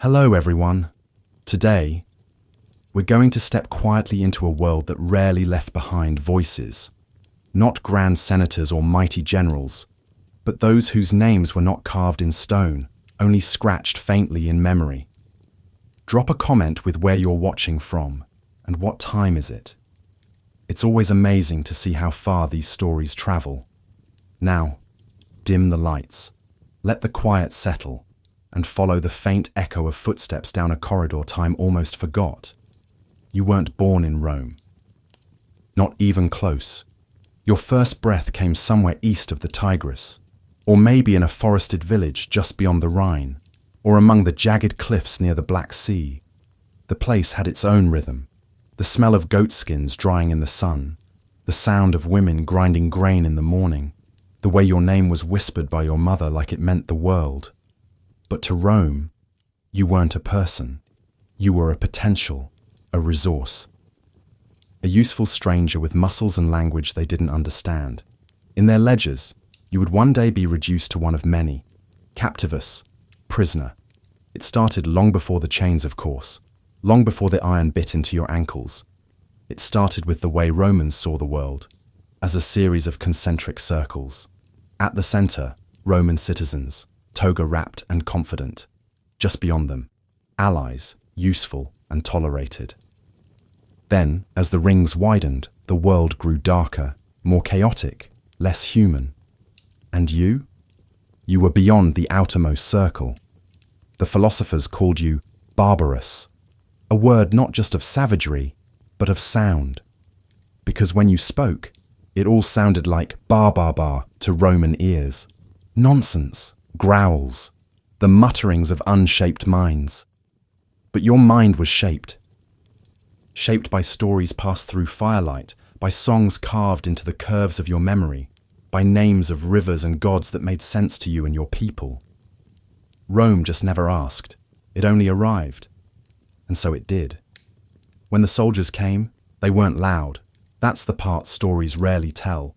Hello everyone. Today, we're going to step quietly into a world that rarely left behind voices. Not grand senators or mighty generals, but those whose names were not carved in stone, only scratched faintly in memory. Drop a comment with where you're watching from, and what time is it. It's always amazing to see how far these stories travel. Now, dim the lights, let the quiet settle, and follow the faint echo of footsteps down a corridor time almost forgot. You weren't born in Rome. Not even close. Your first breath came somewhere east of the Tigris, or maybe in a forested village just beyond the Rhine, or among the jagged cliffs near the Black Sea. The place had its own rhythm, the smell of goatskins drying in the sun, the sound of women grinding grain in the morning, the way your name was whispered by your mother like it meant the world. But to Rome, you weren't a person. You were a potential, a resource. A useful stranger with muscles and language they didn't understand. In their ledgers, you would one day be reduced to one of many. Captivus, prisoner. It started long before the chains, of course. Long before the iron bit into your ankles. It started with the way Romans saw the world, as a series of concentric circles. At the center, Roman citizens, toga-wrapped and confident. Just beyond them, allies, useful and tolerated. Then, as the rings widened, the world grew darker, more chaotic, less human. And you? You were beyond the outermost circle. The philosophers called you barbarous, a word not just of savagery, but of sound. Because when you spoke, it all sounded like bar to Roman ears. Nonsense. Growls, the mutterings of unshaped minds. But your mind was shaped. Shaped by stories passed through firelight, by songs carved into the curves of your memory, by names of rivers and gods that made sense to you and your people. Rome just never asked, it only arrived. And so it did. When the soldiers came, they weren't loud. That's the part stories rarely tell.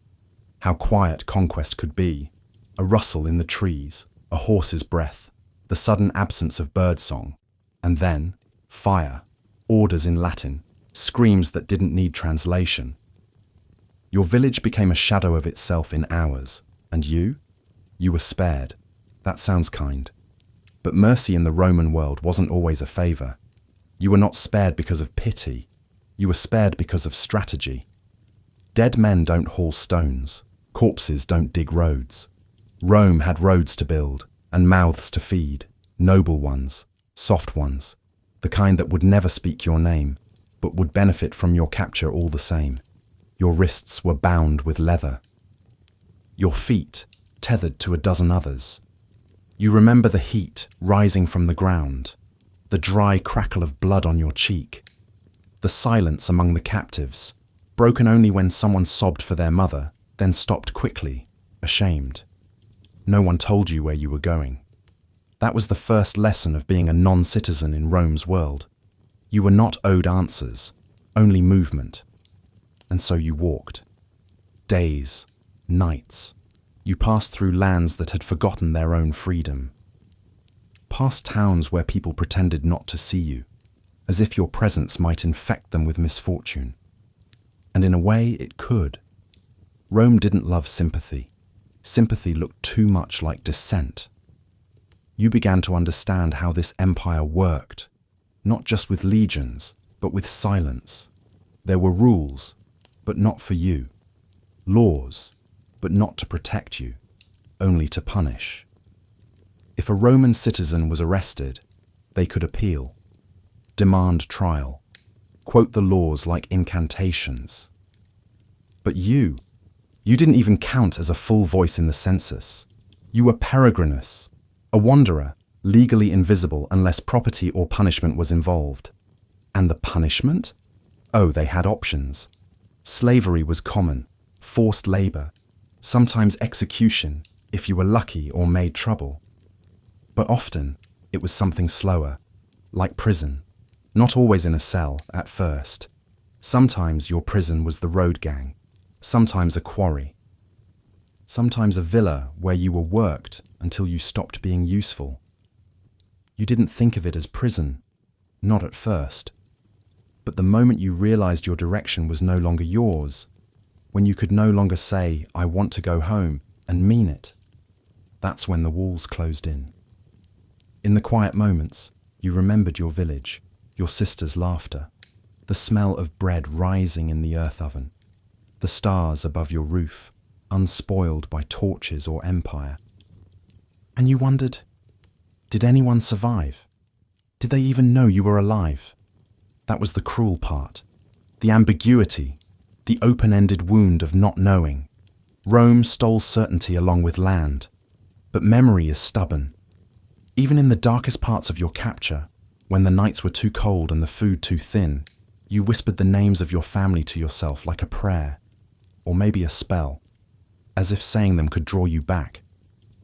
How quiet conquest could be. A rustle in the trees, a horse's breath, the sudden absence of birdsong, and then fire, orders in Latin, screams that didn't need translation. Your village became a shadow of itself in hours, and you were spared. That sounds kind. But mercy in the Roman world wasn't always a favor. You were not spared because of pity. You were spared because of strategy. Dead men don't haul stones. Corpses don't dig roads. Rome had roads to build and mouths to feed, noble ones, soft ones, the kind that would never speak your name, but would benefit from your capture all the same. Your wrists were bound with leather. Your feet tethered to a dozen others. You remember the heat rising from the ground, the dry crackle of blood on your cheek, the silence among the captives, broken only when someone sobbed for their mother, then stopped quickly, ashamed. No one told you where you were going. That was the first lesson of being a non-citizen in Rome's world. You were not owed answers, only movement. And so you walked. Days, nights. You passed through lands that had forgotten their own freedom. Past towns where people pretended not to see you, as if your presence might infect them with misfortune. And in a way, it could. Rome didn't love sympathy. Sympathy looked too much like dissent. You began to understand how this empire worked, not just with legions, but with silence. There were rules, but not for you. Laws, but not to protect you, only to punish. If a Roman citizen was arrested, they could appeal, demand trial, quote the laws like incantations. But you didn't even count as a full voice in the census. You were peregrinus, a wanderer, legally invisible unless property or punishment was involved. And the punishment? Oh, they had options. Slavery was common, forced labor, sometimes execution if you were lucky or made trouble. But often, it was something slower, like prison. Not always in a cell at first. Sometimes your prison was the road gang. Sometimes a quarry, sometimes a villa where you were worked until you stopped being useful. You didn't think of it as prison, not at first. But the moment you realized your direction was no longer yours, when you could no longer say, "I want to go home," and mean it, that's when the walls closed in. In the quiet moments, you remembered your village, your sister's laughter, the smell of bread rising in the earth oven, the stars above your roof, unspoiled by torches or empire. And you wondered, did anyone survive? Did they even know you were alive? That was the cruel part, the ambiguity, the open-ended wound of not knowing. Rome stole certainty along with land, but memory is stubborn. Even in the darkest parts of your capture, when the nights were too cold and the food too thin, you whispered the names of your family to yourself like a prayer, or maybe a spell, as if saying them could draw you back,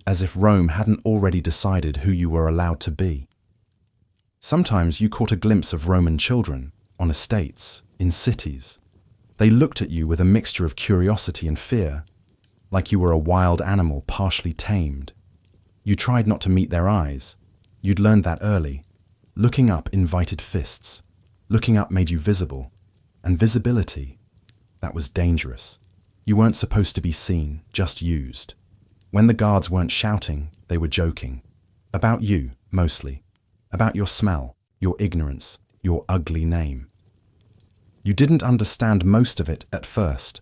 as if Rome hadn't already decided who you were allowed to be. Sometimes you caught a glimpse of Roman children, on estates, in cities. They looked at you with a mixture of curiosity and fear, like you were a wild animal partially tamed. You tried not to meet their eyes. You'd learned that early. Looking up invited fists. Looking up made you visible. And visibility, that was dangerous. You weren't supposed to be seen, just used. When the guards weren't shouting, they were joking. About you, mostly. About your smell, your ignorance, your ugly name. You didn't understand most of it at first,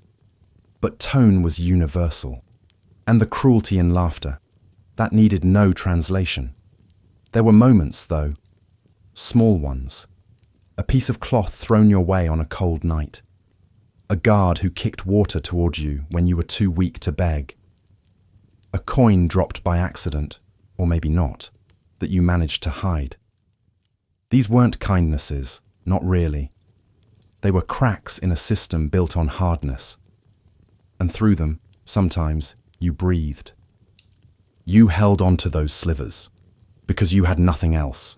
but tone was universal. And the cruelty in laughter, that needed no translation. There were moments, though, small ones. A piece of cloth thrown your way on a cold night. A guard who kicked water toward you when you were too weak to beg. A coin dropped by accident, or maybe not, that you managed to hide. These weren't kindnesses, not really. They were cracks in a system built on hardness. And through them, sometimes, you breathed. You held on to those slivers, because you had nothing else.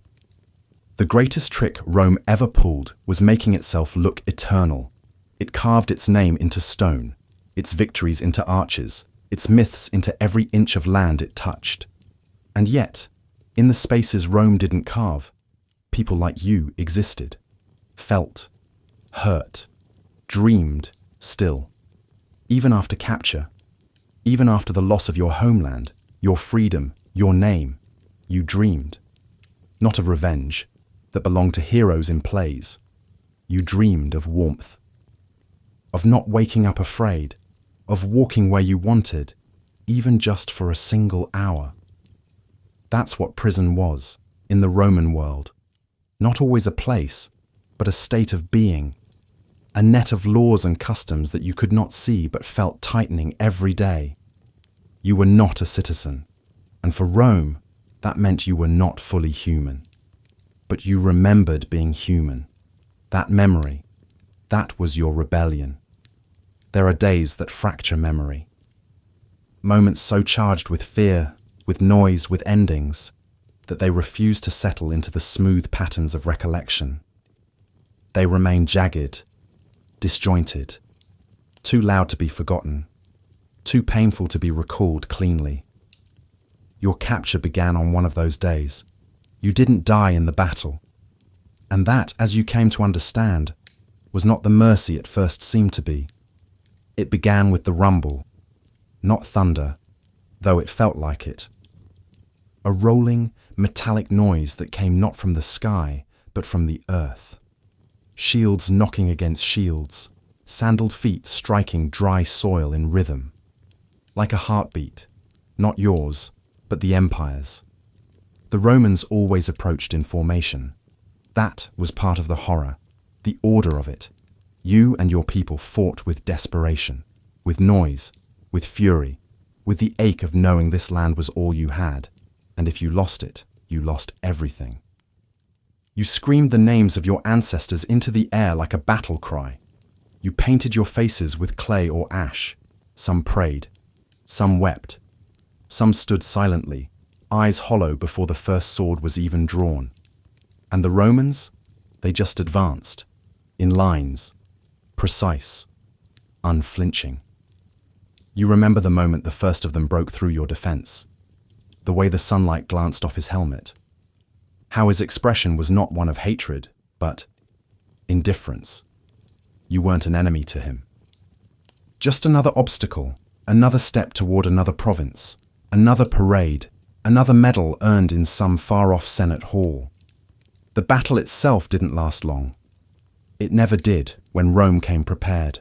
The greatest trick Rome ever pulled was making itself look eternal. It carved its name into stone, its victories into arches, its myths into every inch of land it touched. And yet, in the spaces Rome didn't carve, people like you existed, felt, hurt, dreamed still. Even after capture, even after the loss of your homeland, your freedom, your name, you dreamed. Not of revenge, that belonged to heroes in plays. You dreamed of warmth. Of not waking up afraid, of walking where you wanted, even just for a single hour. That's what prison was, in the Roman world. Not always a place, but a state of being. A net of laws and customs that you could not see but felt tightening every day. You were not a citizen, and for Rome, that meant you were not fully human. But you remembered being human. That memory, that was your rebellion. There are days that fracture memory. Moments so charged with fear, with noise, with endings, that they refuse to settle into the smooth patterns of recollection. They remain jagged, disjointed, too loud to be forgotten, too painful to be recalled cleanly. Your capture began on one of those days. You didn't die in the battle. And that, as you came to understand, was not the mercy it first seemed to be. It began with the rumble, not thunder, though it felt like it. A rolling, metallic noise that came not from the sky, but from the earth. Shields knocking against shields, sandaled feet striking dry soil in rhythm. Like a heartbeat, not yours, but the empire's. The Romans always approached in formation. That was part of the horror, the order of it. You and your people fought with desperation, with noise, with fury, with the ache of knowing this land was all you had, and if you lost it, you lost everything. You screamed the names of your ancestors into the air like a battle cry. You painted your faces with clay or ash. Some prayed, some wept, some stood silently, eyes hollow before the first sword was even drawn. And the Romans, they just advanced, in lines, precise, unflinching. You remember the moment the first of them broke through your defense, the way the sunlight glanced off his helmet. how his expression was not one of hatred, but indifference. You weren't an enemy to him. Just another obstacle, another step toward another province, another parade, another medal earned in some far-off Senate hall. The battle itself didn't last long. It never did when Rome came prepared.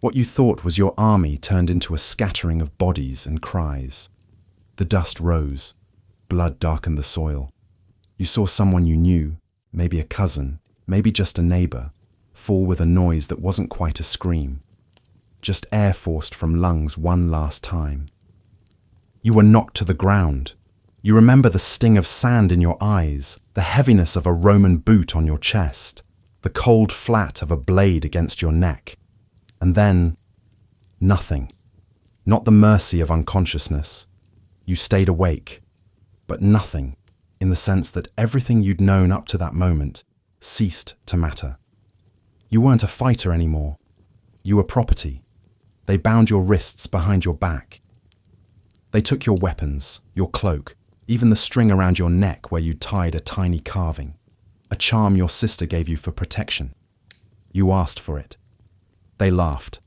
What you thought was your army turned into a scattering of bodies and cries. The dust rose, blood darkened the soil. You saw someone you knew, maybe a cousin, maybe just a neighbor, fall with a noise that wasn't quite a scream, just air forced from lungs one last time. You were knocked to the ground. You remember the sting of sand in your eyes, the heaviness of a Roman boot on your chest, the cold flat of a blade against your neck. And then, nothing. Not the mercy of unconsciousness. You stayed awake, but nothing, in the sense that everything you'd known up to that moment ceased to matter. You weren't a fighter anymore. You were property. They bound your wrists behind your back. They took your weapons, your cloak, even the string around your neck where you tied a tiny carving, a charm your sister gave you for protection. You asked for it. They laughed.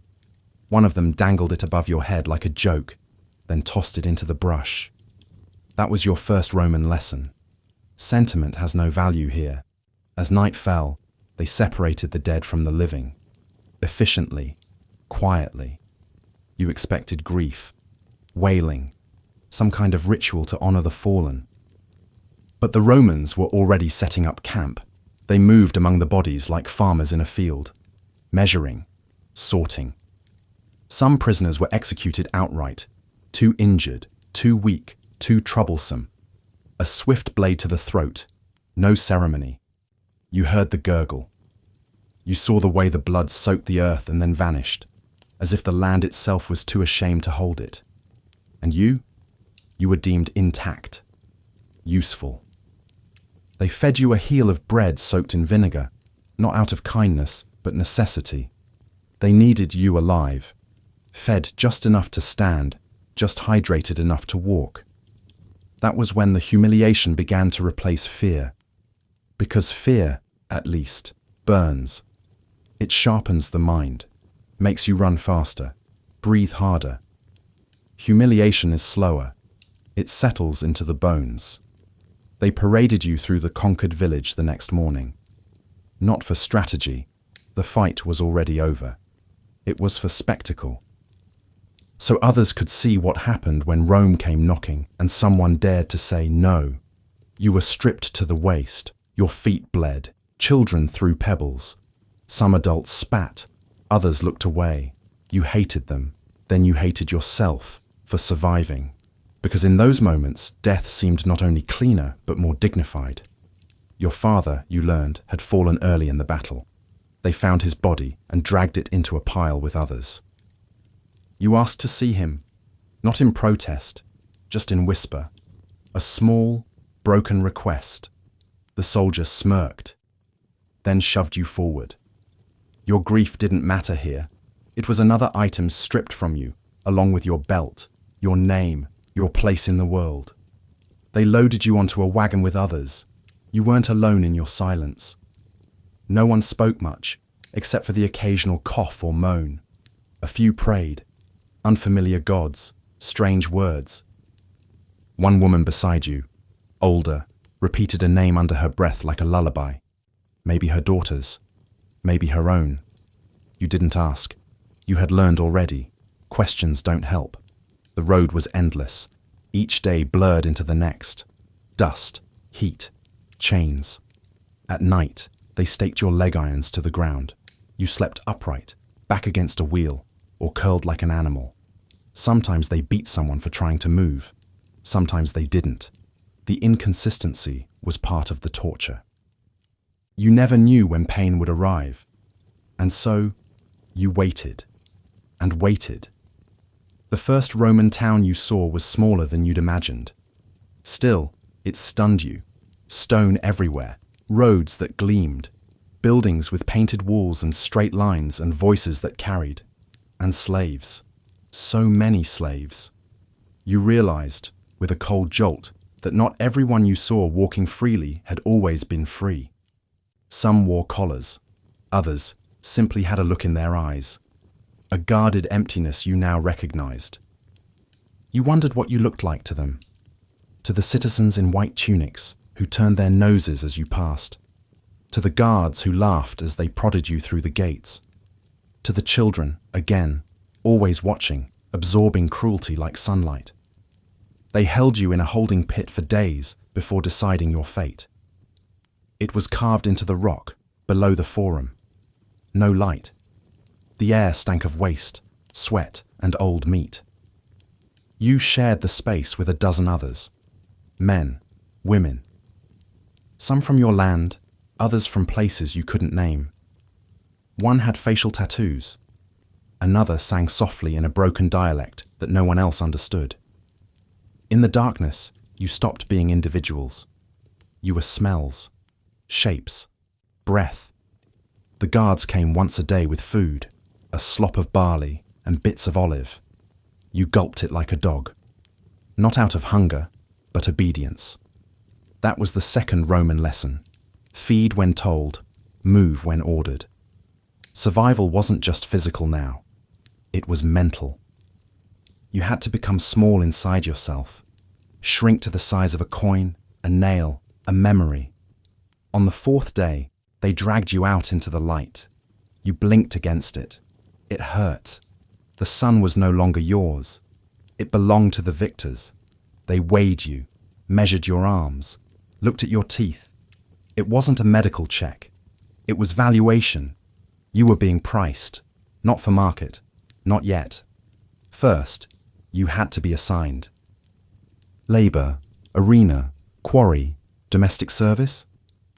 One of them dangled it above your head like a joke, then tossed it into the brush. That was your first Roman lesson. Sentiment has no value here. As night fell, they separated the dead from the living. Efficiently, quietly. You expected grief, wailing, some kind of ritual to honor the fallen. But the Romans were already setting up camp. They moved among the bodies like farmers in a field, measuring, sorting. Some prisoners were executed outright, too injured, too weak, too troublesome. A swift blade to the throat, no ceremony. You heard the gurgle. You saw the way the blood soaked the earth and then vanished, as if the land itself was too ashamed to hold it. And you were deemed intact, useful. They fed you a heel of bread soaked in vinegar, not out of kindness, but necessity. They needed you alive, fed just enough to stand, just hydrated enough to walk. That was when the humiliation began to replace fear. Because fear, at least, burns. It sharpens the mind, makes you run faster, breathe harder. Humiliation is slower. It settles into the bones. They paraded you through the conquered village the next morning. Not for strategy. The fight was already over. It was for spectacle. So others could see what happened when Rome came knocking and someone dared to say no. You were stripped to the waist. Your feet bled. Children threw pebbles. Some adults spat. Others looked away. You hated them. Then you hated yourself for surviving. Because in those moments, death seemed not only cleaner, but more dignified. Your father, you learned, had fallen early in the battle. They found his body and dragged it into a pile with others. You asked to see him, not in protest, just in whisper. A small, broken request. The soldier smirked, then shoved you forward. Your grief didn't matter here. It was another item stripped from you, along with your belt, your name, your place in the world. They loaded you onto a wagon with others. You weren't alone in your silence. No one spoke much, except for the occasional cough or moan. A few prayed. Unfamiliar gods, strange words. One woman beside you, older, repeated a name under her breath like a lullaby. Maybe her daughter's, maybe her own. You didn't ask. You had learned already. Questions don't help. The road was endless. Each day blurred into the next. Dust, heat, chains. At night, they staked your leg irons to the ground. You slept upright, back against a wheel, or curled like an animal. Sometimes they beat someone for trying to move. Sometimes they didn't. The inconsistency was part of the torture. You never knew when pain would arrive. And so, you waited. And waited. The first Roman town you saw was smaller than you'd imagined. Still, it stunned you. Stone everywhere, roads that gleamed, buildings with painted walls and straight lines and voices that carried. And slaves. So many slaves. You realized, with a cold jolt, that not everyone you saw walking freely had always been free. Some wore collars, others simply had a look in their eyes, a guarded emptiness you now recognized. You wondered what you looked like to them, to the citizens in white tunics who turned their noses as you passed, to the guards who laughed as they prodded you through the gates, to the children, again, always watching, absorbing cruelty like sunlight. They held you in a holding pit for days before deciding your fate. It was carved into the rock below the forum. No light. The air stank of waste, sweat, and old meat. You shared the space with a dozen others. Men, women. Some from your land, others from places you couldn't name. One had facial tattoos. Another sang softly in a broken dialect that no one else understood. In the darkness, you stopped being individuals. You were smells, shapes, breath. The guards came once a day with food, a slop of barley and bits of olive. You gulped it like a dog. Not out of hunger, but obedience. That was the second Roman lesson. Feed when told, move when ordered. Survival wasn't just physical now. It was mental. You had to become small inside yourself, shrink to the size of a coin, a nail, a memory. On the fourth day, they dragged you out into the light. You blinked against it. It hurt. The sun was no longer yours. It belonged to the victors. They weighed you, measured your arms, looked at your teeth. It wasn't a medical check. It was valuation. You were being priced, not for market, not yet. First, you had to be assigned. Labor, arena, quarry, domestic service?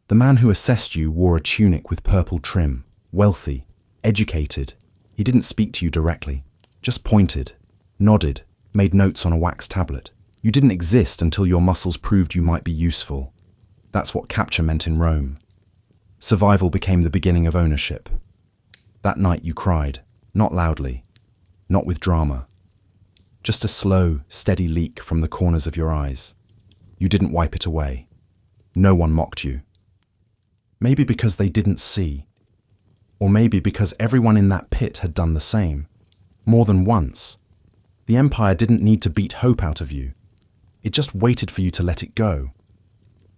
The man who assessed you wore a tunic with purple trim, wealthy, educated. He didn't speak to you directly, just pointed, nodded, made notes on a wax tablet. You didn't exist until your muscles proved you might be useful. That's what capture meant in Rome. Survival became the beginning of ownership. That night you cried, not loudly, not with drama. Just a slow, steady leak from the corners of your eyes. You didn't wipe it away. No one mocked you. Maybe because they didn't see. Or maybe because everyone in that pit had done the same. More than once. The empire didn't need to beat hope out of you. It just waited for you to let it go.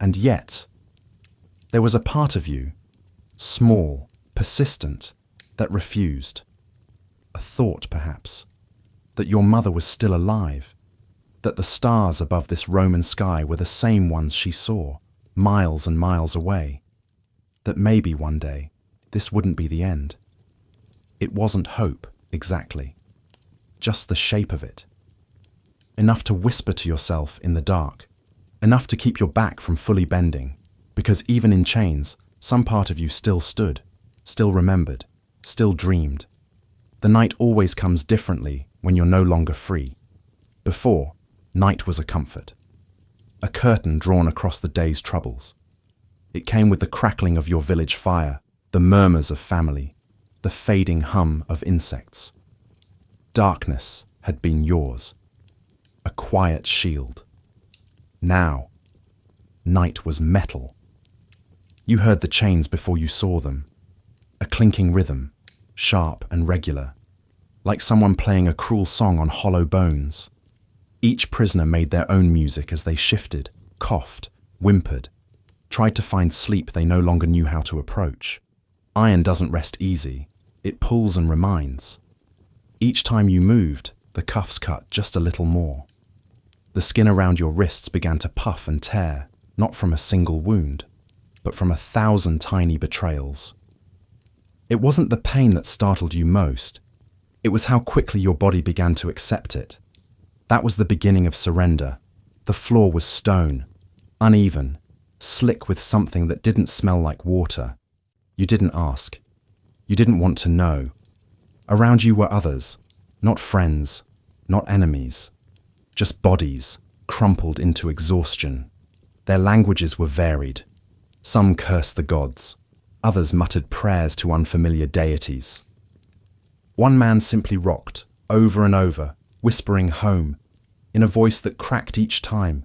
And yet, there was a part of you, small, persistent, that refused. A thought, perhaps, that your mother was still alive, that the stars above this Roman sky were the same ones she saw, miles and miles away, that maybe one day this wouldn't be the end. It wasn't hope, exactly, just the shape of it. Enough to whisper to yourself in the dark, enough to keep your back from fully bending, because even in chains, some part of you still stood, still remembered, still dreamed. The night always comes differently when you're no longer free. Before, night was a comfort, a curtain drawn across the day's troubles. It came with the crackling of your village fire, the murmurs of family, the fading hum of insects. Darkness had been yours, a quiet shield. Now, night was metal. You heard the chains before you saw them, a clinking rhythm, sharp and regular, like someone playing a cruel song on hollow bones. Each prisoner made their own music as they shifted, coughed, whimpered, tried to find sleep they no longer knew how to approach. Iron doesn't rest easy, it pulls and reminds. Each time you moved, the cuffs cut just a little more. The skin around your wrists began to puff and tear, not from a single wound, but from 1,000 tiny betrayals. It wasn't the pain that startled you most. It was how quickly your body began to accept it. That was the beginning of surrender. The floor was stone, uneven, slick with something that didn't smell like water. You didn't ask. You didn't want to know. Around you were others, not friends, not enemies, just bodies, crumpled into exhaustion. Their languages were varied. Some cursed the gods. Others muttered prayers to unfamiliar deities. One man simply rocked, over and over, whispering home, in a voice that cracked each time.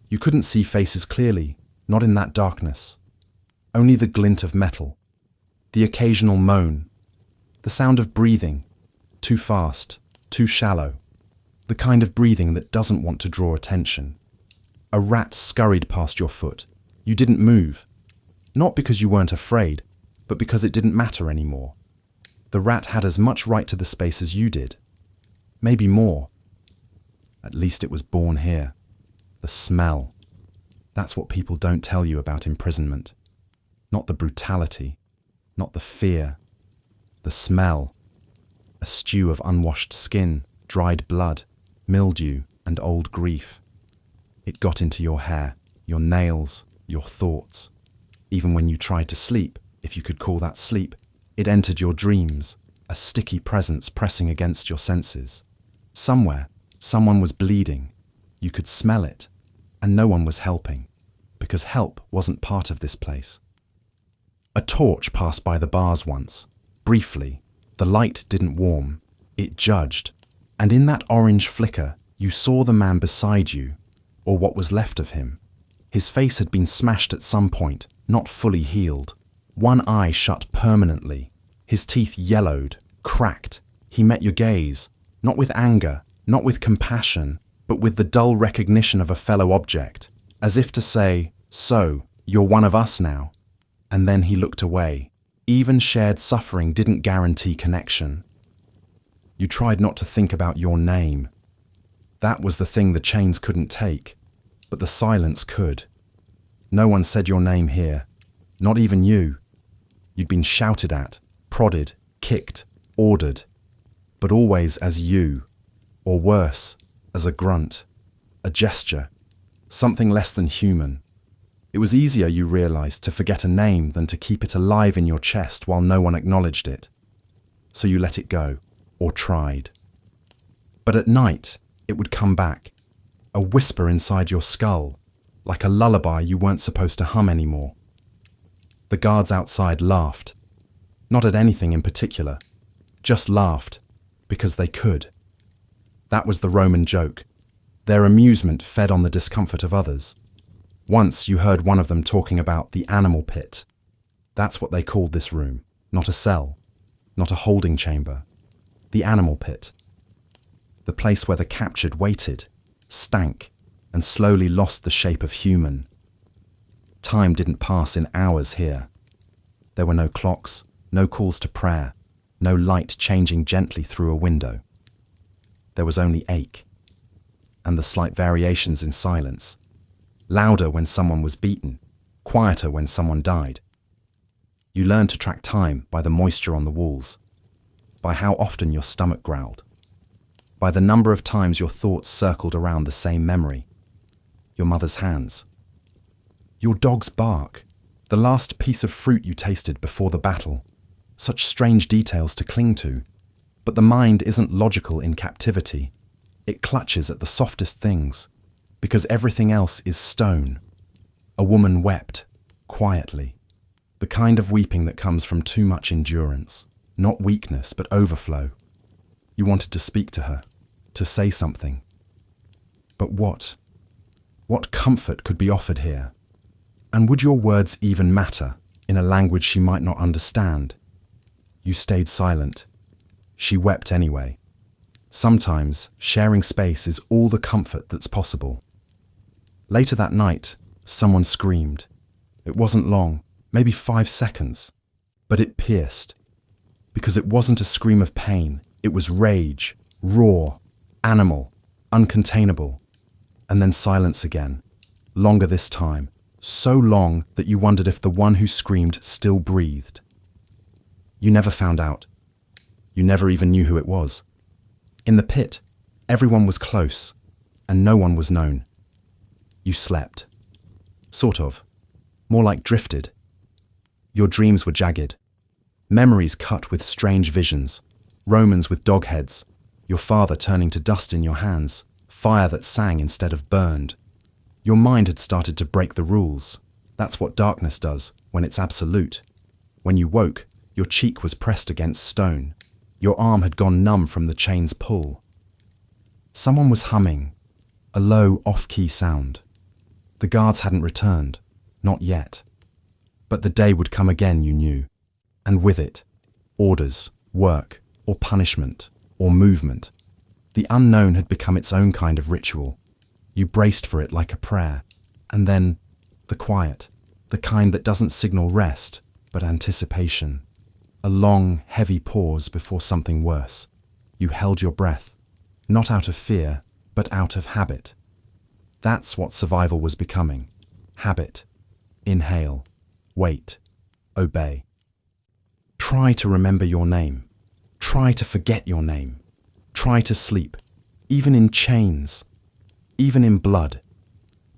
You couldn't see faces clearly, not in that darkness. Only the glint of metal, the occasional moan, the sound of breathing, too fast, too shallow, the kind of breathing that doesn't want to draw attention. A rat scurried past your foot. You didn't move, not because you weren't afraid, but because it didn't matter anymore. The rat had as much right to the space as you did. Maybe more. At least it was born here. The smell. That's what people don't tell you about imprisonment. Not the brutality, not the fear. The smell. A stew of unwashed skin, dried blood, mildew, and old grief. It got into your hair, your nails, your thoughts. Even when you tried to sleep, if you could call that sleep, it entered your dreams, a sticky presence pressing against your senses. Somewhere, someone was bleeding. You could smell it, and no one was helping, because help wasn't part of this place. A torch passed by the bars once. Briefly, the light didn't warm, it judged, and in that orange flicker, you saw the man beside you, or what was left of him. His face had been smashed at some point, not fully healed. One eye shut permanently. His teeth yellowed, cracked. He met your gaze, not with anger, not with compassion, but with the dull recognition of a fellow object, as if to say, "So, you're one of us now." And then he looked away. Even shared suffering didn't guarantee connection. You tried not to think about your name. That was the thing the chains couldn't take, but the silence could. No one said your name here, not even you. You'd been shouted at, prodded, kicked, ordered, but always as you, or worse, as a grunt, a gesture, something less than human. It was easier, you realized, to forget a name than to keep it alive in your chest while no one acknowledged it. So you let it go, or tried. But at night, it would come back, a whisper inside your skull, like a lullaby you weren't supposed to hum anymore. The guards outside laughed, not at anything in particular, just laughed, because they could. That was the Roman joke. Their amusement fed on the discomfort of others. Once you heard one of them talking about the animal pit. That's what they called this room, not a cell, not a holding chamber. The animal pit. The place where the captured waited, stank, and slowly lost the shape of human. Time didn't pass in hours here. There were no clocks, no calls to prayer, no light changing gently through a window. There was only ache, and the slight variations in silence. Louder when someone was beaten, quieter when someone died. You learned to track time by the moisture on the walls, by how often your stomach growled, by the number of times your thoughts circled around the same memory. Your mother's hands. Your dog's bark, the last piece of fruit you tasted before the battle. Such strange details to cling to. But the mind isn't logical in captivity. It clutches at the softest things, because everything else is stone. A woman wept, quietly. The kind of weeping that comes from too much endurance. Not weakness, but overflow. You wanted to speak to her, to say something. But what? What comfort could be offered here? And would your words even matter in a language she might not understand? You stayed silent. She wept anyway. Sometimes sharing space is all the comfort that's possible. Later that night, someone screamed. It wasn't long, maybe 5 seconds, but it pierced. Because it wasn't a scream of pain, it was rage, raw, animal, uncontainable. And then silence again, longer this time, so long that you wondered if the one who screamed still breathed. You never found out. You never even knew who it was. In the pit, everyone was close, and no one was known. You slept. Sort of. More like drifted. Your dreams were jagged. Memories cut with strange visions. Romans with dog heads. Your father turning to dust in your hands. Fire that sang instead of burned. Your mind had started to break the rules. That's what darkness does when it's absolute. When you woke, your cheek was pressed against stone. Your arm had gone numb from the chain's pull. Someone was humming, a low, off-key sound. The guards hadn't returned, not yet. But the day would come again, you knew, and with it, orders, work, or punishment, or movement. The unknown had become its own kind of ritual. You braced for it like a prayer, and then the quiet, the kind that doesn't signal rest, but anticipation. A long, heavy pause before something worse. You held your breath, not out of fear, but out of habit. That's what survival was becoming. Habit. Inhale. Wait. Obey. Try to remember your name. Try to forget your name. Try to sleep, even in chains, even in blood,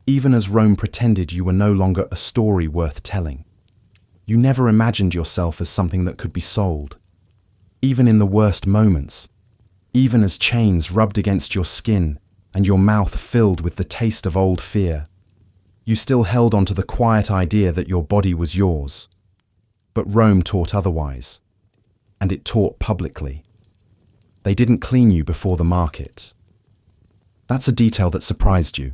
even as Rome pretended you were no longer a story worth telling. You never imagined yourself as something that could be sold. Even in the worst moments, even as chains rubbed against your skin and your mouth filled with the taste of old fear, you still held on to the quiet idea that your body was yours. But Rome taught otherwise, and it taught publicly. They didn't clean you before the market. That's a detail that surprised you.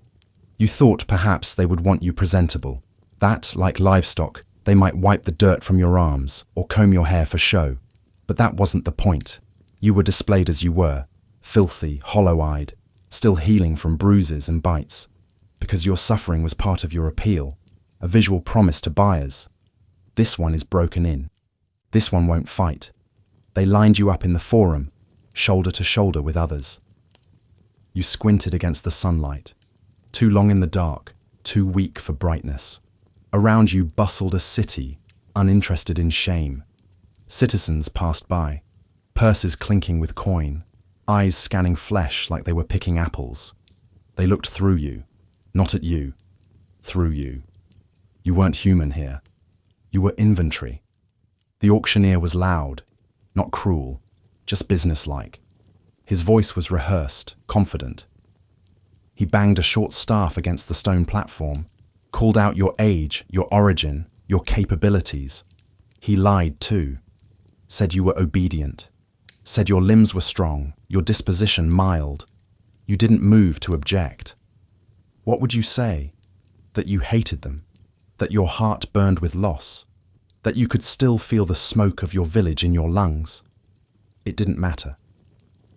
You thought perhaps they would want you presentable, that, like livestock, they might wipe the dirt from your arms or comb your hair for show. But that wasn't the point. You were displayed as you were, filthy, hollow-eyed, still healing from bruises and bites, because your suffering was part of your appeal, a visual promise to buyers. This one is broken in. This one won't fight. They lined you up in the forum, shoulder to shoulder with others. You squinted against the sunlight, too long in the dark, too weak for brightness. Around you bustled a city, uninterested in shame. Citizens passed by, purses clinking with coin, eyes scanning flesh like they were picking apples. They looked through you, not at you, through you. You weren't human here. You were inventory. The auctioneer was loud, not cruel, just businesslike. His voice was rehearsed, confident. He banged a short staff against the stone platform, called out your age, your origin, your capabilities. He lied too, said you were obedient, said your limbs were strong, your disposition mild. You didn't move to object. What would you say? That you hated them, that your heart burned with loss, that you could still feel the smoke of your village in your lungs? It didn't matter.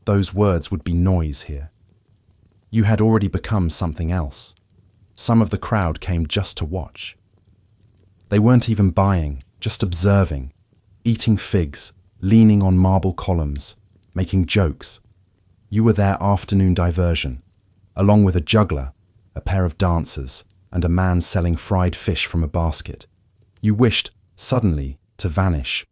Those words would be noise here. You had already become something else. Some of the crowd came just to watch. They weren't even buying, just observing, eating figs, leaning on marble columns, making jokes. You were their afternoon diversion, along with a juggler, a pair of dancers, and a man selling fried fish from a basket. You wished, suddenly, to vanish,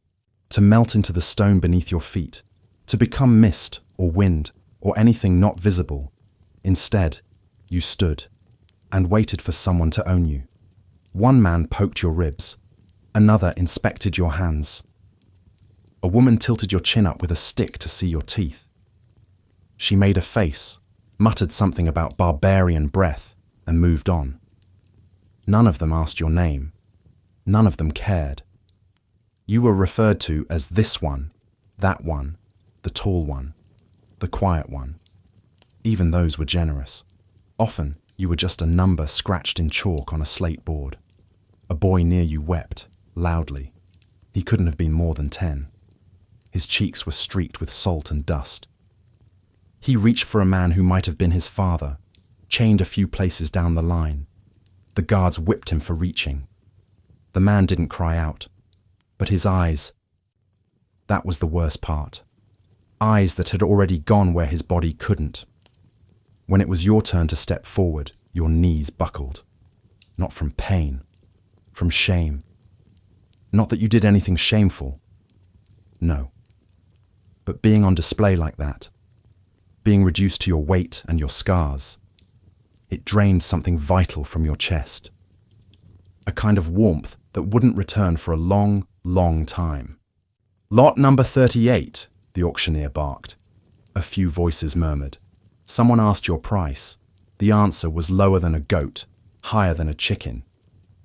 to melt into the stone beneath your feet, to become mist or wind or anything not visible. Instead, you stood and waited for someone to own you. One man poked your ribs, another inspected your hands. A woman tilted your chin up with a stick to see your teeth. She made a face, muttered something about barbarian breath, and moved on. None of them asked your name. None of them cared. You were referred to as this one, that one, the tall one, the quiet one. Even those were generous. Often, you were just a number scratched in chalk on a slate board. A boy near you wept, loudly. He couldn't have been more than 10. His cheeks were streaked with salt and dust. He reached for a man who might have been his father, chained a few places down the line. The guards whipped him for reaching. The man didn't cry out, but his eyes, that was the worst part. Eyes that had already gone where his body couldn't. When it was your turn to step forward, your knees buckled. Not from pain, from shame. Not that you did anything shameful. No. But being on display like that, being reduced to your weight and your scars, it drained something vital from your chest. A kind of warmth that wouldn't return for a long, long time. Lot number 38, the auctioneer barked. A few voices murmured. Someone asked your price. The answer was lower than a goat, higher than a chicken.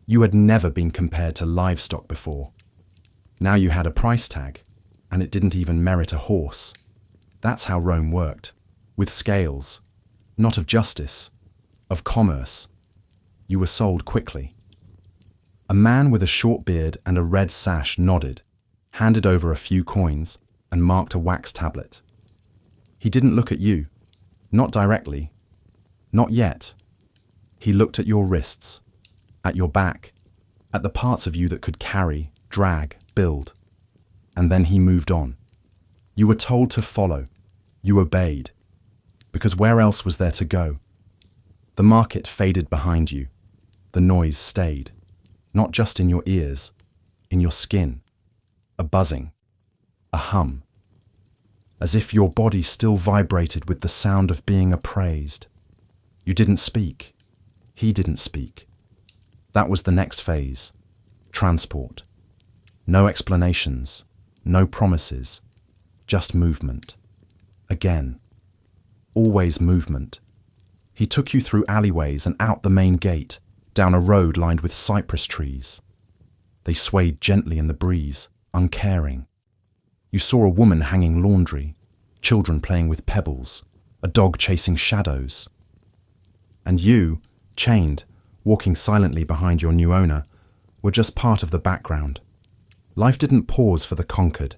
You had never been compared to livestock before. Now you had a price tag, and it didn't even merit a horse. That's how Rome worked, with scales, not of justice, of commerce. You were sold quickly. A man with a short beard and a red sash nodded, handed over a few coins, and marked a wax tablet. He didn't look at you. Not directly. Not yet. He looked at your wrists, at your back, at the parts of you that could carry, drag, build. And then he moved on. You were told to follow. You obeyed. Because where else was there to go? The market faded behind you. The noise stayed. Not just in your ears, in your skin. A buzzing. A hum. As if your body still vibrated with the sound of being appraised. You didn't speak. He didn't speak. That was the next phase. Transport. No explanations. No promises. Just movement. Again. Always movement. He took you through alleyways and out the main gate, down a road lined with cypress trees. They swayed gently in the breeze, uncaring. You saw a woman hanging laundry, children playing with pebbles, a dog chasing shadows. And you, chained, walking silently behind your new owner, were just part of the background. Life didn't pause for the conquered.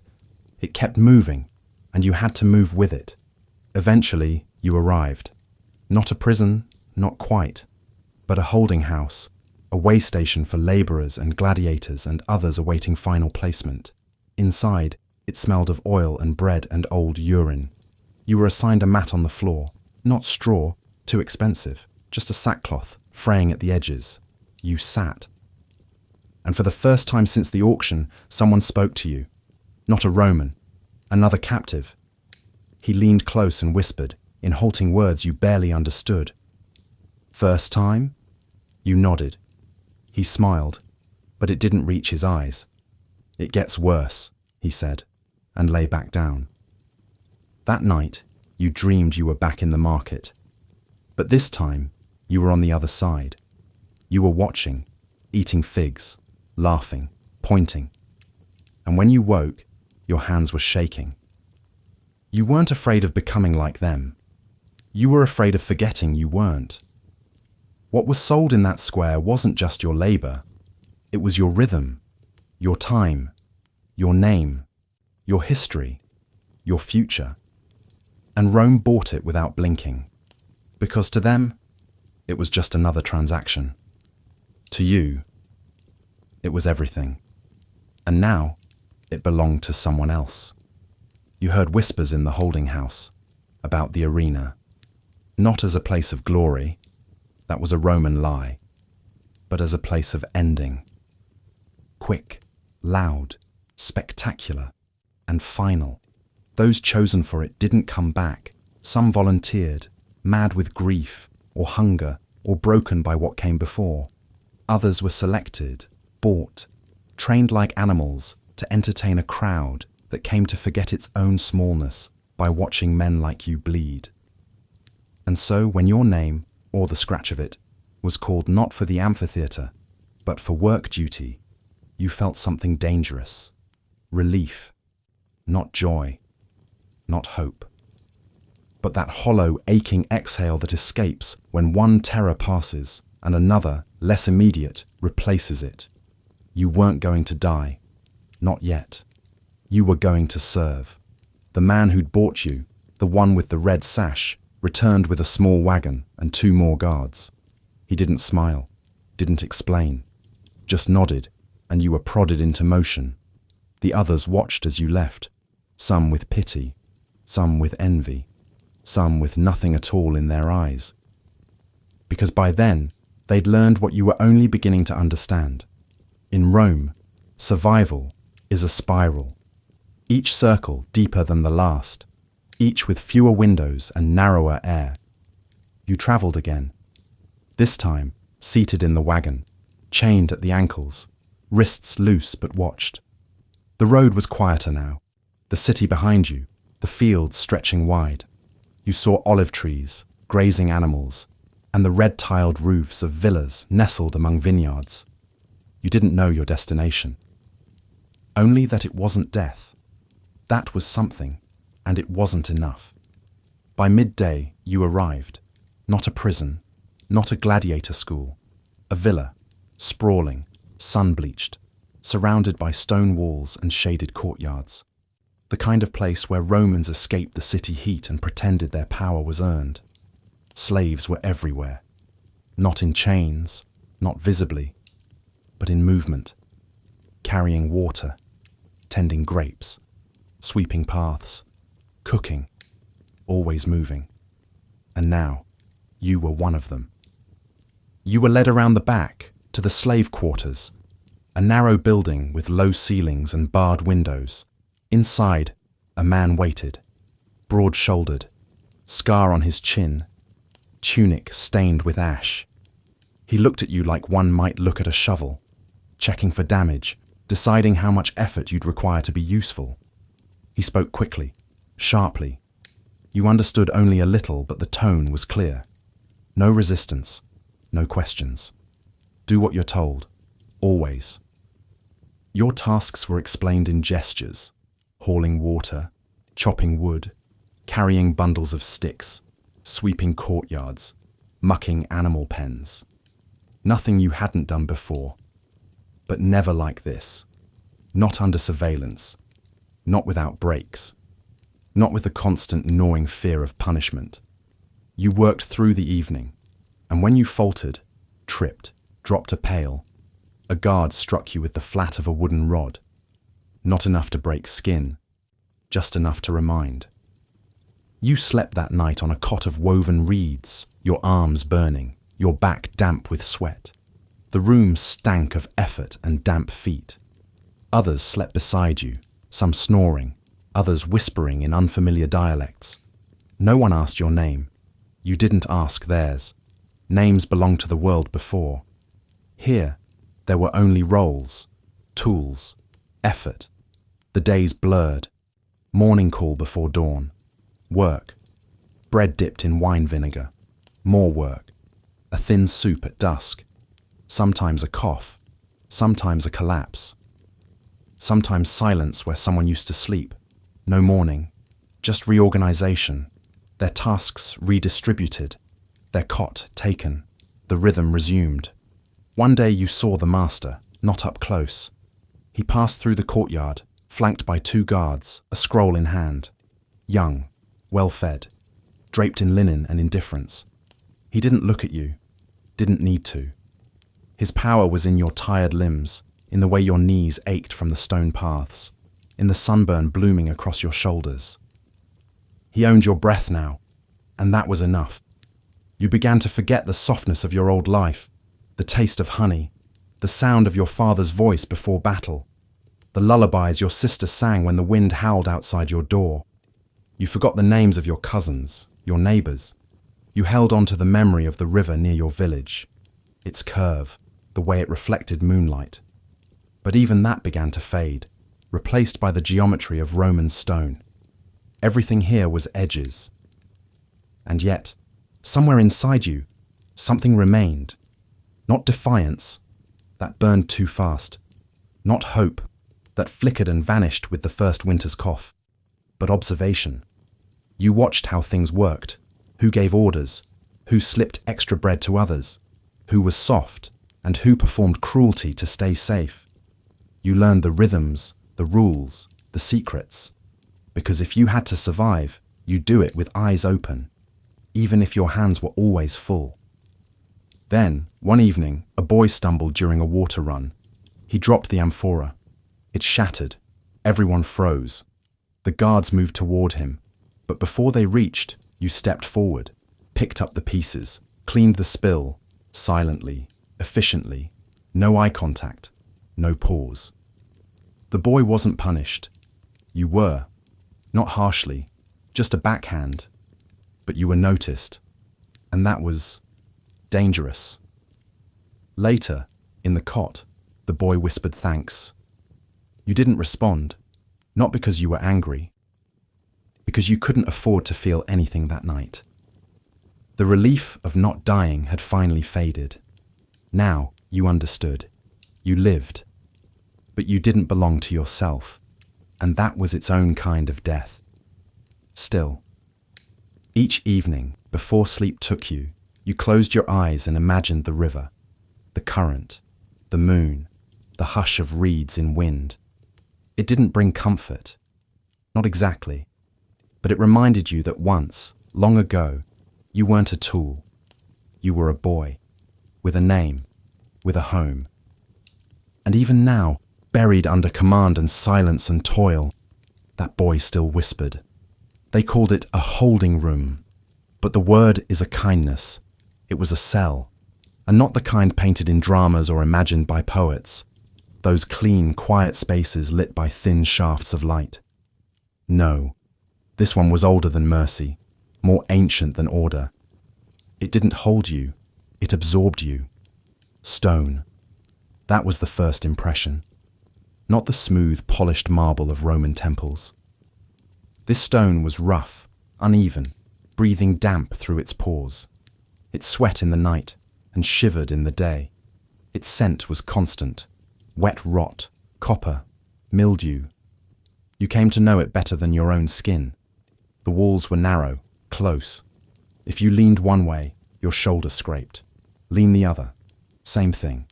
It kept moving, and you had to move with it. Eventually, you arrived. Not a prison, not quite, but a holding house, a way station for labourers and gladiators and others awaiting final placement. Inside, it smelled of oil and bread and old urine. You were assigned a mat on the floor, not straw, too expensive, just a sackcloth, fraying at the edges. You sat. And for the first time since the auction, someone spoke to you. Not a Roman, another captive. He leaned close and whispered, in halting words you barely understood. First time? You nodded. He smiled, but it didn't reach his eyes. It gets worse, he said, and lay back down. That night, you dreamed you were back in the market. But this time, you were on the other side. You were watching, eating figs, laughing, pointing. And when you woke, your hands were shaking. You weren't afraid of becoming like them. You were afraid of forgetting you weren't. What was sold in that square wasn't just your labour. It was your rhythm, your time, your name, your history, your future. And Rome bought it without blinking. Because to them, it was just another transaction. To you, it was everything. And now, it belonged to someone else. You heard whispers in the holding house about the arena. Not as a place of glory, that was a Roman lie, but as a place of ending. Quick, loud, spectacular, and final. Those chosen for it didn't come back. Some volunteered, mad with grief, or hunger, or broken by what came before. Others were selected, bought, trained like animals to entertain a crowd that came to forget its own smallness by watching men like you bleed. And so when your name, or the scratch of it, was called not for the amphitheatre, but for work duty, you felt something dangerous. Relief. Not joy. Not hope. But that hollow, aching exhale that escapes when one terror passes and another, less immediate, replaces it. You weren't going to die. Not yet. You were going to serve. The man who'd bought you, the one with the red sash, returned with a small wagon and 2 more guards. He didn't smile, didn't explain, just nodded, and you were prodded into motion. The others watched as you left, some with pity, some with envy, some with nothing at all in their eyes. Because by then, they'd learned what you were only beginning to understand. In Rome, survival is a spiral, each circle deeper than the last, each with fewer windows and narrower air. You travelled again, this time seated in the wagon, chained at the ankles, wrists loose but watched. The road was quieter now, the city behind you, the fields stretching wide. You saw olive trees, grazing animals, and the red-tiled roofs of villas nestled among vineyards. You didn't know your destination. Only that it wasn't death. That was something, and it wasn't enough. By midday, you arrived. Not a prison, not a gladiator school, A villa, sprawling, sun-bleached, surrounded by stone walls and shaded courtyards. The kind of place where Romans escaped the city heat and pretended their power was earned. Slaves were everywhere, not in chains, not visibly, but in movement, carrying water, tending grapes, sweeping paths, cooking, always moving. And now, you were one of them. You were led around the back, to the slave quarters, a narrow building with low ceilings and barred windows. Inside, a man waited, broad-shouldered, scar on his chin, tunic stained with ash. He looked at you like one might look at a shovel, checking for damage, deciding how much effort you'd require to be useful. He spoke quickly, sharply. You understood only a little, but the tone was clear. No resistance, no questions. Do what you're told, always. Your tasks were explained in gestures, hauling water, chopping wood, carrying bundles of sticks, sweeping courtyards, mucking animal pens. Nothing you hadn't done before, but never like this. Not under surveillance, not without breaks, not with the constant gnawing fear of punishment. You worked through the evening, and when you faltered, tripped, dropped a pail, a guard struck you with the flat of a wooden rod. Not enough to break skin, just enough to remind. You slept that night on a cot of woven reeds, your arms burning, your back damp with sweat. The room stank of effort and damp feet. Others slept beside you, some snoring, others whispering in unfamiliar dialects. No one asked your name. You didn't ask theirs. Names belonged to the world before. Here, there were only roles, tools, effort. The days blurred. Morning call before dawn. Work. Bread dipped in wine vinegar. More work. A thin soup at dusk. Sometimes a cough. Sometimes a collapse. Sometimes silence where someone used to sleep. No mourning. Just reorganization. Their tasks redistributed. Their cot taken. The rhythm resumed. One day you saw the master, not up close. He passed through the courtyard, flanked by 2 guards, a scroll in hand. Young, well-fed, draped in linen and indifference. He didn't look at you, didn't need to. His power was in your tired limbs, in the way your knees ached from the stone paths, in the sunburn blooming across your shoulders. He owned your breath now, and that was enough. You began to forget the softness of your old life, the taste of honey, the sound of your father's voice before battle, the lullabies your sister sang when the wind howled outside your door. You forgot the names of your cousins, your neighbors. You held on to the memory of the river near your village, its curve, the way it reflected moonlight. But even that began to fade, replaced by the geometry of Roman stone. Everything here was edges. And yet, somewhere inside you, something remained. Not defiance, that burned too fast. Not hope, that flickered and vanished with the first winter's cough. But observation. You watched how things worked, who gave orders, who slipped extra bread to others, who was soft, and who performed cruelty to stay safe. You learned the rhythms, the rules, the secrets. Because if you had to survive, you'd do it with eyes open, even if your hands were always full. Then, one evening, a boy stumbled during a water run. He dropped the amphora. It shattered. Everyone froze. The guards moved toward him. But before they reached, you stepped forward, picked up the pieces, cleaned the spill, silently, efficiently. No eye contact, no pause. The boy wasn't punished. You were. Not harshly, just a backhand. But you were noticed. And that was dangerous. Later, in the cot, the boy whispered thanks. You didn't respond, not because you were angry, because you couldn't afford to feel anything that night. The relief of not dying had finally faded. Now you understood. You lived. But you didn't belong to yourself, and that was its own kind of death. Still, each evening, before sleep took you, you closed your eyes and imagined the river. the current, the moon, the hush of reeds in wind. It didn't bring comfort. Not exactly. But it reminded you that once, long ago, you weren't a tool. You were a boy, with a name, with a home. And even now, buried under command and silence and toil, that boy still whispered. They called it a holding room, but the word is a kindness. It was a cell, and not the kind painted in dramas or imagined by poets, those clean, quiet spaces lit by thin shafts of light. No, this one was older than mercy, more ancient than order. It didn't hold you, it absorbed you. Stone. That was the first impression. Not the smooth, polished marble of Roman temples. This stone was rough, uneven, breathing damp through its pores. It sweat in the night and shivered in the day. Its scent was constant, wet rot, copper, mildew. You came to know it better than your own skin. The walls were narrow, close. If you leaned one way, your shoulder scraped. Lean the other. Same thing.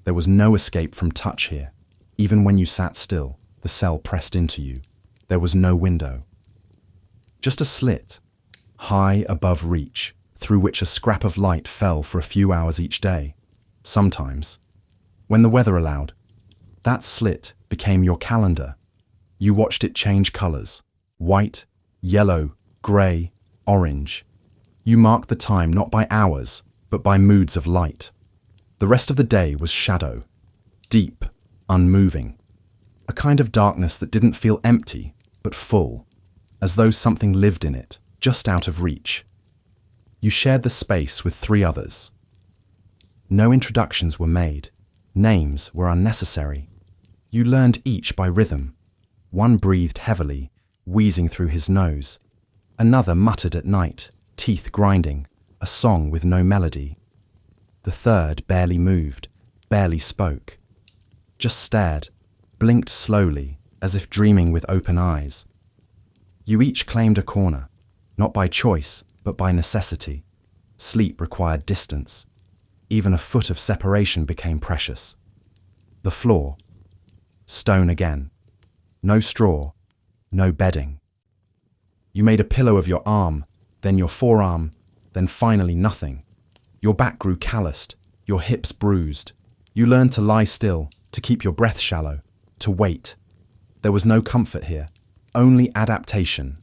There was no escape from touch here. Even when you sat still, the cell pressed into you. There was no window. Just a slit, high above reach, through which a scrap of light fell for a few hours each day. Sometimes, when the weather allowed, that slit became your calendar. You watched it change colors: white, yellow, grey, orange. You marked the time not by hours, but by moods of light. The rest of the day was shadow, deep, unmoving. A kind of darkness that didn't feel empty, but full, as though something lived in it, just out of reach. You shared the space with 3 others. No introductions were made. Names were unnecessary. You learned each by rhythm. One breathed heavily, wheezing through his nose. Another muttered at night, teeth grinding, a song with no melody. The third barely moved, barely spoke. Just stared, blinked slowly, as if dreaming with open eyes. You each claimed a corner, not by choice, but by necessity. Sleep required distance. Even a foot of separation became precious. The floor. Stone again. No straw, no bedding. You made a pillow of your arm, then your forearm, then finally nothing. Your back grew calloused, your hips bruised. You learned to lie still, to keep your breath shallow, to wait. There was no comfort here, only adaptation.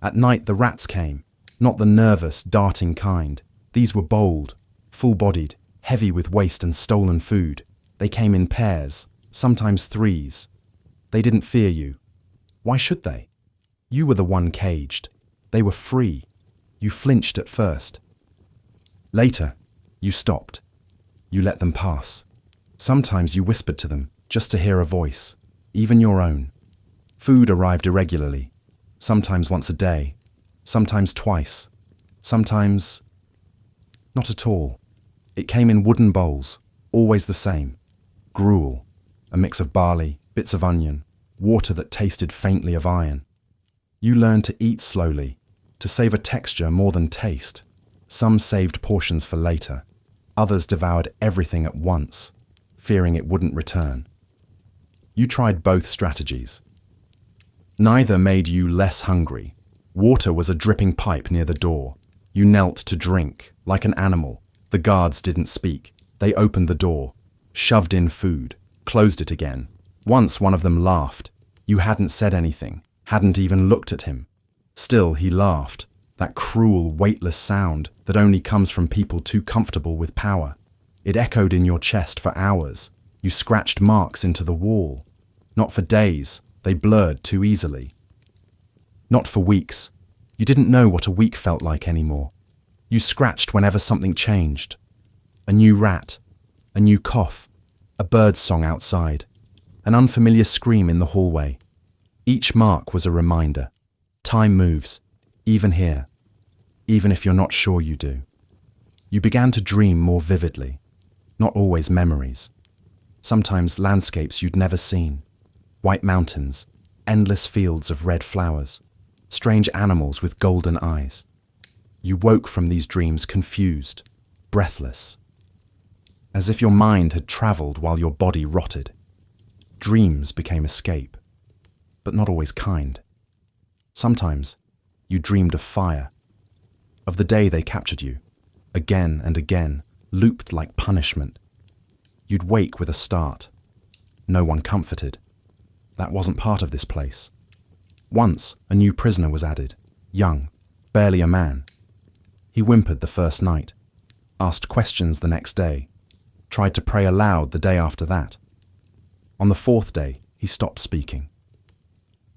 At night the rats came, not the nervous, darting kind. These were bold, full-bodied, heavy with waste and stolen food. They came in pairs, sometimes 3s. They didn't fear you. Why should they? You were the one caged. They were free. You flinched at first. Later, you stopped. You let them pass. Sometimes you whispered to them, just to hear a voice, even your own. Food arrived irregularly, sometimes once a day, sometimes twice, sometimes not at all. It came in wooden bowls, always the same. Gruel, a mix of barley, bits of onion, water that tasted faintly of iron. You learned to eat slowly, to savor texture more than taste. Some saved portions for later. Others devoured everything at once, fearing it wouldn't return. You tried both strategies. Neither made you less hungry. Water was a dripping pipe near the door. You knelt to drink, like an animal. The guards didn't speak. They opened the door, shoved in food, closed it again. Once one of them laughed. You hadn't said anything, hadn't even looked at him. Still he laughed, that cruel, weightless sound that only comes from people too comfortable with power. It echoed in your chest for hours. You scratched marks into the wall. Not for days, they blurred too easily. Not for weeks. You didn't know what a week felt like anymore. You scratched whenever something changed. A new rat, a new cough, a bird's song outside, an unfamiliar scream in the hallway. Each mark was a reminder. Time moves, even here, even if you're not sure you do. You began to dream more vividly, not always memories. Sometimes landscapes you'd never seen. White mountains, endless fields of red flowers, strange animals with golden eyes. You woke from these dreams confused, breathless. as if your mind had traveled while your body rotted. Dreams became escape, but not always kind. Sometimes you dreamed of fire, of the day they captured you, again and again, looped like punishment. You'd wake with a start. No one comforted. That wasn't part of this place. Once, a new prisoner was added, young, barely a man. He whimpered the first night, asked questions the next day, tried to pray aloud the day after that. On the fourth day, he stopped speaking.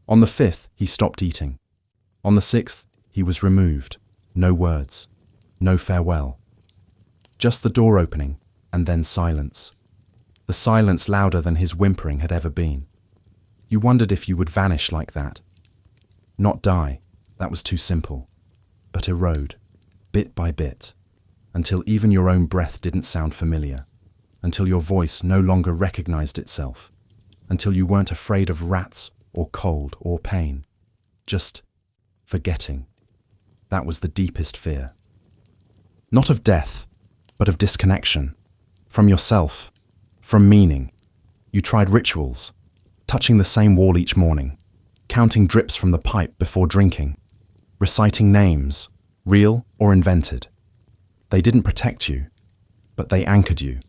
On the fifth, he stopped eating. On the sixth, he was removed. No words, no farewell. Just the door opening, and then silence. The silence louder than his whimpering had ever been. You wondered if you would vanish like that. Not die, that was too simple, but erode, bit by bit, until even your own breath didn't sound familiar, until your voice no longer recognized itself, until you weren't afraid of rats or cold or pain, just forgetting. That was the deepest fear. Not of death, but of disconnection, from yourself, from meaning. You tried rituals, touching the same wall each morning, counting drips from the pipe before drinking, reciting names, real or invented. They didn't protect you, but they anchored you.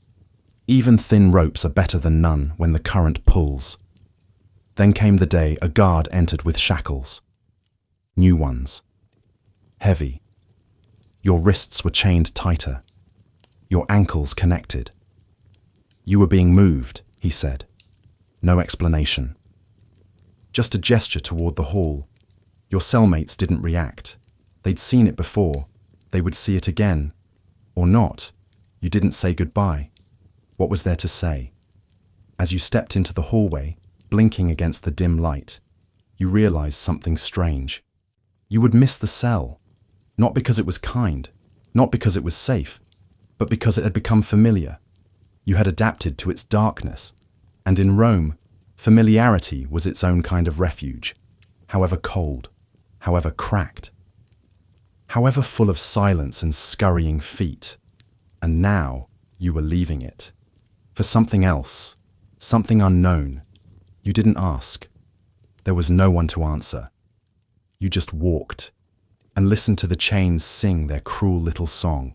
Even thin ropes are better than none when the current pulls. Then came the day a guard entered with shackles. New ones. Heavy. Your wrists were chained tighter. Your ankles connected. You were being moved, he said. No explanation. Just a gesture toward the hall. Your cellmates didn't react. They'd seen it before. They would see it again. Or not. You didn't say goodbye. What was there to say? As you stepped into the hallway, blinking against the dim light, you realized something strange. You would miss the cell. Not because it was kind, not because it was safe, but because it had become familiar. You had adapted to its darkness, and in Rome, familiarity was its own kind of refuge, however cold, however cracked, however full of silence and scurrying feet. And now you were leaving it. For something else, something unknown. You didn't ask. There was no one to answer. You just walked and listened to the chains sing their cruel little song.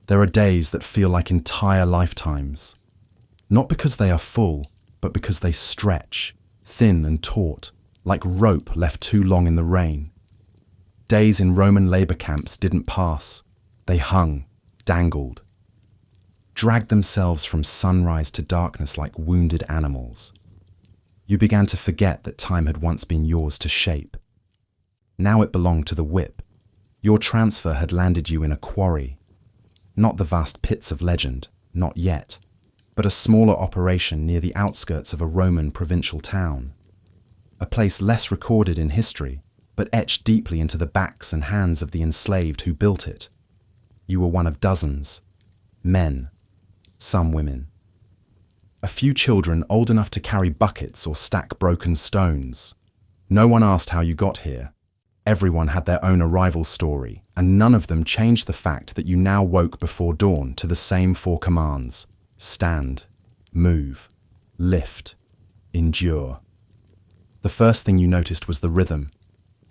There are days that feel like entire lifetimes, not because they are full, but because they stretch, thin and taut, like rope left too long in the rain. Days in Roman labor camps didn't pass. They hung, dangled, dragged themselves from sunrise to darkness like wounded animals. You began to forget that time had once been yours to shape. Now it belonged to the whip. Your transfer had landed you in a quarry. Not the vast pits of legend, not yet, but a smaller operation near the outskirts of a Roman provincial town. A place less recorded in history, but etched deeply into the backs and hands of the enslaved who built it. You were one of dozens. Men. Some women. A few children old enough to carry buckets or stack broken stones. No one asked how you got here. Everyone had their own arrival story, and none of them changed the fact that you now woke before dawn to the same four commands: stand, move, lift, endure. The first thing you noticed was the rhythm.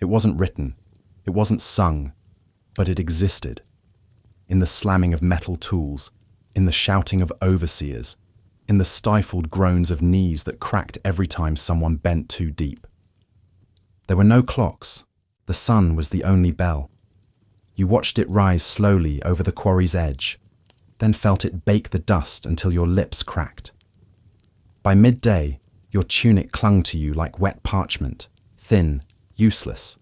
It wasn't written, it wasn't sung, but it existed. In the slamming of metal tools, in the shouting of overseers, in the stifled groans of knees that cracked every time someone bent too deep. There were no clocks. The sun was the only bell. You watched it rise slowly over the quarry's edge, then felt it bake the dust until your lips cracked. By midday, your tunic clung to you like wet parchment, thin, useless.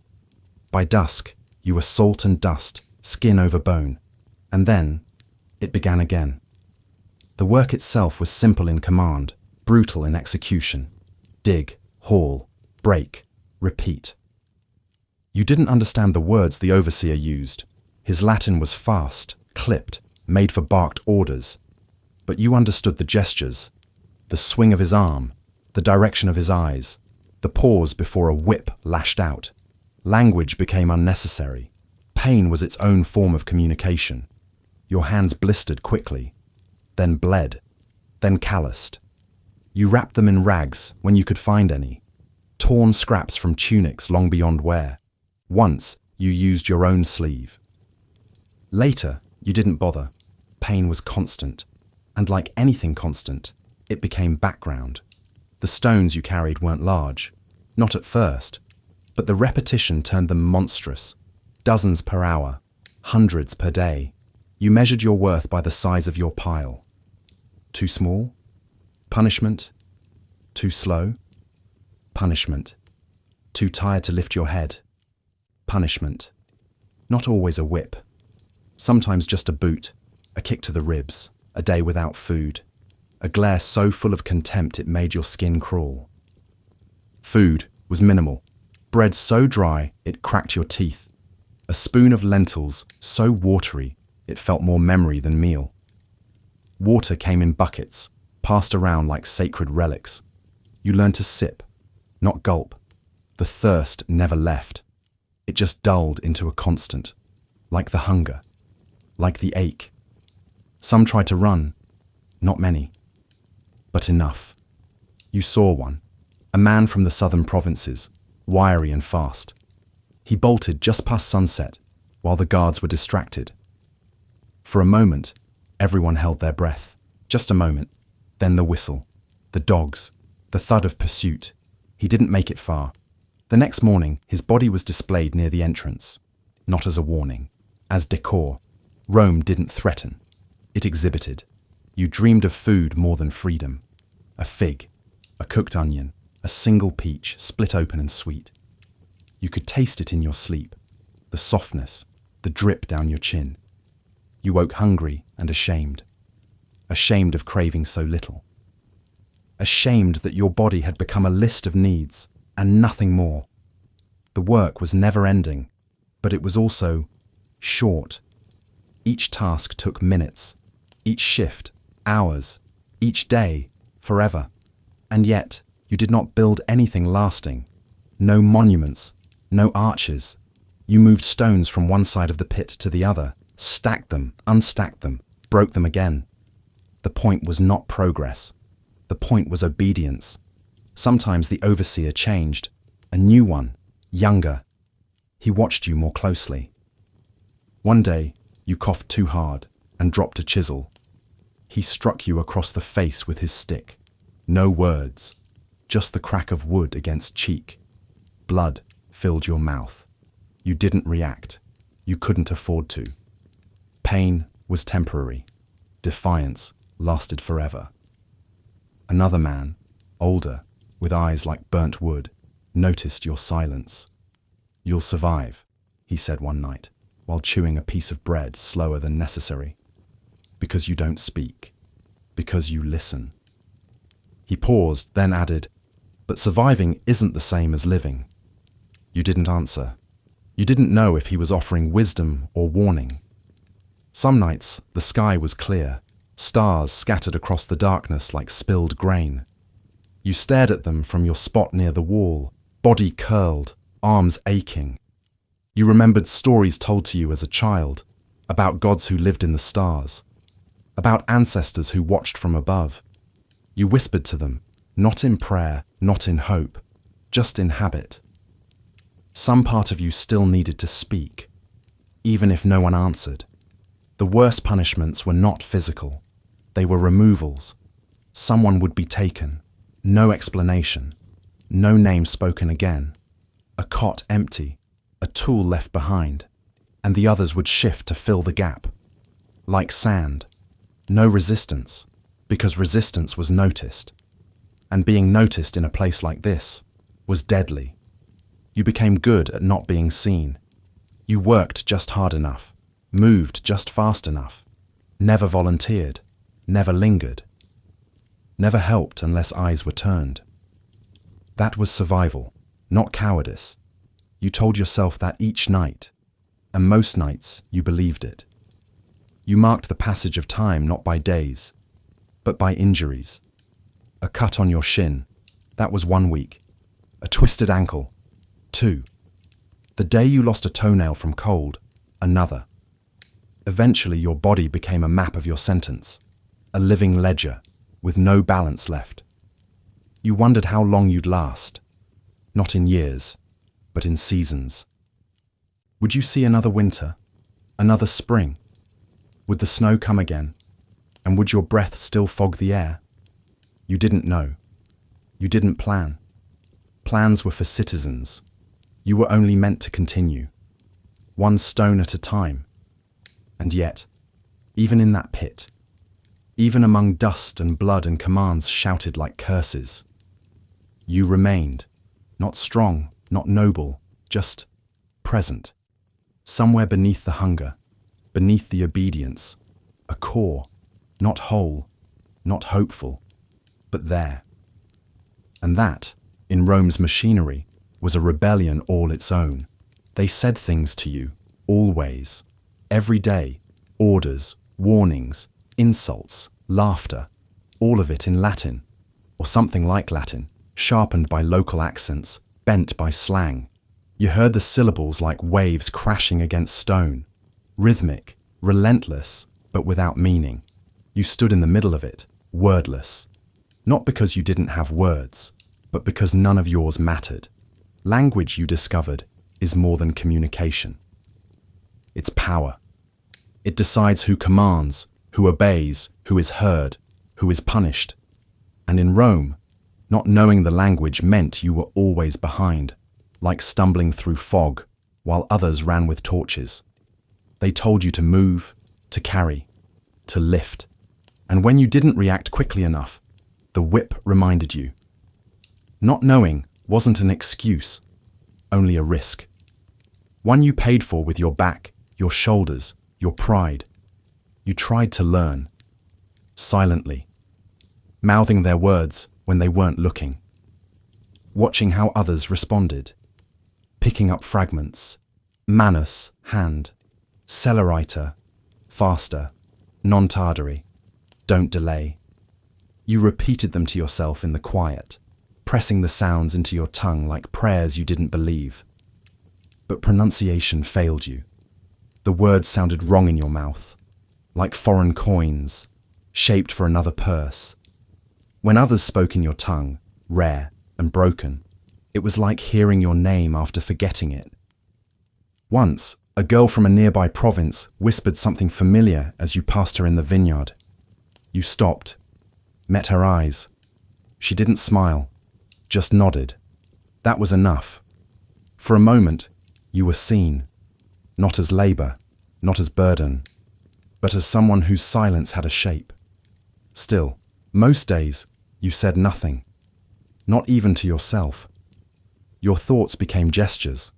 By dusk, you were salt and dust, skin over bone. And then, it began again. The work itself was simple in command, brutal in execution. Dig, haul, break, repeat. You didn't understand the words the overseer used. His Latin was fast, clipped, made for barked orders. But you understood the gestures, the swing of his arm, the direction of his eyes, the pause before a whip lashed out. Language became unnecessary. Pain was its own form of communication. Your hands blistered quickly. then bled, then calloused. You wrapped them in rags when you could find any, torn scraps from tunics long beyond wear. Once, you used your own sleeve. Later, you didn't bother. Pain was constant, and like anything constant, it became background. The stones you carried weren't large, not at first, but the repetition turned them monstrous. Dozens per hour, hundreds per day. You measured your worth by the size of your pile. Too small? Punishment. Too slow? Punishment. Too tired to lift your head? Punishment. Not always a whip. Sometimes just a boot, a kick to the ribs, a day without food, a glare so full of contempt it made your skin crawl. Food was minimal. Bread so dry it cracked your teeth. A spoon of lentils so watery it felt more memory than meal. Water came in buckets, passed around like sacred relics. You learned to sip, not gulp. The thirst never left. It just dulled into a constant, like the hunger, like the ache. Some tried to run, not many, but enough. You saw one, a man from the southern provinces, wiry and fast. He bolted just past sunset, while the guards were distracted. For a moment, everyone held their breath. Just a moment. Then the whistle, the dogs, the thud of pursuit. He didn't make it far. The next morning, his body was displayed near the entrance. Not as a warning, as decor. Rome didn't threaten. It exhibited. You dreamed of food more than freedom. A fig, a cooked onion, a single peach split open and sweet. You could taste it in your sleep, the softness, the drip down your chin. You woke hungry and ashamed of craving so little. Ashamed that your body had become a list of needs and nothing more. The work was never ending, but it was also short. Each task took minutes, each shift, hours, each day, forever. And yet, you did not build anything lasting. No monuments, no arches. You moved stones from one side of the pit to the other, stacked them, unstacked them, broke them again. The point was not progress. The point was obedience. Sometimes the overseer changed. A new one, younger. He watched you more closely. One day, you coughed too hard and dropped a chisel. He struck you across the face with his stick. No words, just the crack of wood against cheek. Blood filled your mouth. You didn't react. You couldn't afford to. Pain was temporary. Defiance lasted forever. Another man, older, with eyes like burnt wood, noticed your silence. "You'll survive," he said one night, while chewing a piece of bread slower than necessary. "Because you don't speak. Because you listen." He paused, then added, "But surviving isn't the same as living." You didn't answer. You didn't know if he was offering wisdom or warning. Some nights, the sky was clear, stars scattered across the darkness like spilled grain. You stared at them from your spot near the wall, body curled, arms aching. You remembered stories told to you as a child, about gods who lived in the stars, about ancestors who watched from above. You whispered to them, not in prayer, not in hope, just in habit. Some part of you still needed to speak, even if no one answered. The worst punishments were not physical. They were removals. Someone would be taken. No explanation. No name spoken again. A cot empty. A tool left behind. And the others would shift to fill the gap. Like sand. No resistance, because resistance was noticed. And being noticed in a place like this was deadly. You became good at not being seen. You worked just hard enough, moved just fast enough, never volunteered, never lingered, never helped unless eyes were turned. That was survival, not cowardice. You told yourself that each night, and most nights you believed it. You marked the passage of time not by days, but by injuries. A cut on your shin, that was 1 week. A twisted ankle, 2. The day you lost a toenail from cold, another. Eventually your body became a map of your sentence. a living ledger, with no balance left. You wondered how long you'd last, not in years, but in seasons. Would you see another winter, another spring? Would the snow come again? And would your breath still fog the air? You didn't know. You didn't plan. Plans were for citizens. You were only meant to continue, one stone at a time. And yet, even in that pit, even among dust and blood and commands shouted like curses, you remained, not strong, not noble, just present. Somewhere beneath the hunger, beneath the obedience, a core, not whole, not hopeful, but there. And that, in Rome's machinery, was a rebellion all its own. They said things to you, always, every day, orders, warnings, insults, laughter, all of it in Latin, or something like Latin, sharpened by local accents, bent by slang. You heard the syllables like waves crashing against stone, rhythmic, relentless, but without meaning. You stood in the middle of it, wordless. Not because you didn't have words, but because none of yours mattered. Language, you discovered, is more than communication. It's power. It decides who commands, who obeys, who is heard, who is punished. And in Rome, not knowing the language meant you were always behind, like stumbling through fog, while others ran with torches. They told you to move, to carry, to lift. And when you didn't react quickly enough, the whip reminded you. Not knowing wasn't an excuse, only a risk. One you paid for with your back, your shoulders, your pride. You tried to learn, silently, mouthing their words when they weren't looking, watching how others responded, picking up fragments, manus, hand, celeriter, faster, non tardere, don't delay. You repeated them to yourself in the quiet, pressing the sounds into your tongue like prayers you didn't believe. But pronunciation failed you. The words sounded wrong in your mouth, like foreign coins, shaped for another purse. When others spoke in your tongue, rare and broken, it was like hearing your name after forgetting it. Once, a girl from a nearby province whispered something familiar as you passed her in the vineyard. You stopped, met her eyes. She didn't smile, just nodded. That was enough. For a moment, you were seen, not as labor, not as burden, but as someone whose silence had a shape. Still, most days, you said nothing, not even to yourself. Your thoughts became gestures,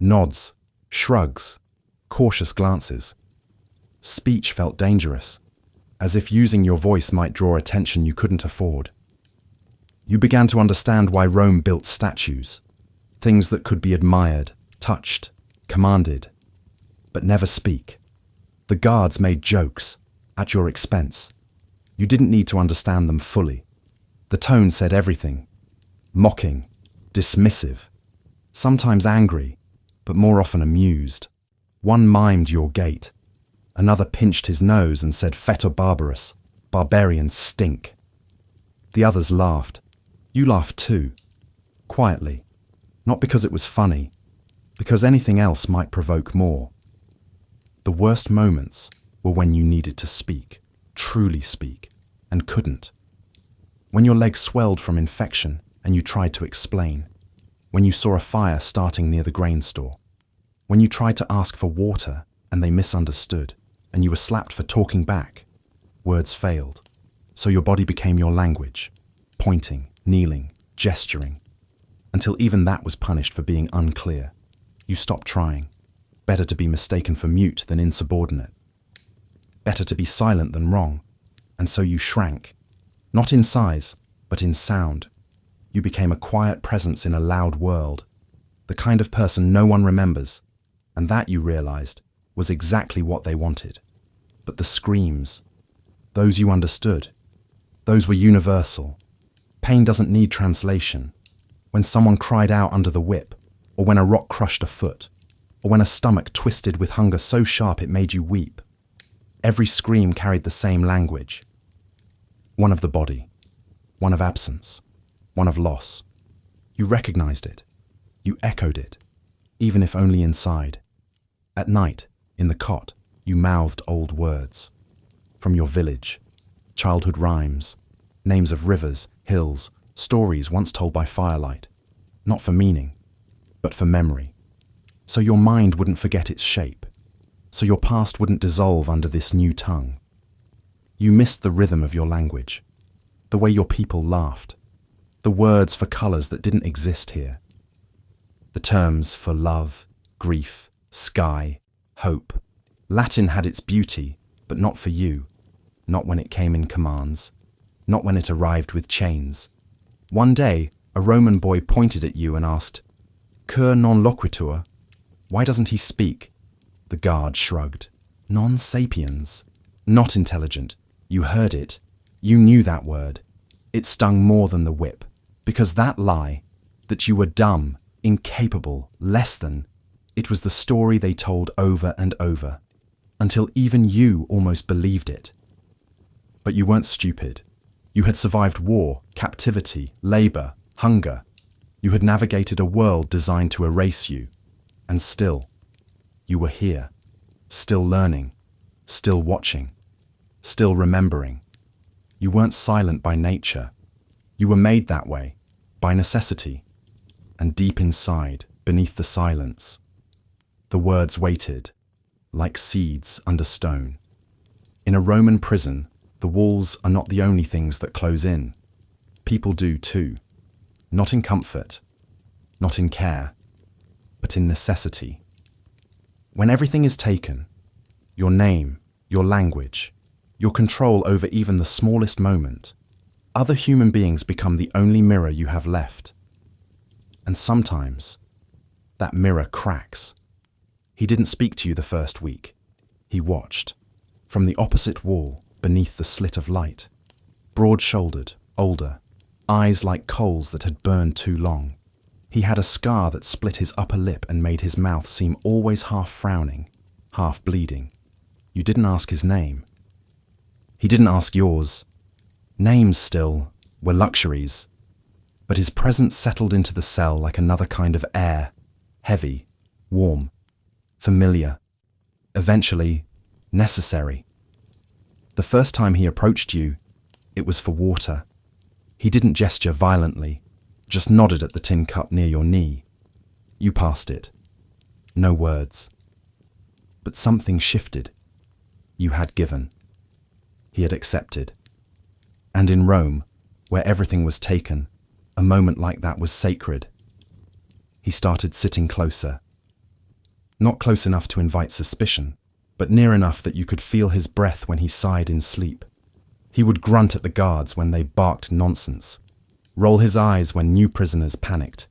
nods, shrugs, cautious glances. Speech felt dangerous, as if using your voice might draw attention you couldn't afford. You began to understand why Rome built statues, things that could be admired, touched, commanded, but never speak. The guards made jokes, at your expense. You didn't need to understand them fully. The tone said everything. Mocking, dismissive, sometimes angry, but more often amused. One mimed your gait. Another pinched his nose and said fetor barbarus, barbarians stink. The others laughed. You laughed too, quietly, not because it was funny, because anything else might provoke more. The worst moments were when you needed to speak, truly speak, and couldn't. When your legs swelled from infection and you tried to explain. When you saw a fire starting near the grain store. When you tried to ask for water and they misunderstood, and you were slapped for talking back. Words failed, so your body became your language, pointing, kneeling, gesturing, until even that was punished for being unclear. You stopped trying. Better to be mistaken for mute than insubordinate. Better to be silent than wrong. And so you shrank, not in size, but in sound. You became a quiet presence in a loud world, the kind of person no one remembers, and that, you realized, was exactly what they wanted. But the screams, those you understood, those were universal. Pain doesn't need translation. When someone cried out under the whip, or when a rock crushed a foot, or when a stomach twisted with hunger so sharp it made you weep, every scream carried the same language. One of the body, one of absence, one of loss. You recognized it. You echoed it, even if only inside. At night, in the cot, you mouthed old words. From your village, childhood rhymes, names of rivers, hills, stories once told by firelight. Not for meaning, but for memory. So your mind wouldn't forget its shape. So your past wouldn't dissolve under this new tongue. You missed the rhythm of your language, the way your people laughed, the words for colours that didn't exist here, the terms for love, grief, sky, hope. Latin had its beauty, but not for you, not when it came in commands, not when it arrived with chains. One day, a Roman boy pointed at you and asked, "Cur non loquitur?" Why doesn't he speak? The guard shrugged. Non sapiens. Not intelligent. You heard it. You knew that word. It stung more than the whip. Because that lie, that you were dumb, incapable, less than, it was the story they told over and over, until even you almost believed it. But you weren't stupid. You had survived war, captivity, labor, hunger. You had navigated a world designed to erase you. And still, you were here, still learning, still watching, still remembering. You weren't silent by nature. You were made that way, by necessity. And deep inside, beneath the silence, the words waited, like seeds under stone. In a Roman prison, the walls are not the only things that close in. People do too. Not in comfort, not in care, but in necessity. When everything is taken, your name, your language, your control over even the smallest moment, other human beings become the only mirror you have left. And sometimes, that mirror cracks. He didn't speak to you the first week. He watched, from the opposite wall, beneath the slit of light, broad-shouldered, older, eyes like coals that had burned too long. He had a scar that split his upper lip and made his mouth seem always half frowning, half bleeding. You didn't ask his name. He didn't ask yours. Names still were luxuries. But his presence settled into the cell like another kind of air, heavy, warm, familiar, eventually necessary. The first time he approached you, it was for water. He didn't gesture violently, just nodded at the tin cup near your knee. You passed it. No words. But something shifted. You had given. He had accepted. And in Rome, where everything was taken, a moment like that was sacred. He started sitting closer. Not close enough to invite suspicion, but near enough that you could feel his breath when he sighed in sleep. He would grunt at the guards when they barked nonsense, roll his eyes when new prisoners panicked.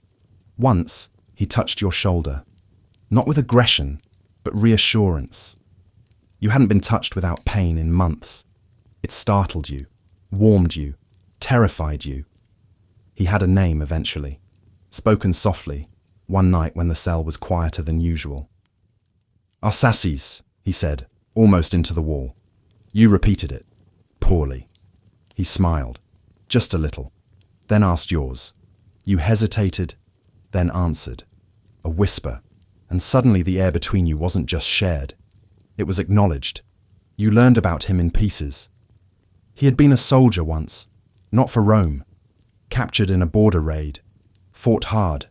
Once, he touched your shoulder, not with aggression, but reassurance. You hadn't been touched without pain in months. It startled you, warmed you, terrified you. He had a name eventually, spoken softly, one night when the cell was quieter than usual. "Arsaces," he said, almost into the wall. You repeated it, poorly. He smiled, just a little, then asked yours. You hesitated, then answered. A whisper, and suddenly the air between you wasn't just shared. It was acknowledged. You learned about him in pieces. He had been a soldier once, not for Rome, captured in a border raid, fought hard,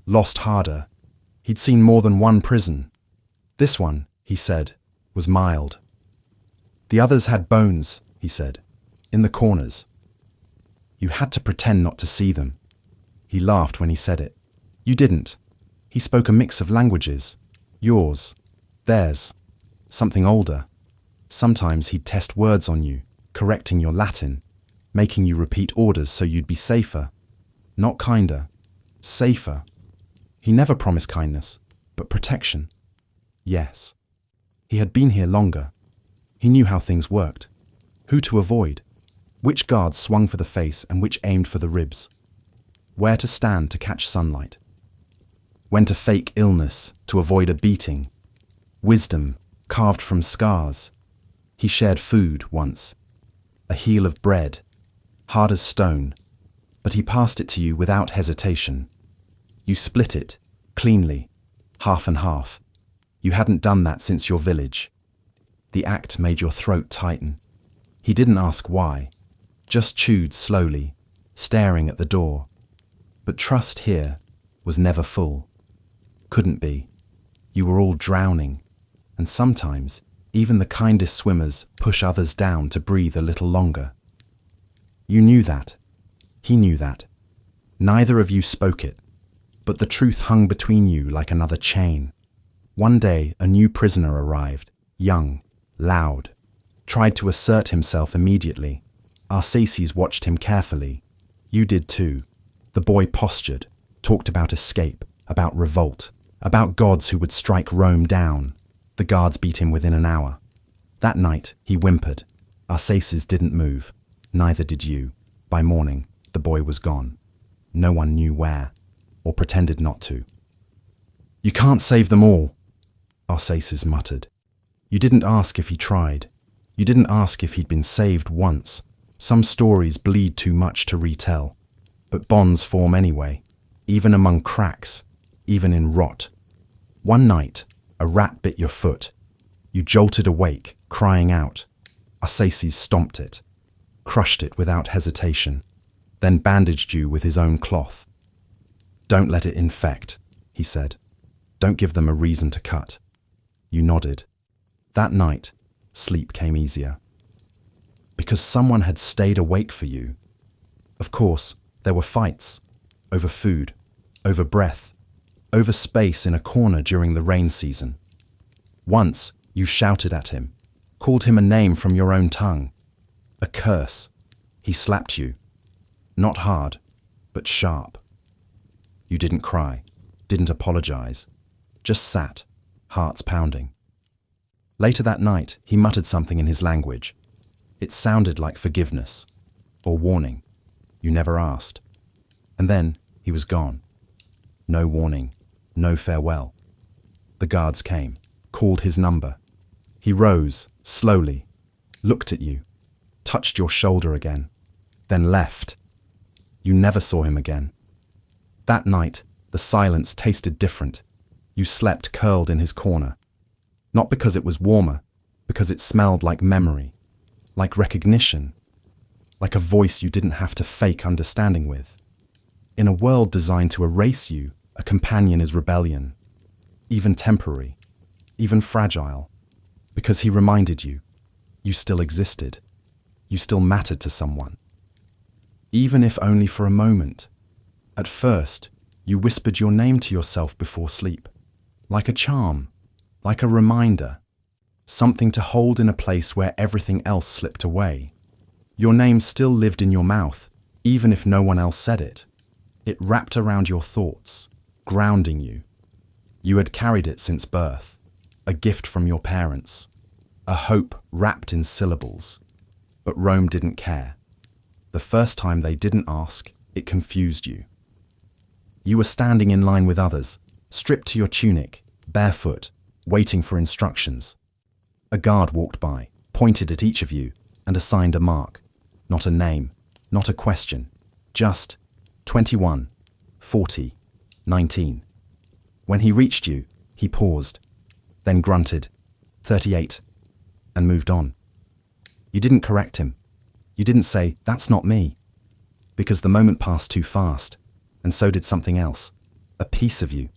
lost harder. He'd seen more than one prison. This one, he said, was mild. The others had bones, he said, in the corners. You had to pretend not to see them. He laughed when he said it. You didn't. He spoke a mix of languages. Yours, theirs, something older. Sometimes he'd test words on you, correcting your Latin, making you repeat orders so you'd be safer. Not kinder, safer. He never promised kindness, but protection. Yes. He had been here longer. He knew how things worked, who to avoid, which guards swung for the face and which aimed for the ribs, where to stand to catch sunlight, when to fake illness to avoid a beating, wisdom carved from scars. He shared food once, a heel of bread, hard as stone, but he passed it to you without hesitation. You split it, cleanly, half and half. You hadn't done that since your village. The act made your throat tighten. He didn't ask why, just chewed slowly, staring at the door. But trust here was never full. Couldn't be. You were all drowning, and sometimes even the kindest swimmers push others down to breathe a little longer. You knew that. He knew that. Neither of you spoke it, but the truth hung between you like another chain. One day, a new prisoner arrived, young, loud, tried to assert himself immediately. Arsaces watched him carefully. You did too. The boy postured, talked about escape, about revolt, about gods who would strike Rome down. The guards beat him within an hour. That night, he whimpered. Arsaces didn't move. Neither did you. By morning, the boy was gone. No one knew where, or pretended not to. You can't save them all, Arsaces muttered. You didn't ask if he tried. You didn't ask if he'd been saved once. Some stories bleed too much to retell. But bonds form anyway, even among cracks, even in rot. One night, a rat bit your foot. You jolted awake, crying out. Arsaces stomped it, crushed it without hesitation, then bandaged you with his own cloth. Don't let it infect, he said. Don't give them a reason to cut. You nodded. That night, sleep came easier. Because someone had stayed awake for you. Of course, there were fights, over food, over breath, over space in a corner during the rain season. Once, you shouted at him, called him a name from your own tongue. A curse. He slapped you. Not hard, but sharp. You didn't cry, didn't apologize, just sat, hearts pounding. Later that night, he muttered something in his language. It sounded like forgiveness, or warning. You never asked. And then he was gone. No warning, no farewell. The guards came, called his number. He rose, slowly, looked at you, touched your shoulder again, then left. You never saw him again. That night, the silence tasted different. You slept curled in his corner. Not because it was warmer, because it smelled like memory, like recognition, like a voice you didn't have to fake understanding with. In a world designed to erase you, a companion is rebellion, even temporary, even fragile, because he reminded you, you still existed, you still mattered to someone. Even if only for a moment. At first, you whispered your name to yourself before sleep, like a charm, like a reminder, something to hold in a place where everything else slipped away. Your name still lived in your mouth, even if no one else said it. It wrapped around your thoughts, grounding you. You had carried it since birth, a gift from your parents, a hope wrapped in syllables. But Rome didn't care. The first time they didn't ask, it confused you. You were standing in line with others, stripped to your tunic, barefoot, waiting for instructions. A guard walked by, pointed at each of you, and assigned a mark. Not a name, not a question, just 21, 40, 19. When he reached you, he paused, then grunted, 38, and moved on. You didn't correct him. You didn't say, that's not me, because the moment passed too fast, and so did something else, a piece of you.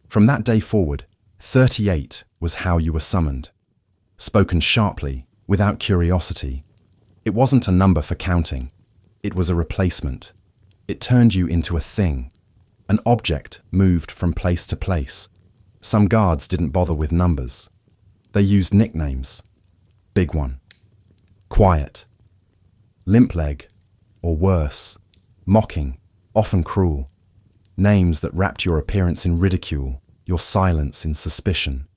From that day forward, 38 was how you were summoned, spoken sharply, without curiosity. It wasn't a number for counting. It was a replacement. It turned you into a thing. An object moved from place to place. Some guards didn't bother with numbers. They used nicknames. Big one. Quiet. Limp leg, or worse. Mocking, often cruel. Names that wrapped your appearance in ridicule, your silence in suspicion.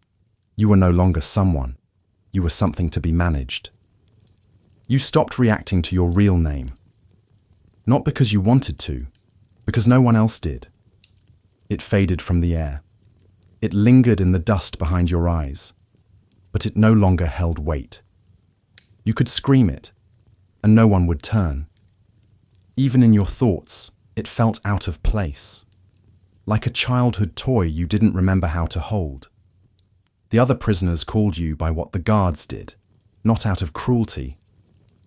You were no longer someone. You were something to be managed. You stopped reacting to your real name. Not because you wanted to, because no one else did. It faded from the air. It lingered in the dust behind your eyes, but it no longer held weight. You could scream it, and no one would turn. Even in your thoughts, it felt out of place, like a childhood toy you didn't remember how to hold. The other prisoners called you by what the guards did, not out of cruelty,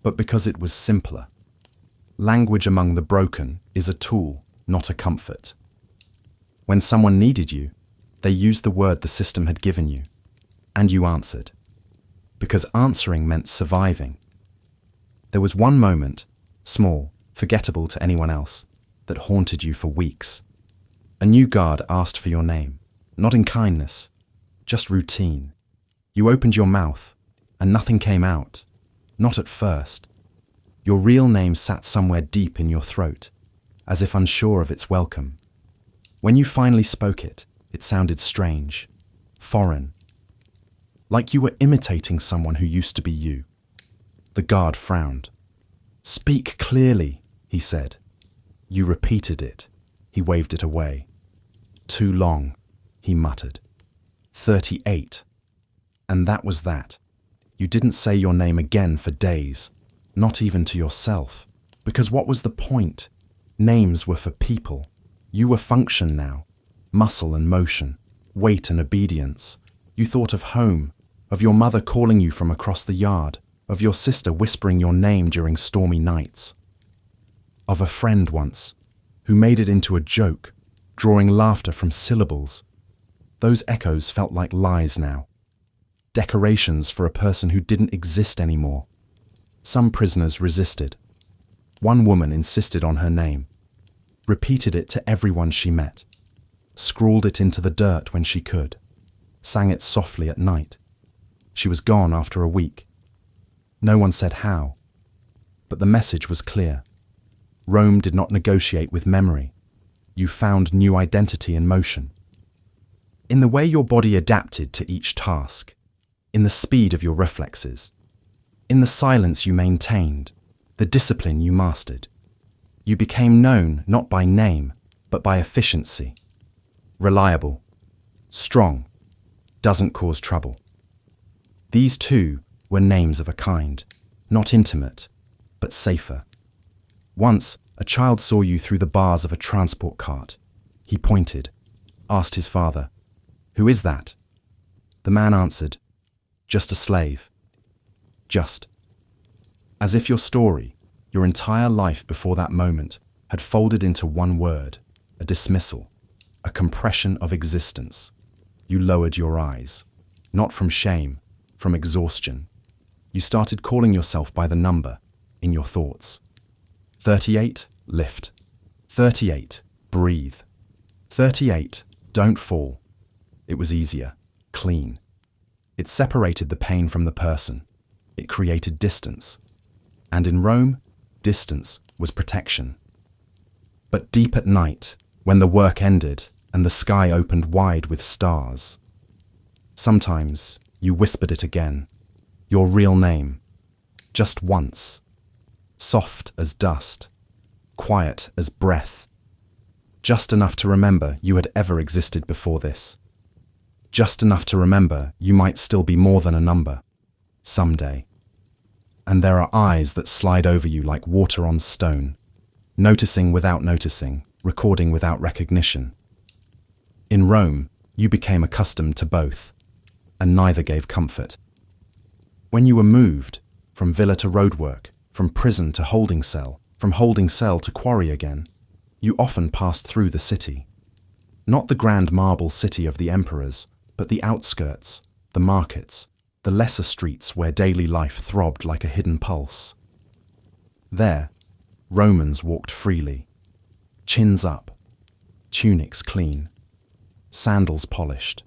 but because it was simpler. Language among the broken is a tool, not a comfort. When someone needed you, they used the word the system had given you, and you answered, because answering meant surviving. There was one moment, small, forgettable to anyone else, that haunted you for weeks. A new guard asked for your name, not in kindness, just routine. You opened your mouth, and nothing came out, not at first. Your real name sat somewhere deep in your throat, as if unsure of its welcome. When you finally spoke it, it sounded strange, foreign, like you were imitating someone who used to be you. The guard frowned. "Speak clearly," he said. You repeated it. He waved it away. "Too long," he muttered. 38. And that was that. You didn't say your name again for days, not even to yourself. Because what was the point? Names were for people. You were function now. Muscle and motion, weight and obedience. You thought of home, of your mother calling you from across the yard, of your sister whispering your name during stormy nights. Of a friend once, who made it into a joke, drawing laughter from syllables. Those echoes felt like lies now. Decorations for a person who didn't exist anymore. Some prisoners resisted. One woman insisted on her name, repeated it to everyone she met, scrawled it into the dirt when she could, sang it softly at night. She was gone after a week. No one said how, but the message was clear. Rome did not negotiate with memory. You found new identity in motion. In the way your body adapted to each task, in the speed of your reflexes, in the silence you maintained, the discipline you mastered. You became known not by name, but by efficiency. Reliable, strong, doesn't cause trouble. These two were names of a kind, not intimate, but safer. Once, a child saw you through the bars of a transport cart. He pointed, asked his father, "Who is that?" The man answered, "Just a slave." Just. As if your story, your entire life before that moment, had folded into one word, a dismissal, a compression of existence. You lowered your eyes, not from shame, from exhaustion. You started calling yourself by the number in your thoughts. 38, lift. 38, breathe. 38, don't fall. It was easier, clean. It separated the pain from the person. It created distance. And in Rome, distance was protection. But deep at night, when the work ended and the sky opened wide with stars, sometimes you whispered it again, your real name, just once, soft as dust, quiet as breath, just enough to remember you had ever existed before this, just enough to remember you might still be more than a number, someday. And there are eyes that slide over you like water on stone, noticing without noticing, recording without recognition. In Rome, you became accustomed to both, and neither gave comfort. When you were moved, from villa to roadwork, from prison to holding cell, from holding cell to quarry again, you often passed through the city. Not the grand marble city of the emperors, but the outskirts, the markets, the lesser streets where daily life throbbed like a hidden pulse. There, Romans walked freely, chins up, tunics clean, sandals polished.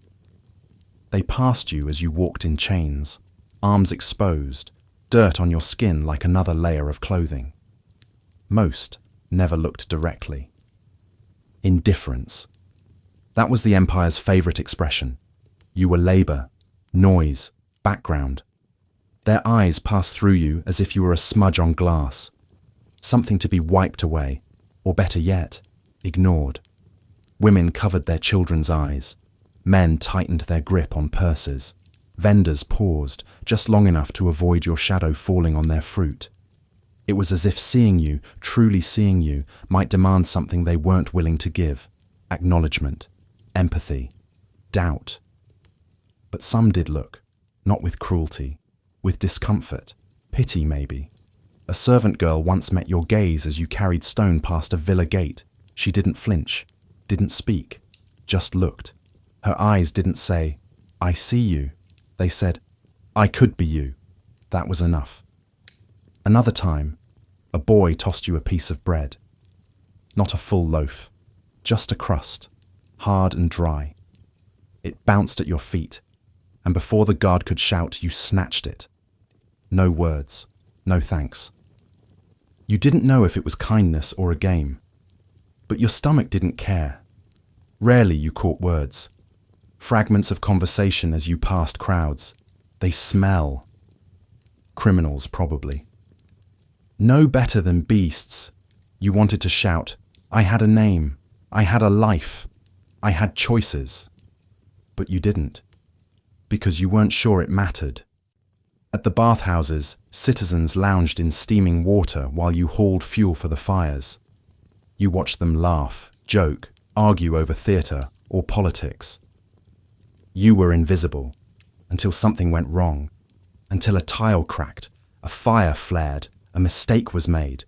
They passed you as you walked in chains, arms exposed, dirt on your skin like another layer of clothing. Most never looked directly. Indifference. That was the empire's favorite expression. You were labor, noise, background. Their eyes passed through you as if you were a smudge on glass, something to be wiped away, or better yet, ignored. Women covered their children's eyes. Men tightened their grip on purses. Vendors paused just long enough to avoid your shadow falling on their fruit. It was as if seeing you, truly seeing you, might demand something they weren't willing to give: acknowledgement, empathy, doubt. But some did look, not with cruelty, with discomfort, pity maybe. A servant girl once met your gaze as you carried stone past a villa gate. She didn't flinch, didn't speak, just looked. Her eyes didn't say, "I see you." They said, "I could be you." That was enough. Another time, a boy tossed you a piece of bread. Not a full loaf, just a crust, hard and dry. It bounced at your feet, and before the guard could shout, you snatched it. No words, no thanks. You didn't know if it was kindness or a game, but your stomach didn't care. Rarely you caught words. Fragments of conversation as you passed crowds. They smell. Criminals, probably. No better than beasts. You wanted to shout, "I had a name, I had a life, I had choices." But you didn't, because you weren't sure it mattered. At the bathhouses, citizens lounged in steaming water while you hauled fuel for the fires. You watched them laugh, joke, argue over theatre or politics. You were invisible, until something went wrong, until a tile cracked, a fire flared, a mistake was made.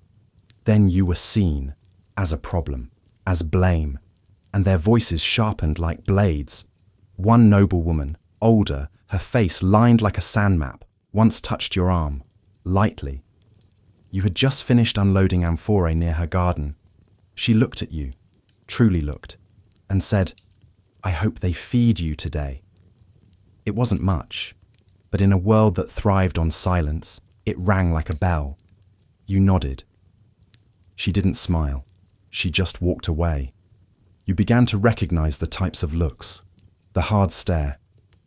Then you were seen, as a problem, as blame, and their voices sharpened like blades. One noble woman, older, her face lined like a sand map, once touched your arm, lightly. You had just finished unloading amphorae near her garden. She looked at you, truly looked, and said, "I hope they feed you today." It wasn't much, but in a world that thrived on silence, it rang like a bell. You nodded. She didn't smile. She just walked away. You began to recognize the types of looks: the hard stare,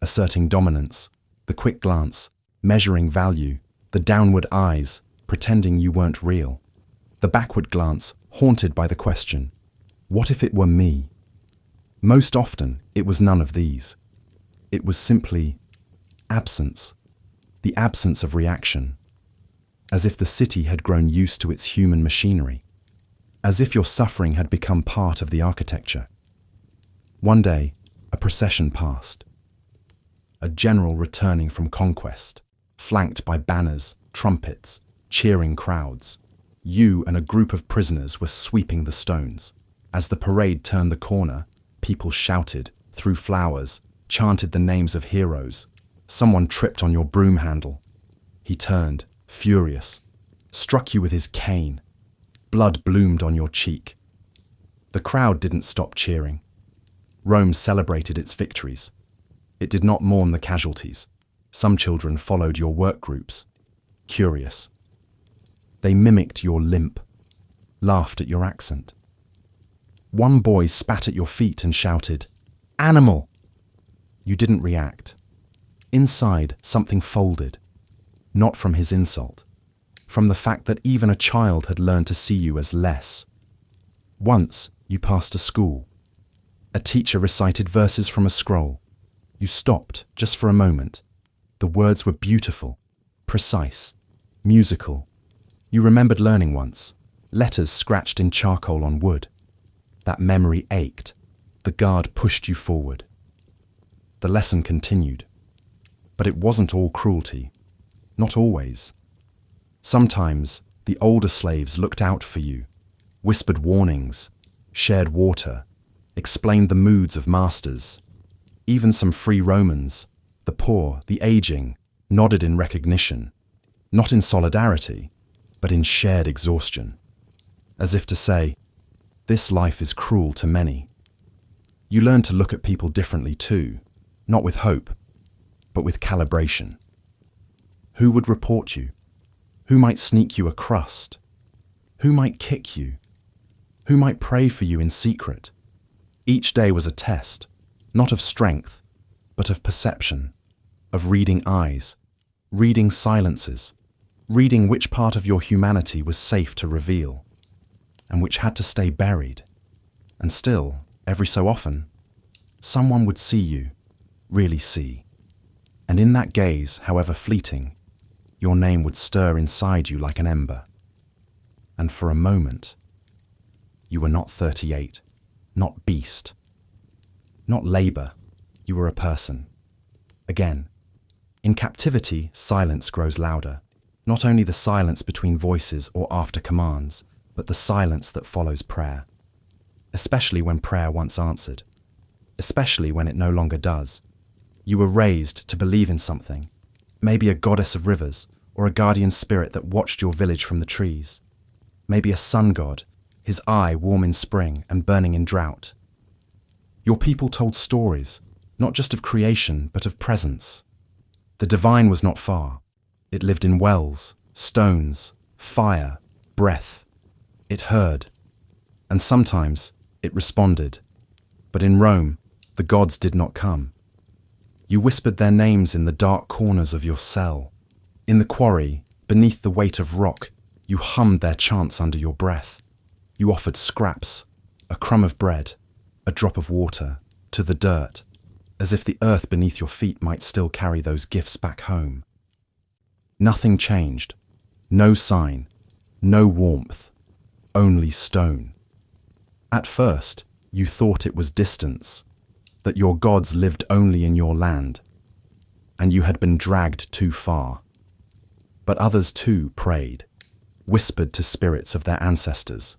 asserting dominance, the quick glance, measuring value, the downward eyes, pretending you weren't real, the backward glance, haunted by the question, "What if it were me?" Most often, it was none of these. It was simply absence, the absence of reaction, as if the city had grown used to its human machinery, as if your suffering had become part of the architecture. One day, a procession passed. A general returning from conquest, flanked by banners, trumpets, cheering crowds. You and a group of prisoners were sweeping the stones. As the parade turned the corner, people shouted, threw flowers, chanted the names of heroes. Someone tripped on your broom handle. He turned, furious, struck you with his cane. Blood bloomed on your cheek. The crowd didn't stop cheering. Rome celebrated its victories. It did not mourn the casualties. Some children followed your work groups, curious. They mimicked your limp, laughed at your accent. One boy spat at your feet and shouted, "Animal!" You didn't react. Inside, something folded, not from his insult, from the fact that even a child had learned to see you as less. Once, you passed a school. A teacher recited verses from a scroll. You stopped just for a moment. The words were beautiful, precise, musical. You remembered learning once, letters scratched in charcoal on wood. That memory ached. The guard pushed you forward. The lesson continued. But it wasn't all cruelty. Not always. Sometimes, the older slaves looked out for you, whispered warnings, shared water, explained the moods of masters. Even some free Romans, the poor, the aging, nodded in recognition, not in solidarity, but in shared exhaustion, as if to say, "This life is cruel to many." You learned to look at people differently too, not with hope, but with calibration. Who would report you? Who might sneak you a crust? Who might kick you? Who might pray for you in secret? Each day was a test, not of strength, but of perception, of reading eyes, reading silences, reading which part of your humanity was safe to reveal, and which had to stay buried. And still, every so often, someone would see you, really see. And in that gaze, however fleeting, your name would stir inside you like an ember. And for a moment, you were not 38, not beast, not labor, you were a person. Again, in captivity, silence grows louder. Not only the silence between voices or after commands, but the silence that follows prayer. Especially when prayer once answered. Especially when it no longer does. You were raised to believe in something. Maybe a goddess of rivers, or a guardian spirit that watched your village from the trees. Maybe a sun god, his eye warm in spring and burning in drought. Your people told stories, not just of creation, but of presence. The divine was not far. It lived in wells, stones, fire, breath. It heard, and sometimes it responded. But in Rome, the gods did not come. You whispered their names in the dark corners of your cell. In the quarry, beneath the weight of rock, you hummed their chants under your breath. You offered scraps, a crumb of bread, a drop of water, to the dirt, as if the earth beneath your feet might still carry those gifts back home. Nothing changed. No sign. No warmth. Only stone. At first, you thought it was distance, that your gods lived only in your land, and you had been dragged too far. But others too prayed, whispered to spirits of their ancestors,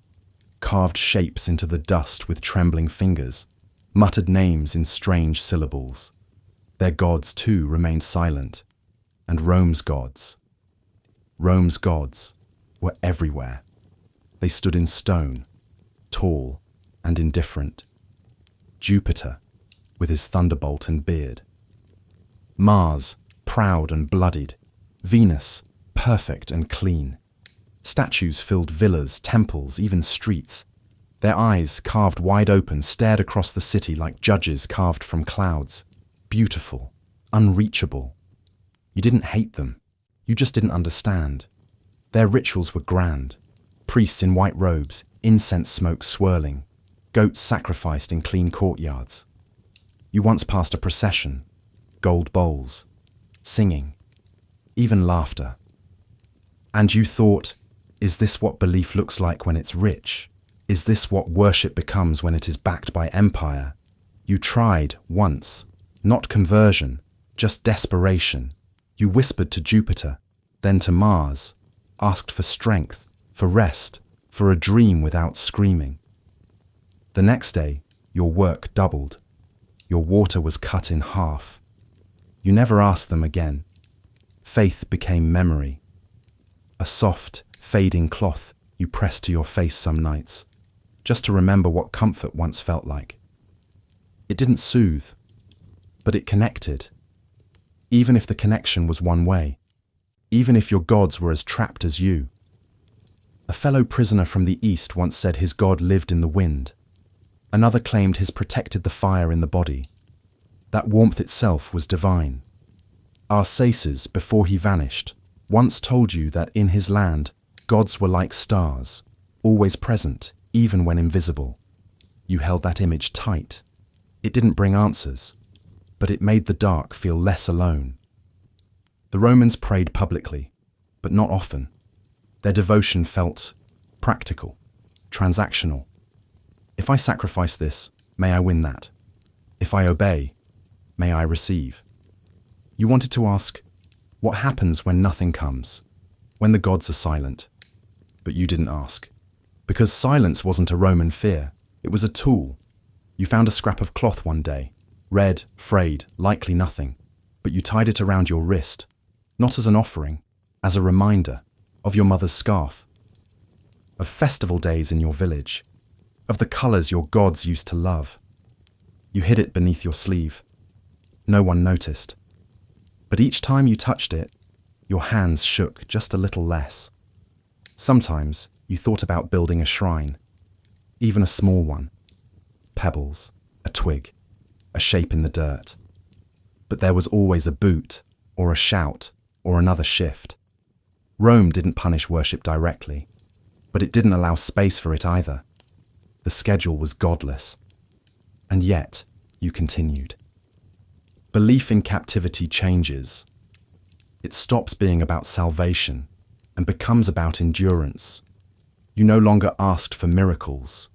carved shapes into the dust with trembling fingers, muttered names in strange syllables. Their gods too remained silent, and Rome's gods were everywhere. They stood in stone, tall and indifferent. Jupiter, with his thunderbolt and beard. Mars, proud and bloodied. Venus, perfect and clean. Statues filled villas, temples, even streets. Their eyes, carved wide open, stared across the city like judges carved from clouds. Beautiful, unreachable. You didn't hate them. You just didn't understand. Their rituals were grand. Priests in white robes, incense smoke swirling. Goats sacrificed in clean courtyards. You once passed a procession. Gold bowls. Singing. Even laughter. And you thought, is this what belief looks like when it's rich? Is this what worship becomes when it is backed by empire? You tried once, not conversion, just desperation. You whispered to Jupiter, then to Mars, asked for strength, for rest, for a dream without screaming. The next day, your work doubled. Your water was cut in half. You never asked them again. Faith became memory. A soft, fading cloth you pressed to your face some nights, just to remember what comfort once felt like. It didn't soothe, but it connected. Even if the connection was one way, even if your gods were as trapped as you. A fellow prisoner from the East once said his god lived in the wind. Another claimed his protected the fire in the body. That warmth itself was divine. Arsaces, before he vanished, once told you that in his land, gods were like stars, always present, even when invisible. You held that image tight. It didn't bring answers, but it made the dark feel less alone. The Romans prayed publicly, but not often. Their devotion felt practical, transactional. If I sacrifice this, may I win that. If I obey, may I receive. You wanted to ask, what happens when nothing comes, when the gods are silent? But you didn't ask. Because silence wasn't a Roman fear, it was a tool. You found a scrap of cloth one day, red, frayed, likely nothing, but you tied it around your wrist, not as an offering, as a reminder of your mother's scarf, of festival days in your village, of the colours your gods used to love. You hid it beneath your sleeve. No one noticed. But each time you touched it, your hands shook just a little less. Sometimes you thought about building a shrine, even a small one. Pebbles, a twig, a shape in the dirt. But there was always a boot, or a shout, or another shift. Rome didn't punish worship directly, but it didn't allow space for it either. The schedule was godless. And yet, you continued. Belief in captivity changes. It stops being about salvation and becomes about endurance. You no longer asked for miracles,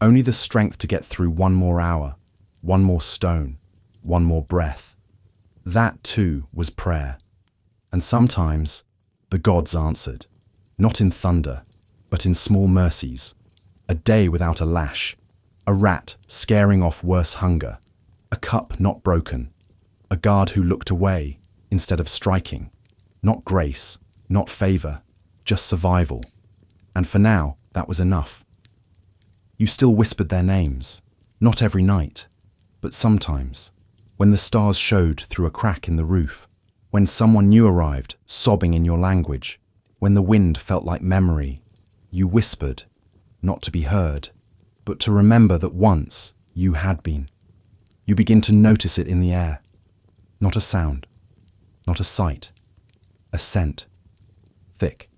only the strength to get through one more hour, one more stone, one more breath. That too was prayer. And sometimes the gods answered, not in thunder, but in small mercies. A day without a lash, a rat scaring off worse hunger, a cup not broken, a guard who looked away instead of striking. Not grace, not favor, just survival. And for now, that was enough. You still whispered their names, not every night, but sometimes, when the stars showed through a crack in the roof, when someone new arrived, sobbing in your language, when the wind felt like memory, you whispered, not to be heard, but to remember that once you had been. You begin to notice it in the air. Not a sound, not a sight, a scent. Thick,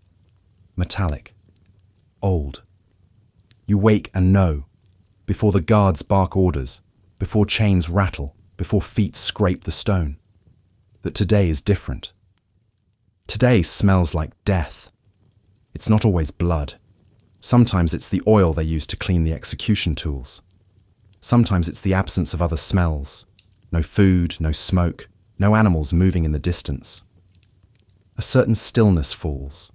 metallic, old. You wake and know, before the guards bark orders, before chains rattle, before feet scrape the stone, that today is different. Today smells like death. It's not always blood. Sometimes it's the oil they use to clean the execution tools. Sometimes it's the absence of other smells. No food, no smoke, no animals moving in the distance. A certain stillness falls,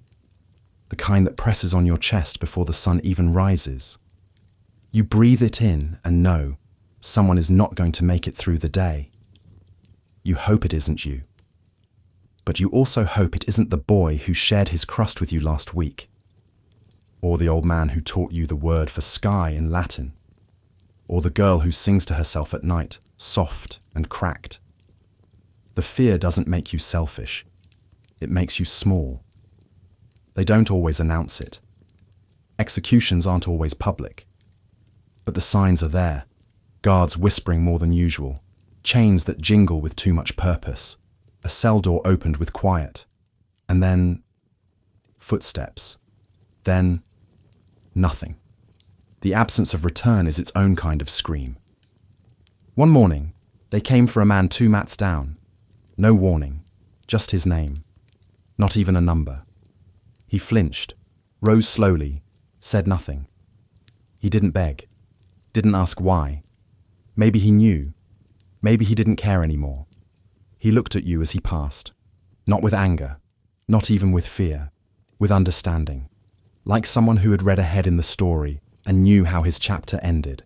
the kind that presses on your chest before the sun even rises. You breathe it in and know someone is not going to make it through the day. You hope it isn't you. But you also hope it isn't the boy who shared his crust with you last week, or the old man who taught you the word for sky in Latin, or the girl who sings to herself at night, soft and cracked. The fear doesn't make you selfish. It makes you small. They don't always announce it. Executions aren't always public. But the signs are there. Guards whispering more than usual. Chains that jingle with too much purpose. A cell door opened with quiet. And then footsteps. Then nothing. The absence of return is its own kind of scream. One morning, they came for a man 2 mats down. No warning, just his name. Not even a number. He flinched, rose slowly, said nothing. He didn't beg, didn't ask why. Maybe he knew. Maybe he didn't care anymore. He looked at you as he passed, not with anger, not even with fear, with understanding, like someone who had read ahead in the story and knew how his chapter ended.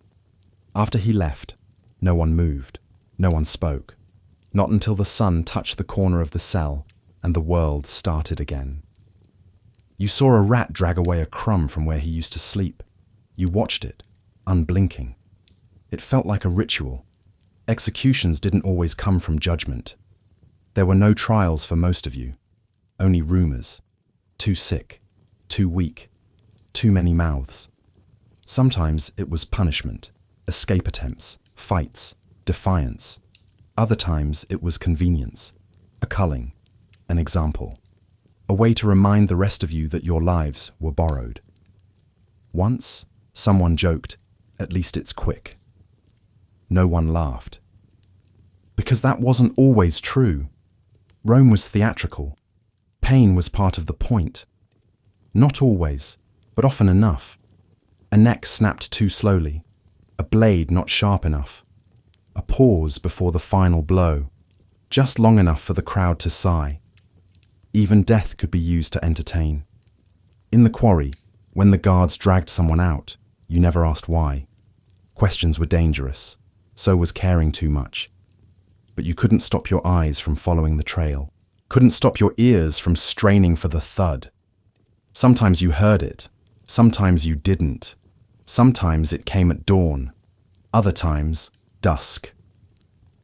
After he left, no one moved, no one spoke, not until the sun touched the corner of the cell and the world started again. You saw a rat drag away a crumb from where he used to sleep. You watched it, unblinking. It felt like a ritual. Executions didn't always come from judgment. There were no trials for most of you, only rumors. Too sick, too weak, too many mouths. Sometimes it was punishment, escape attempts, fights, defiance. Other times it was convenience, a culling, an example, a way to remind the rest of you that your lives were borrowed. Once, someone joked, "At least it's quick." No one laughed. Because that wasn't always true. Rome was theatrical. Pain was part of the point. Not always, but often enough. A neck snapped too slowly, a blade not sharp enough, a pause before the final blow, just long enough for the crowd to sigh. Even death could be used to entertain. In the quarry, when the guards dragged someone out, you never asked why. Questions were dangerous, so was caring too much. But you couldn't stop your eyes from following the trail, couldn't stop your ears from straining for the thud. Sometimes you heard it, sometimes you didn't. Sometimes it came at dawn, other times, dusk.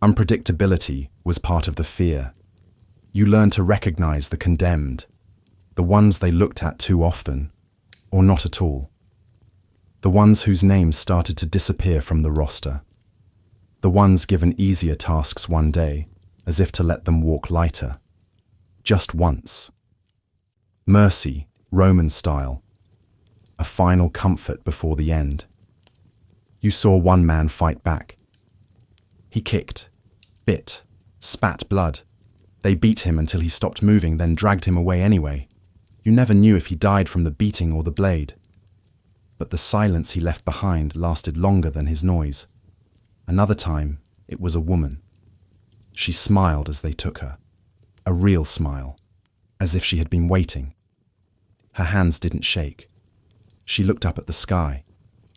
Unpredictability was part of the fear. You learned to recognize the condemned, the ones they looked at too often, or not at all. The ones whose names started to disappear from the roster. The ones given easier tasks one day, as if to let them walk lighter. Just once. Mercy, Roman style. A final comfort before the end. You saw one man fight back. He kicked, bit, spat blood. They beat him until he stopped moving, then dragged him away anyway. You never knew if he died from the beating or the blade. but the silence he left behind lasted longer than his noise. Another time, it was a woman. She smiled as they took her. A real smile, as if she had been waiting. Her hands didn't shake. She looked up at the sky,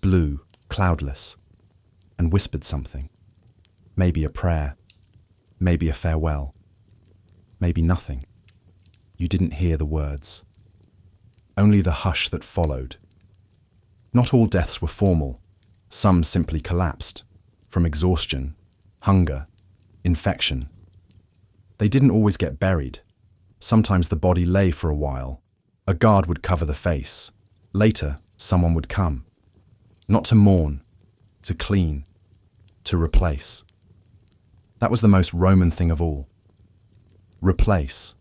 blue, cloudless, and whispered something. Maybe a prayer, maybe a farewell, maybe nothing. You didn't hear the words. Only the hush that followed. Not all deaths were formal. Some simply collapsed, from exhaustion, hunger, infection. They didn't always get buried. Sometimes the body lay for a while. A guard would cover the face. Later, someone would come. Not to mourn, to clean, to replace. That was the most Roman thing of all. Replace,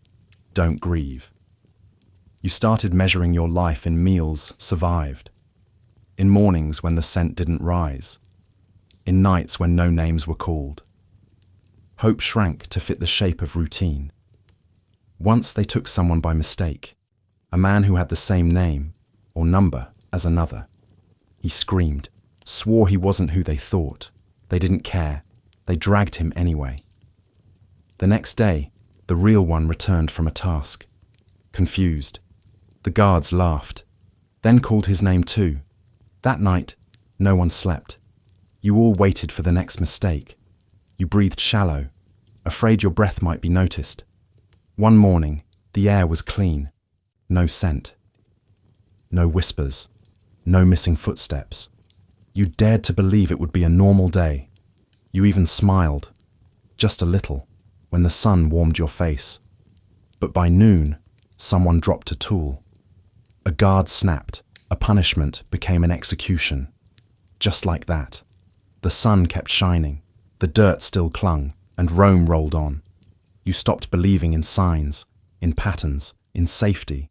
don't grieve. You started measuring your life in meals survived, in mornings when the scent didn't rise, in nights when no names were called. Hope shrank to fit the shape of routine. Once they took someone by mistake, a man who had the same name or number as another. He screamed, swore he wasn't who they thought. They didn't care. They dragged him anyway. The next day, the real one returned from a task. Confused. The guards laughed, then called his name too. That night, no one slept. You all waited for the next mistake. You breathed shallow, afraid your breath might be noticed. One morning, the air was clean. No scent. No whispers. No missing footsteps. You dared to believe it would be a normal day. You even smiled, just a little, when the sun warmed your face. But by noon, someone dropped a tool. A guard snapped. A punishment became an execution. Just like that. The sun kept shining. The dirt still clung, and Rome rolled on. You stopped believing in signs, in patterns, in safety.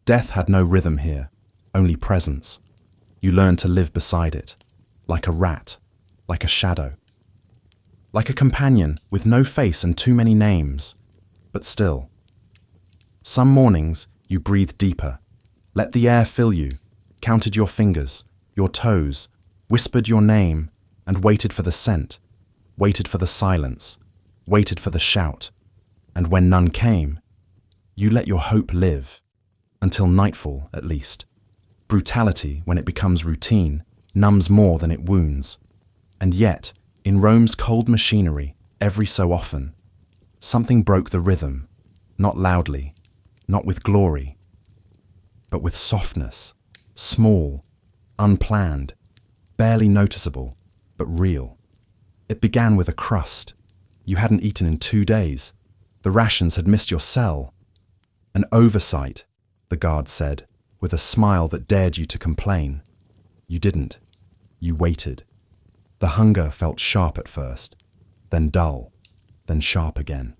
Death had no rhythm here, only presence. You learned to live beside it, like a rat, like a shadow. Like a companion with no face and too many names, but still. Some mornings you breathed deeper, let the air fill you, counted your fingers, your toes, whispered your name, and waited for the scent, waited for the silence, waited for the shout. And when none came, you let your hope live, until nightfall at least. Brutality, when it becomes routine, numbs more than it wounds. And yet, in Rome's cold machinery, every so often, something broke the rhythm, not loudly, not with glory, but with softness, small, unplanned, barely noticeable, but real. It began with a crust. You hadn't eaten in 2 days. The rations had missed your cell. An oversight, the guard said, with a smile that dared you to complain. You didn't. You waited. The hunger felt sharp at first, then dull, then sharp again.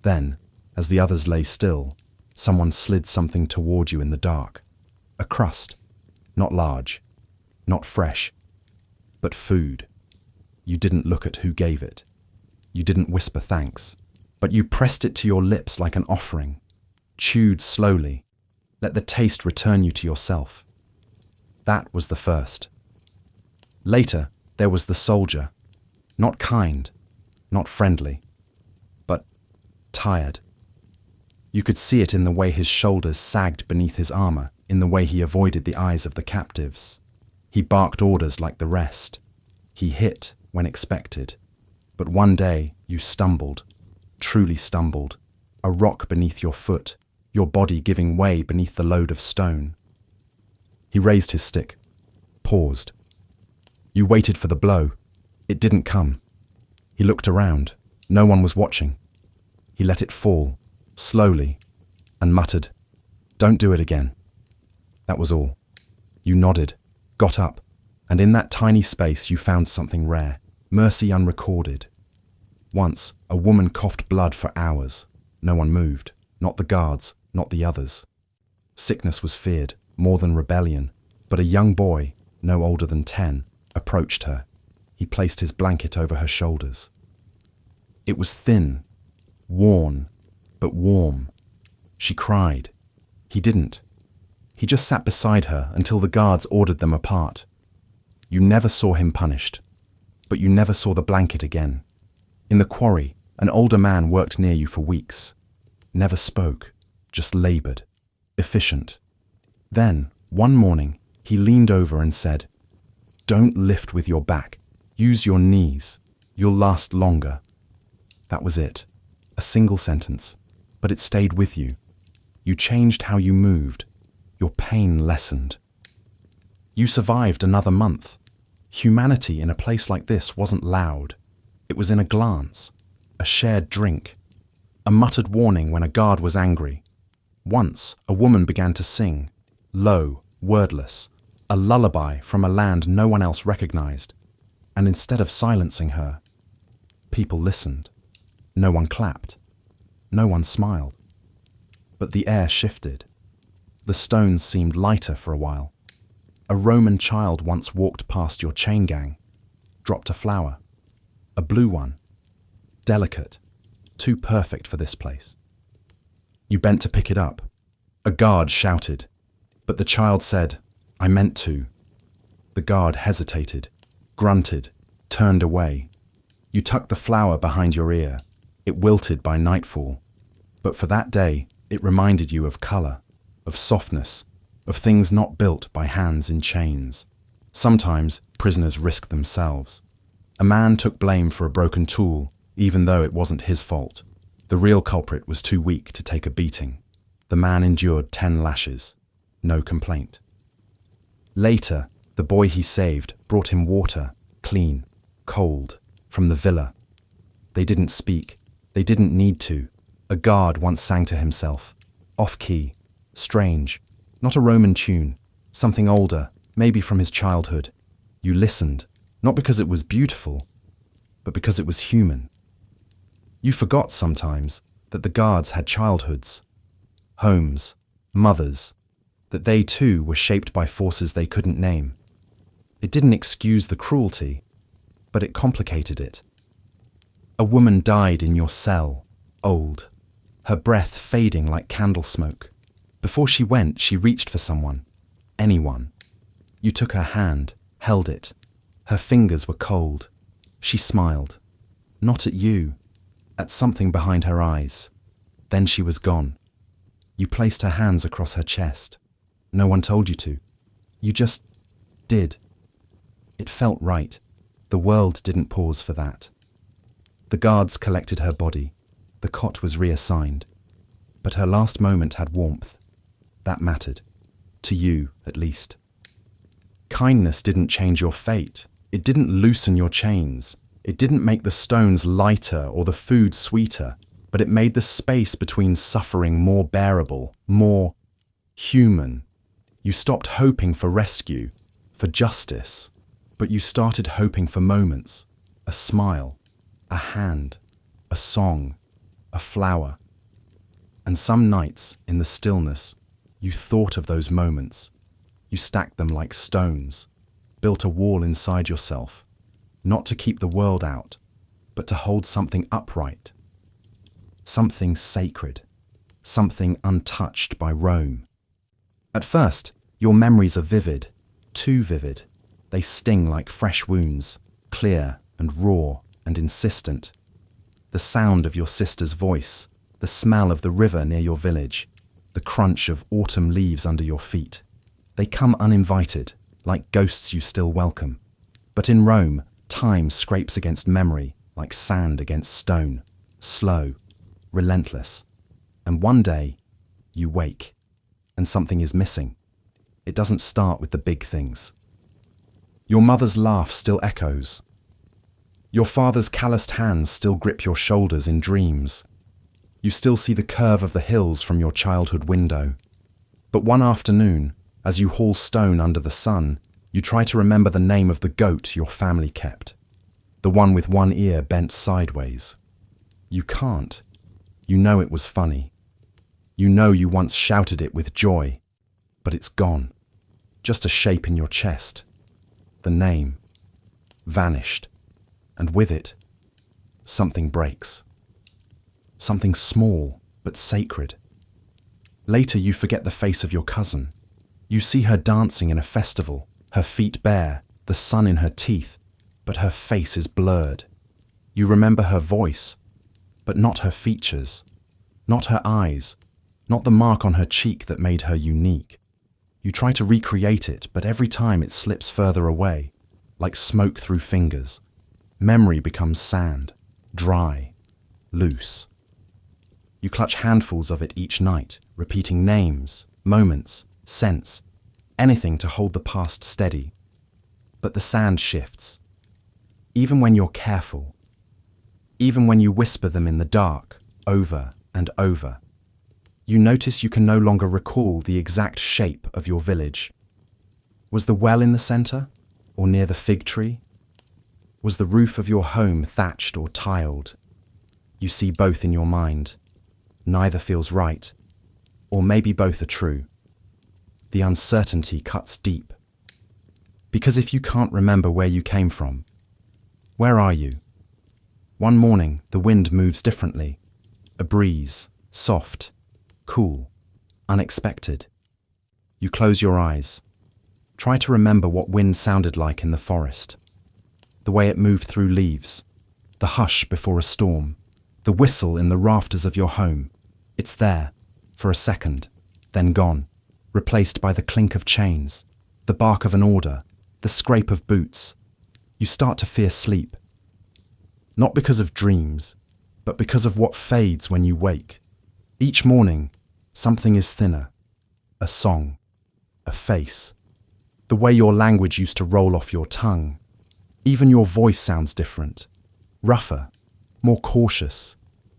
Then, as the others lay still, someone slid something toward you in the dark. A crust, not large, not fresh, but food. You didn't look at who gave it. You didn't whisper thanks, but you pressed it to your lips like an offering, chewed slowly, let the taste return you to yourself. That was the first. Later, there was the soldier, not kind, not friendly, but tired. You could see it in the way his shoulders sagged beneath his armor, in the way he avoided the eyes of the captives. He barked orders like the rest. He hit when expected. But one day you stumbled, truly stumbled, a rock beneath your foot, your body giving way beneath the load of stone. He raised his stick, paused. You waited for the blow. It didn't come. He looked around. No one was watching. He let it fall, slowly, and muttered, "Don't do it again." That was all. You nodded, got up, and in that tiny space you found something rare, mercy unrecorded. Once, a woman coughed blood for hours. No one moved, not the guards, not the others. Sickness was feared, more than rebellion, but a young boy, no older than 10, approached her. He placed his blanket over her shoulders. It was thin, worn, but warm. She cried. He didn't. He just sat beside her until the guards ordered them apart. You never saw him punished, but you never saw the blanket again. In the quarry, an older man worked near you for weeks. Never spoke, just labored, efficient. Then, one morning, he leaned over and said, "Don't lift with your back. Use your knees. You'll last longer." That was it. A single sentence, but it stayed with you. You changed how you moved. Your pain lessened. You survived another month. Humanity in a place like this wasn't loud. It was in a glance, a shared drink, a muttered warning when a guard was angry. Once, a woman began to sing, low, wordless, a lullaby from a land no one else recognized. And instead of silencing her, people listened. No one clapped. No one smiled. But the air shifted. The stones seemed lighter for a while. A Roman child once walked past your chain gang, dropped a flower, a blue one, delicate, too perfect for this place. You bent to pick it up. A guard shouted, but the child said, "I meant to." The guard hesitated, grunted, turned away. You tucked the flower behind your ear. It wilted by nightfall. But for that day, it reminded you of color, of softness, of things not built by hands in chains. Sometimes prisoners risk themselves. A man took blame for a broken tool, even though it wasn't his fault. The real culprit was too weak to take a beating. The man endured 10 lashes. No complaint. Later, the boy he saved brought him water, clean, cold, from the villa. They didn't speak. They didn't need to. A guard once sang to himself, off-key, strange, not a Roman tune, something older, maybe from his childhood. You listened, not because it was beautiful, but because it was human. You forgot sometimes that the guards had childhoods, homes, mothers, that they too were shaped by forces they couldn't name. It didn't excuse the cruelty, but it complicated it. A woman died in your cell, old, her breath fading like candle smoke. Before she went, she reached for someone, anyone. You took her hand, held it. Her fingers were cold. She smiled, not at you, at something behind her eyes. Then she was gone. You placed her hands across her chest. No one told you to. You just did. It felt right. The world didn't pause for that. The guards collected her body. The cot was reassigned. But her last moment had warmth. That mattered. To you, at least. Kindness didn't change your fate. It didn't loosen your chains. It didn't make the stones lighter or the food sweeter, but it made the space between suffering more bearable, more human. You stopped hoping for rescue, for justice, but you started hoping for moments, a smile, a hand, a song, a flower. And some nights, in the stillness, you thought of those moments. You stacked them like stones, built a wall inside yourself, not to keep the world out, but to hold something upright, something sacred, something untouched by Rome. At first, your memories are vivid, too vivid. They sting like fresh wounds, clear and raw and insistent. The sound of your sister's voice, the smell of the river near your village, the crunch of autumn leaves under your feet. They come uninvited, like ghosts you still welcome. But in Rome, time scrapes against memory like sand against stone, slow, relentless. And one day, you wake, and something is missing. It doesn't start with the big things. Your mother's laugh still echoes. Your father's calloused hands still grip your shoulders in dreams. You still see the curve of the hills from your childhood window. But one afternoon, as you haul stone under the sun, you try to remember the name of the goat your family kept, the one with one ear bent sideways. You can't. You know it was funny. You know you once shouted it with joy, but it's gone. Just a shape in your chest. The name. Vanished. And with it, something breaks. Something small, but sacred. Later you forget the face of your cousin. You see her dancing in a festival, her feet bare, the sun in her teeth, but her face is blurred. You remember her voice, but not her features, not her eyes, not the mark on her cheek that made her unique. You try to recreate it, but every time it slips further away, like smoke through fingers. Memory becomes sand, dry, loose. You clutch handfuls of it each night, repeating names, moments, scents, anything to hold the past steady. But the sand shifts. Even when you're careful, even when you whisper them in the dark, over and over, you notice you can no longer recall the exact shape of your village. Was the well in the center, or near the fig tree? Was the roof of your home thatched or tiled? You see both in your mind. Neither feels right, or maybe both are true. The uncertainty cuts deep. Because if you can't remember where you came from, where are you? One morning, the wind moves differently. A breeze, soft, cool, unexpected. You close your eyes. Try to remember what wind sounded like in the forest. The way it moved through leaves, the hush before a storm, the whistle in the rafters of your home. It's there, for a second, then gone, replaced by the clink of chains, the bark of an order, the scrape of boots. You start to fear sleep. Not because of dreams, but because of what fades when you wake. Each morning, something is thinner. A song, a face, the way your language used to roll off your tongue. Even your voice sounds different, rougher, more cautious,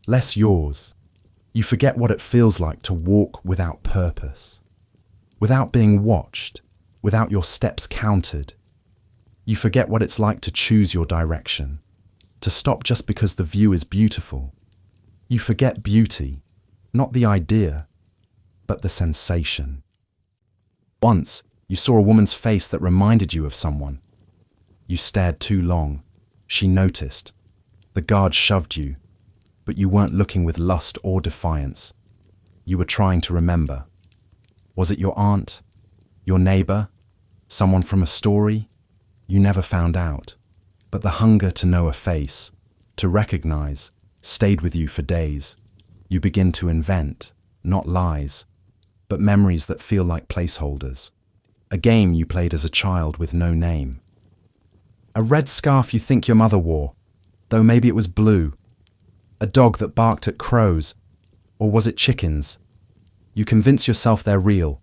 less yours. You forget what it feels like to walk without purpose, without being watched, without your steps counted. You forget what it's like to choose your direction, to stop just because the view is beautiful. You forget beauty, not the idea, but the sensation. Once, you saw a woman's face that reminded you of someone. You stared too long. She noticed. The guard shoved you, but you weren't looking with lust or defiance. You were trying to remember. Was it your aunt? Your neighbor? Someone from a story? You never found out. But the hunger to know a face, to recognize, stayed with you for days. You begin to invent, not lies, but memories that feel like placeholders. A game you played as a child with no name. A red scarf you think your mother wore, though maybe it was blue. A dog that barked at crows, or was it chickens? You convince yourself they're real,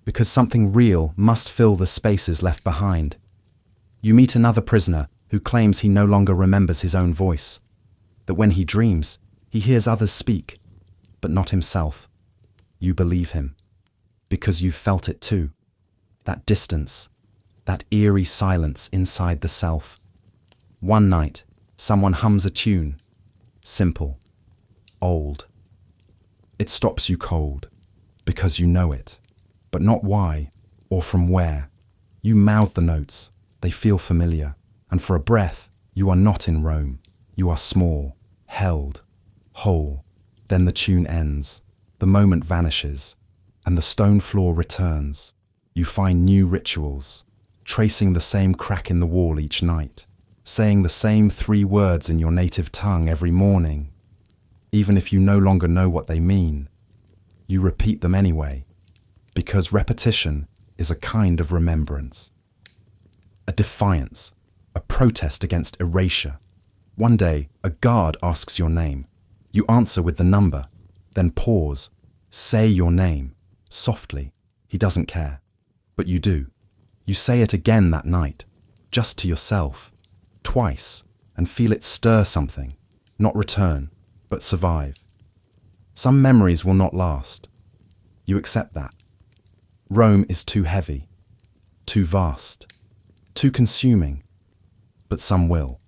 because something real must fill the spaces left behind. You meet another prisoner who claims he no longer remembers his own voice, that when he dreams, he hears others speak, but not himself. You believe him, because you've felt it too. That distance, that eerie silence inside the self. One night, someone hums a tune, simple, old. It stops you cold, because you know it, but not why or from where. You mouth the notes, they feel familiar, and for a breath, you are not in Rome. You are small, held, whole. Then the tune ends, the moment vanishes, and the stone floor returns. You find new rituals, tracing the same crack in the wall each night, saying the same 3 words in your native tongue every morning. Even if you no longer know what they mean, you repeat them anyway, because repetition is a kind of remembrance. A defiance, a protest against erasure. One day, a guard asks your name. You answer with the number, then pause, say your name, softly. He doesn't care, but you do. You say it again that night, just to yourself, twice, and feel it stir something, not return, but survive. Some memories will not last. You accept that. Rome is too heavy, too vast, too consuming, but some will.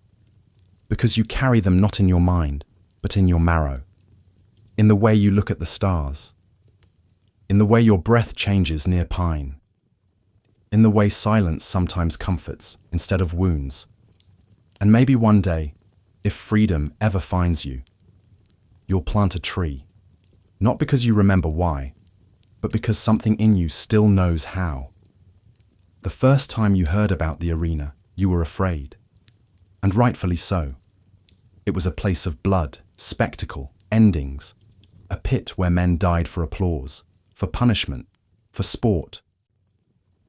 Because you carry them not in your mind, but in your marrow, in the way you look at the stars, in the way your breath changes near pine, in the way silence sometimes comforts instead of wounds. And maybe one day, if freedom ever finds you, you'll plant a tree, not because you remember why, but because something in you still knows how. The first time you heard about the arena, you were afraid. And rightfully so. It was a place of blood, spectacle, endings. A pit where men died for applause, for punishment, for sport.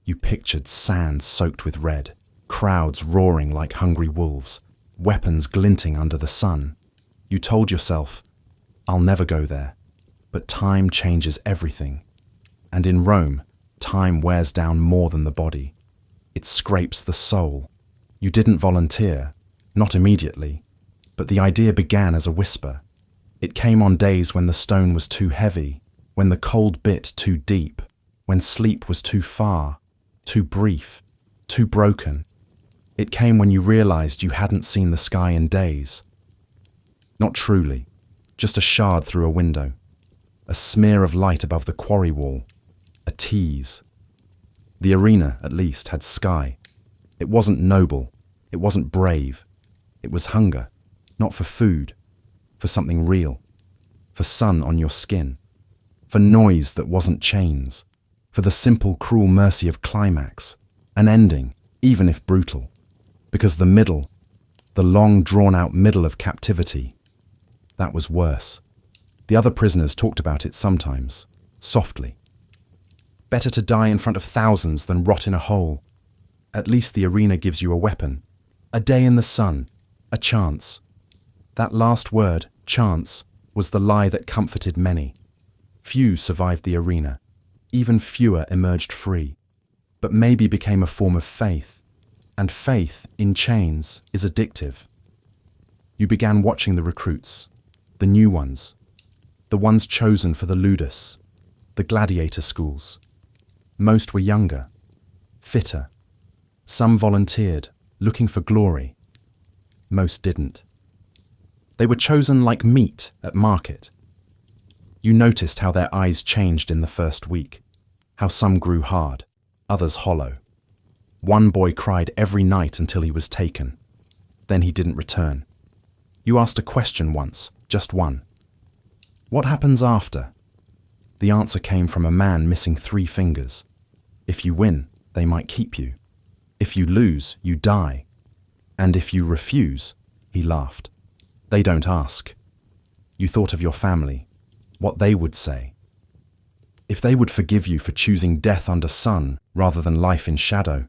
You pictured sand soaked with red, crowds roaring like hungry wolves, weapons glinting under the sun. You told yourself, I'll never go there. But time changes everything. And in Rome, time wears down more than the body. It scrapes the soul. You didn't volunteer, not immediately, but the idea began as a whisper. It came on days when the stone was too heavy, when the cold bit too deep, when sleep was too far, too brief, too broken. It came when you realized you hadn't seen the sky in days. Not truly, just a shard through a window, a smear of light above the quarry wall, a tease. The arena, at least, had sky. It wasn't noble, it wasn't brave. It was hunger, not for food, for something real, for sun on your skin, for noise that wasn't chains, for the simple, cruel mercy of climax, an ending, even if brutal. Because the middle, the long, drawn-out middle of captivity, that was worse. The other prisoners talked about it sometimes, softly. Better to die in front of thousands than rot in a hole. At least the arena gives you a weapon, a day in the sun, a chance. That last word, chance, was the lie that comforted many. Few survived the arena. Even fewer emerged free. But maybe became a form of faith. And faith, in chains, is addictive. You began watching the recruits, the new ones, the ones chosen for the ludus, the gladiator schools. Most were younger, fitter. Some volunteered, looking for glory. Most didn't. They were chosen like meat at market. You noticed how their eyes changed in the first week, how some grew hard, others hollow. One boy cried every night until he was taken. Then he didn't return. You asked a question once, just one. What happens after? The answer came from a man missing 3 fingers. If you win, they might keep you. If you lose, you die. And if you refuse, he laughed. They don't ask. You thought of your family, what they would say. If they would forgive you for choosing death under sun rather than life in shadow.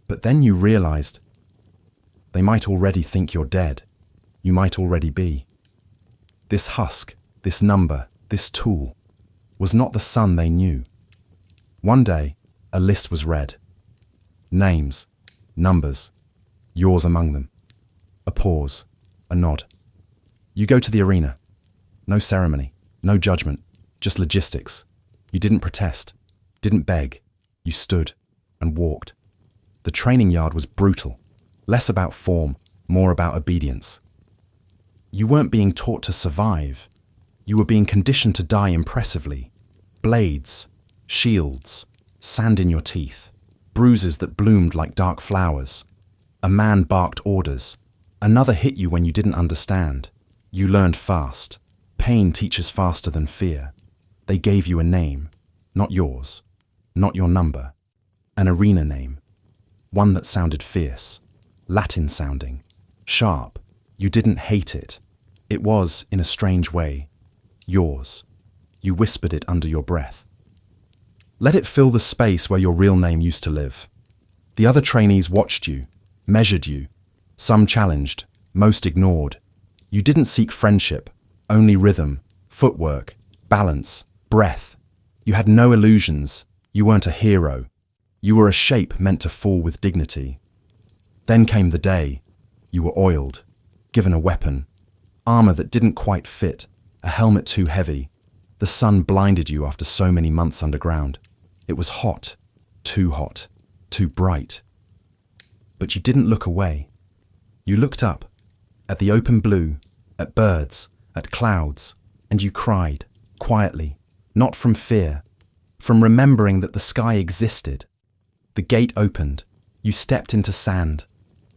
But then you realized they might already think you're dead. You might already be. This husk, this number, this tool, was not the sun they knew. One day, a list was read. Names, numbers, yours among them. A pause, a nod. You go to the arena. No ceremony, no judgment, just logistics. You didn't protest, didn't beg. You stood and walked. The training yard was brutal, less about form, more about obedience. You weren't being taught to survive. You were being conditioned to die impressively. Blades, shields, sand in your teeth, bruises that bloomed like dark flowers. A man barked orders. Another hit you when you didn't understand. You learned fast. Pain teaches faster than fear. They gave you a name, not yours, not your number, an arena name. One that sounded fierce, Latin sounding, sharp. You didn't hate it. It was, in a strange way, yours. You whispered it under your breath. Let it fill the space where your real name used to live. The other trainees watched you, measured you. Some challenged, most ignored. You didn't seek friendship, only rhythm, footwork, balance, breath. You had no illusions. You weren't a hero. You were a shape meant to fall with dignity. Then came the day. You were oiled, given a weapon, armor that didn't quite fit, a helmet too heavy. The sun blinded you after so many months underground. It was hot, too bright. But you didn't look away. You looked up, at the open blue, at birds, at clouds, and you cried, quietly, not from fear, from remembering that the sky existed. The gate opened. You stepped into sand.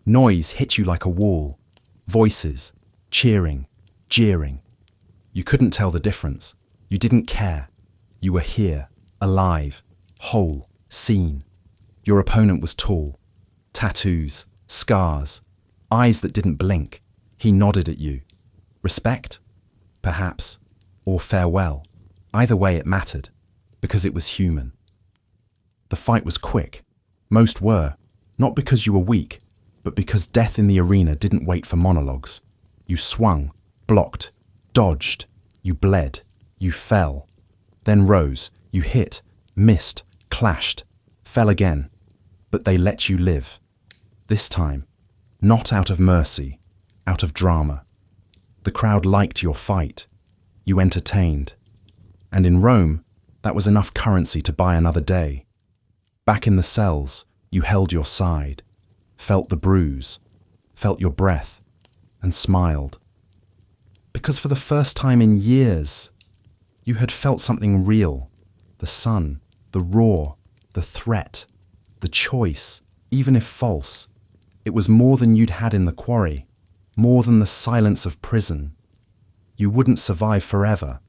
Noise hit you like a wall. Voices, cheering, jeering. You couldn't tell the difference. You didn't care. You were here, alive, whole, seen. Your opponent was tall. Tattoos, scars, eyes that didn't blink. He nodded at you. Respect? Perhaps. Or farewell. Either way it mattered, because it was human. The fight was quick. Most were, not because you were weak, but because death in the arena didn't wait for monologues. You swung, blocked, dodged, you bled, you fell. Then rose, you hit, missed, clashed, fell again. But they let you live. This time, not out of mercy, out of drama. The crowd liked your fight. You entertained. And in Rome, that was enough currency to buy another day. Back in the cells, you held your side, felt the bruise, felt your breath, and smiled. Because for the first time in years, you had felt something real. The sun, the roar, the threat, the choice, even if false. It was more than you'd had in the quarry, more than the silence of prison. You wouldn't survive forever.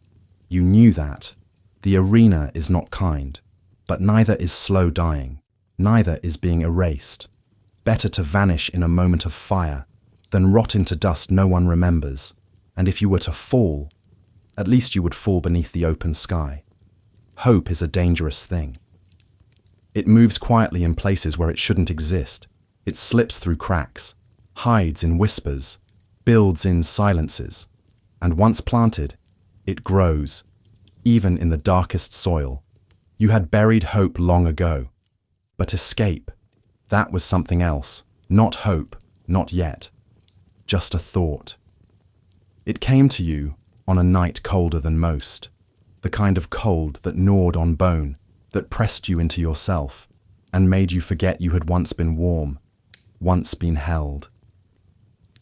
You knew that. The arena is not kind, but neither is slow dying. Neither is being erased. Better to vanish in a moment of fire than rot into dust no one remembers. And if you were to fall, at least you would fall beneath the open sky. Hope is a dangerous thing. It moves quietly in places where it shouldn't exist. It slips through cracks, hides in whispers, builds in silences. And once planted, it grows, even in the darkest soil. You had buried hope long ago. But escape, that was something else. Not hope, not yet. Just a thought. It came to you on a night colder than most. The kind of cold that gnawed on bone, that pressed you into yourself, and made you forget you had once been warm, once been held.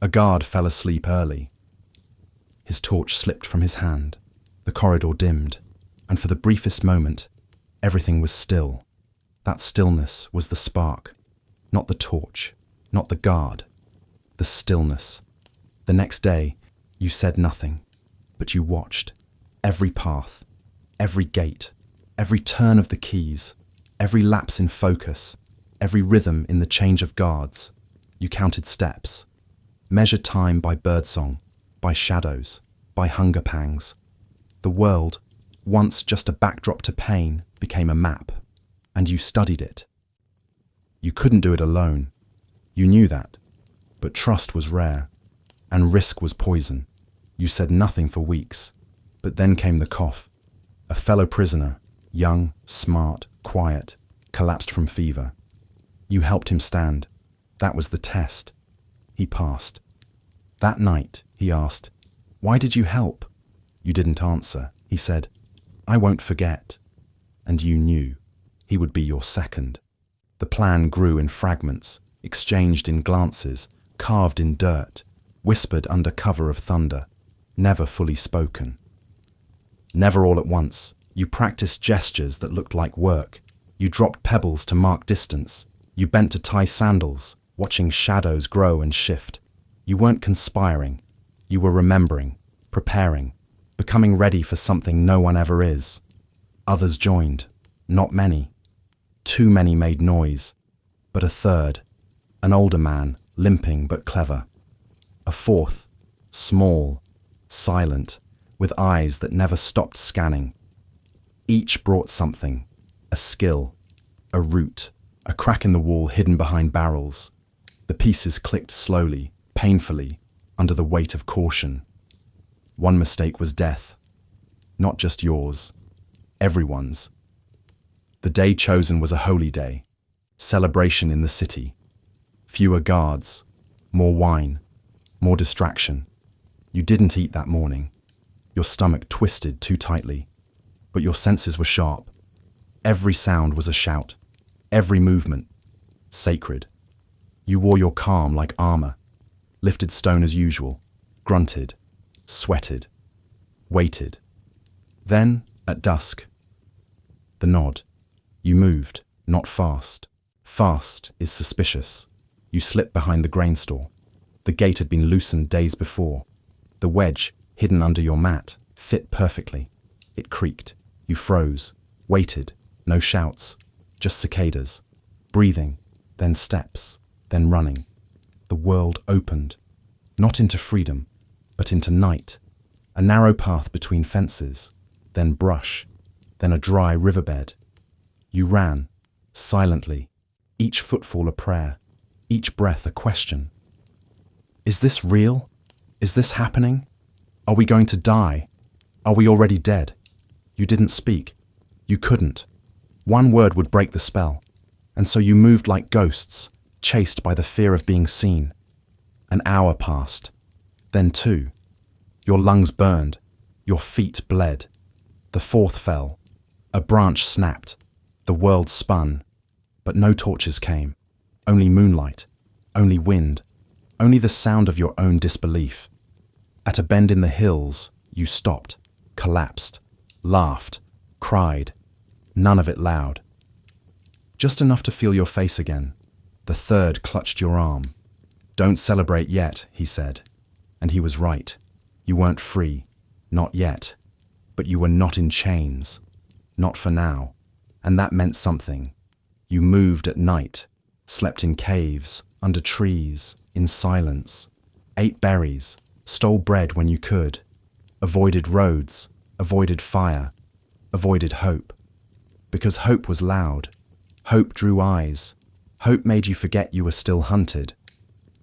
A guard fell asleep early. His torch slipped from his hand. The corridor dimmed, and for the briefest moment, everything was still. That stillness was the spark, not the torch, not the guard. The stillness. The next day, you said nothing, but you watched. Every path, every gate, every turn of the keys, every lapse in focus, every rhythm in the change of guards. You counted steps, measured time by birdsong, by shadows, by hunger pangs. The world, once just a backdrop to pain, became a map. And you studied it. You couldn't do it alone. You knew that. But trust was rare, and risk was poison. You said nothing for weeks, but then came the cough. A fellow prisoner, young, smart, quiet, collapsed from fever. You helped him stand. That was the test. He passed. That night, he asked, "Why did you help?" You didn't answer. He said, "I won't forget." And you knew. He would be your second. The plan grew in fragments, exchanged in glances, carved in dirt, whispered under cover of thunder, never fully spoken. Never all at once. You practiced gestures that looked like work. You dropped pebbles to mark distance. You bent to tie sandals, watching shadows grow and shift. You weren't conspiring. You were remembering, preparing, becoming ready for something no one ever is. Others joined. Not many. Too many made noise, but a third, an older man, limping but clever. A fourth, small, silent, with eyes that never stopped scanning. Each brought something, a skill, a route, a crack in the wall hidden behind barrels. The pieces clicked slowly, painfully, under the weight of caution. One mistake was death. Not just yours, everyone's. The day chosen was a holy day, celebration in the city. Fewer guards, more wine, more distraction. You didn't eat that morning. Your stomach twisted too tightly, but your senses were sharp. Every sound was a shout, every movement, sacred. You wore your calm like armor, lifted stone as usual, grunted, sweated, waited. Then, at dusk, the nod. You moved, not fast. Fast is suspicious. You slipped behind the grain store. The gate had been loosened days before. The wedge, hidden under your mat, fit perfectly. It creaked. You froze, waited, No shouts, just cicadas, breathing, then steps, then running. The world opened, not into freedom, but into night, a narrow path between fences, then brush, then a dry riverbed. You ran, silently, each footfall a prayer, each breath a question. Is this real? Is this happening? Are we going to die? Are we already dead? You didn't speak. You couldn't. One word would break the spell, and so you moved like ghosts, chased by the fear of being seen. An hour passed, then two. Your lungs burned, your feet bled. The fourth fell. A branch snapped. The world spun. But no torches came. Only moonlight. Only wind. Only the sound of your own disbelief. At a bend in the hills, you stopped, collapsed, laughed, cried. None of it loud. Just enough to feel your face again. The third clutched your arm. Don't celebrate yet, he said. And he was right. You weren't free. Not yet. But you were not in chains. Not for now. And that meant something. You moved at night, slept in caves, under trees, in silence, ate berries, stole bread when you could, avoided roads, avoided fire, avoided hope. Because hope was loud. Hope drew eyes. Hope made you forget you were still hunted.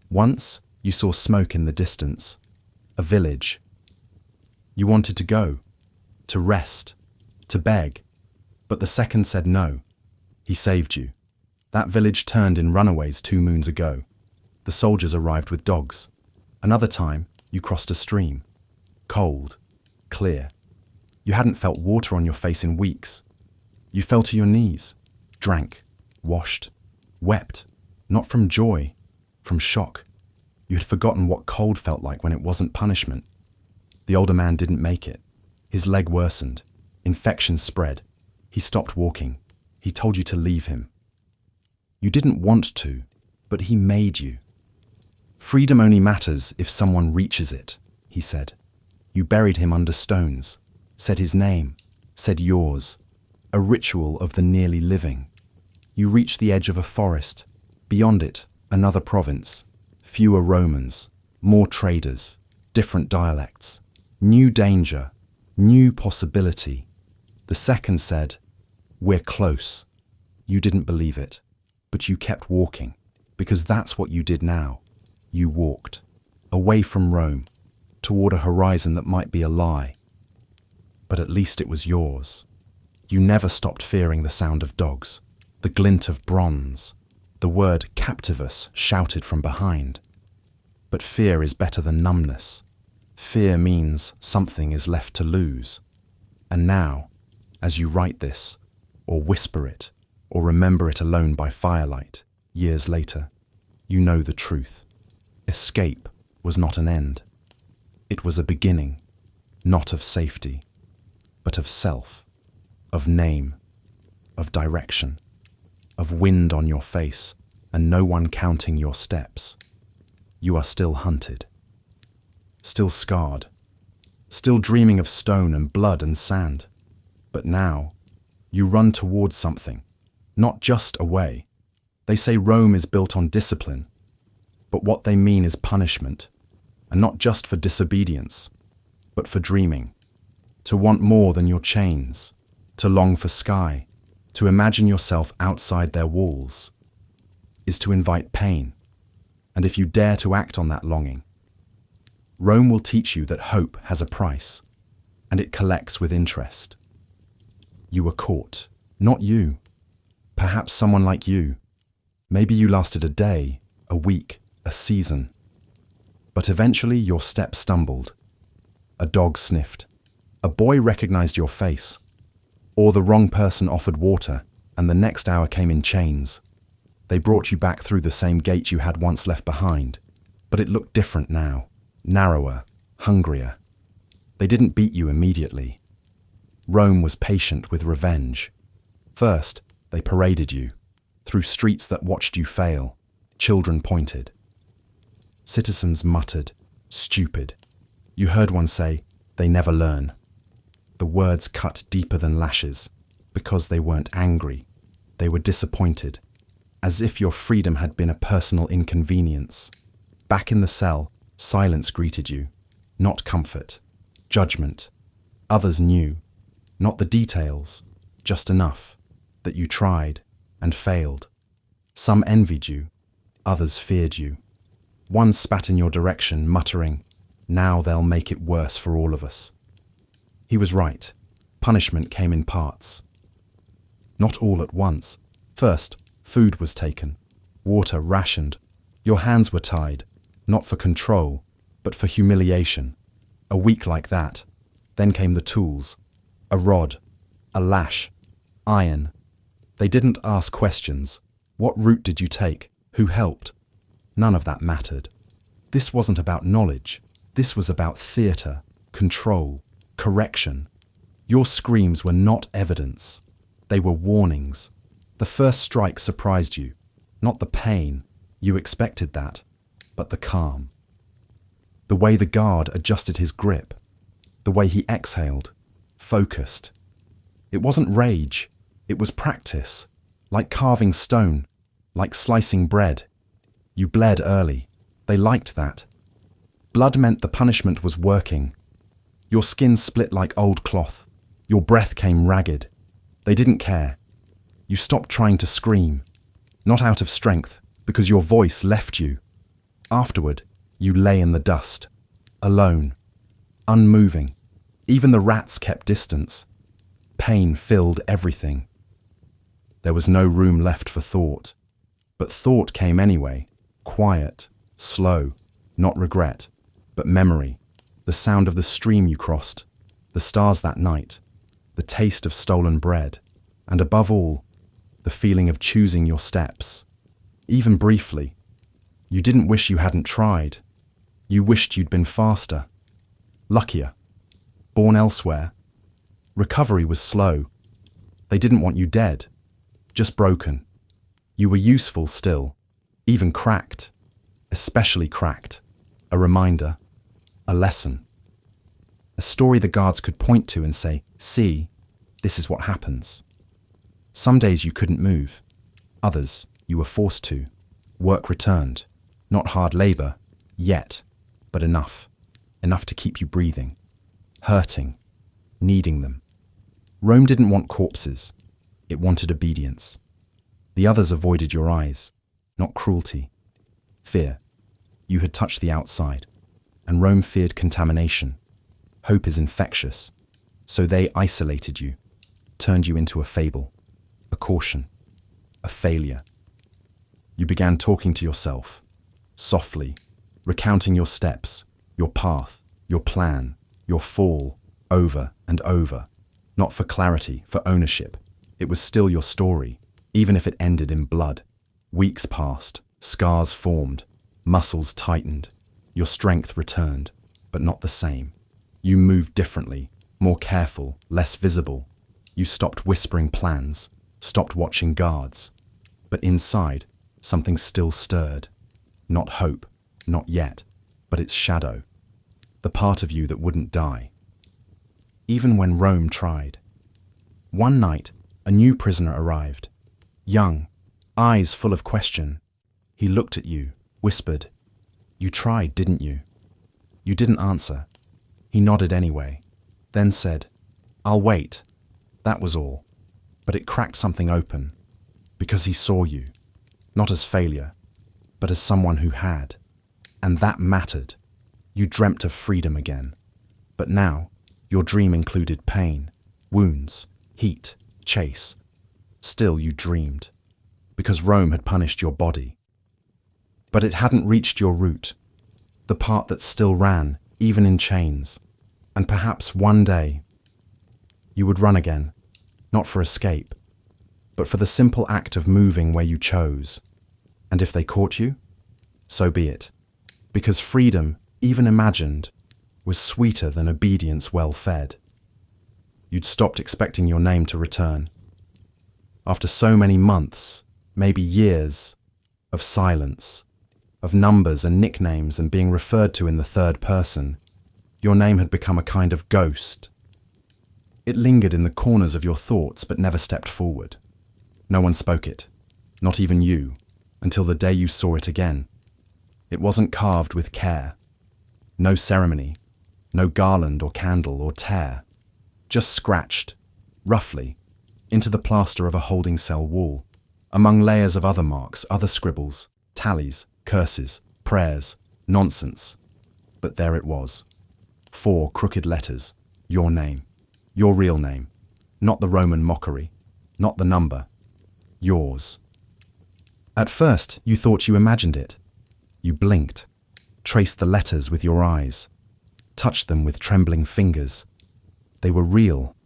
Once, you saw smoke in the distance. A village. You wanted to go, to rest, to beg. But the second said no. He saved you. That village turned in runaways 2 moons ago. The soldiers arrived with dogs. Another time, you crossed a stream. Cold, clear. You hadn't felt water on your face in weeks. You fell to your knees, drank, washed, wept, not from joy, from shock. You had forgotten what cold felt like when it wasn't punishment. The older man didn't make it. His leg worsened. Infection spread. He stopped walking. He told you to leave him. You didn't want to, but he made you. Freedom only matters if someone reaches it, he said. You buried him under stones, said his name, said yours, a ritual of the nearly living. You reached the edge of a forest, beyond it, another province, fewer Romans, more traders, different dialects, new danger, new possibility. The second said, "We're close." You didn't believe it, but you kept walking, because that's what you did now. You walked, away from Rome, toward a horizon that might be a lie. But at least it was yours. You never stopped fearing the sound of dogs, the glint of bronze, the word captivus shouted from behind. But fear is better than numbness. Fear means something is left to lose. And now, as you write this, or whisper it, or remember it alone by firelight, years later, you know the truth. Escape was not an end. It was a beginning, not of safety, but of self, of name, of direction, of wind on your face and no one counting your steps. You are still hunted, still scarred, still dreaming of stone and blood and sand. But now, you run towards something, not just away. They say Rome is built on discipline, but what they mean is punishment, and not just for disobedience, but for dreaming, to want more than your chains, to long for sky, to imagine yourself outside their walls, is to invite pain, and if you dare to act on that longing, Rome will teach you that hope has a price, and it collects with interest. You were caught, not you. Perhaps someone like you. Maybe you lasted a day, a week, a season. But eventually your step stumbled. A dog sniffed. A boy recognized your face. Or the wrong person offered water, and the next hour came in chains. They brought you back through the same gate you had once left behind, but it looked different now, narrower, hungrier. They didn't beat you immediately. Rome was patient with revenge. First, they paraded you, through streets that watched you fail. Children pointed. Citizens muttered, "Stupid." You heard one say, "They never learn." The words cut deeper than lashes. because they weren't angry. They were disappointed, as if your freedom had been a personal inconvenience. Back in the cell, silence greeted you, not comfort, judgment. Others knew, not the details, just enough, that you tried and failed. Some envied you, others feared you. One spat in your direction, muttering, "Now they'll make it worse for all of us." He was right. Punishment came in parts. Not all at once. First, food was taken, water rationed. Your hands were tied, not for control, but for humiliation. A week like that. Then came the tools. A rod, a lash, iron. They didn't ask questions. What route did you take? Who helped? None of that mattered. This wasn't about knowledge. This was about theatre, control, correction. Your screams were not evidence. They were warnings. The first strike surprised you. Not the pain. You expected that. But the calm. The way the guard adjusted his grip. The way he exhaled. Focused. It wasn't rage. It was practice. Like carving stone. Like slicing bread. You bled early. They liked that. Blood meant the punishment was working. Your skin split like old cloth. Your breath came ragged. They didn't care. You stopped trying to scream. Not out of strength, because your voice left you. Afterward, you lay in the dust. Alone. Unmoving. Even the rats kept distance. Pain filled everything. There was no room left for thought. But thought came anyway. Quiet. Slow. Not regret. But memory. The sound of the stream you crossed. The stars that night. The taste of stolen bread. And above all, the feeling of choosing your steps. Even briefly. You didn't wish you hadn't tried. You wished you'd been faster. Luckier. Born elsewhere. Recovery was slow. They didn't want you dead. Just broken. You were useful still. Even cracked. Especially cracked. A reminder. A lesson. A story the guards could point to and say, "See, this is what happens." Some days you couldn't move. Others, you were forced to. Work returned. Not hard labor, yet, but enough. Enough to keep you breathing. Hurting. Needing them. Rome didn't want corpses. It wanted obedience. The others avoided your eyes. Not cruelty. Fear. You had touched the outside. And Rome feared contamination. Hope is infectious. So they isolated you. Turned you into a fable. A caution. A failure. You began talking to yourself. Softly. Recounting your steps. Your path. Your plan. Your fall. Over and over. Not for clarity, for ownership. It was still your story, even if it ended in blood. Weeks passed. Scars formed. Muscles tightened. Your strength returned, but not the same. You moved differently, more careful, less visible. You stopped whispering plans, stopped watching guards. But inside, something still stirred. Not hope, not yet, but its shadow. The part of you that wouldn't die. Even when Rome tried. One night, a new prisoner arrived. Young, eyes full of question. He looked at you, whispered, "You tried, didn't you?" You didn't answer. He nodded anyway, then said, "I'll wait." That was all. But it cracked something open, because he saw you, not as failure, but as someone who had. And that mattered. You dreamt of freedom again. But now, your dream included pain, wounds, heat, chase. Still you dreamed, because Rome had punished your body. But it hadn't reached your root, the part that still ran, even in chains. And perhaps one day, you would run again, not for escape, but for the simple act of moving where you chose. And if they caught you, so be it. Because freedom, even imagined, was sweeter than obedience well fed. You'd stopped expecting your name to return. After so many months, maybe years, of silence, of numbers and nicknames and being referred to in the third person, your name had become a kind of ghost. It lingered in the corners of your thoughts but never stepped forward. No one spoke it, not even you, until the day you saw it again. It wasn't carved with care. No ceremony, no garland or candle or tear. Just scratched, roughly, into the plaster of a holding cell wall, among layers of other marks, other scribbles, tallies, curses, prayers, nonsense. But there it was. 4 crooked letters, your name, your real name, not the Roman mockery, not the number, yours. At first, you thought you imagined it. You blinked, traced the letters with your eyes, touched them with trembling fingers. They were real,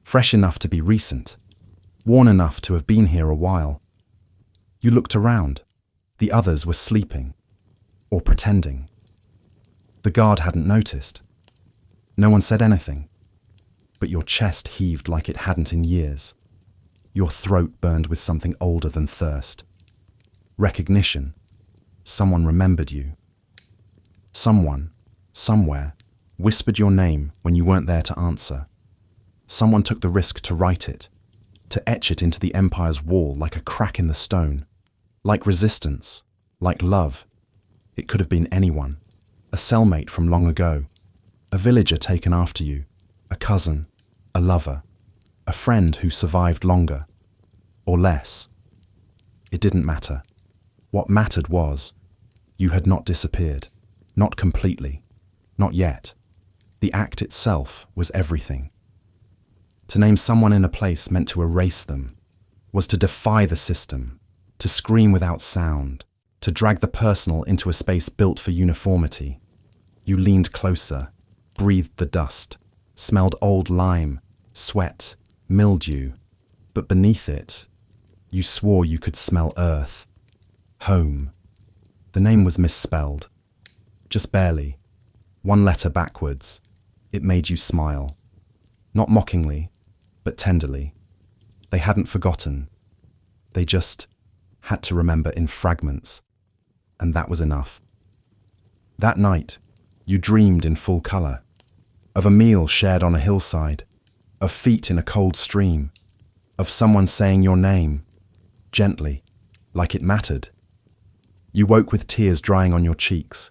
fresh enough to be recent, worn enough to have been here a while. You looked around. The others were sleeping, or pretending. The guard hadn't noticed. No one said anything, but your chest heaved like it hadn't in years. Your throat burned with something older than thirst. Recognition. Someone remembered you. Someone, somewhere, whispered your name when you weren't there to answer. Someone took the risk to write it, to etch it into the empire's wall like a crack in the stone, like resistance, like love. It could have been anyone, a cellmate from long ago, a villager taken after you, a cousin, a lover, a friend who survived longer, or less. It didn't matter. What mattered was, you had not disappeared, not completely, not yet. The act itself was everything. To name someone in a place meant to erase them, was to defy the system, to scream without sound, to drag the personal into a space built for uniformity. You leaned closer, breathed the dust, smelled old lime, sweat, mildew, but beneath it, you swore you could smell earth, home. The name was misspelled, just barely, 1 letter backwards. It made you smile, not mockingly, but tenderly. They hadn't forgotten. They just had to remember in fragments, and that was enough. That night, you dreamed in full colour, of a meal shared on a hillside, of feet in a cold stream, of someone saying your name, gently, like it mattered. You woke with tears drying on your cheeks.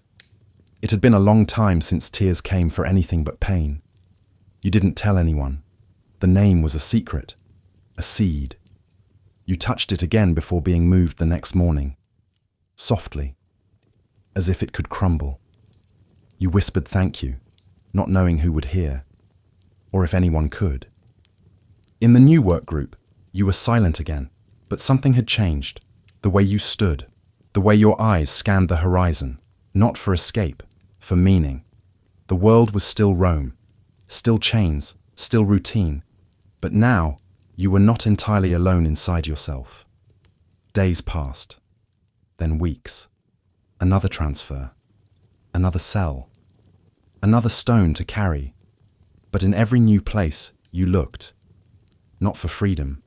It had been a long time since tears came for anything but pain. You didn't tell anyone. The name was a secret, a seed. You touched it again before being moved the next morning, softly, as if it could crumble. You whispered thank you, not knowing who would hear, or if anyone could. In the new work group, you were silent again, but something had changed. The way you stood, the way your eyes scanned the horizon, not for escape, for meaning. The world was still Rome, still chains, still routine, but now you were not entirely alone inside yourself. Days passed, then weeks, another transfer, another cell, another stone to carry. But in every new place you looked, not for freedom,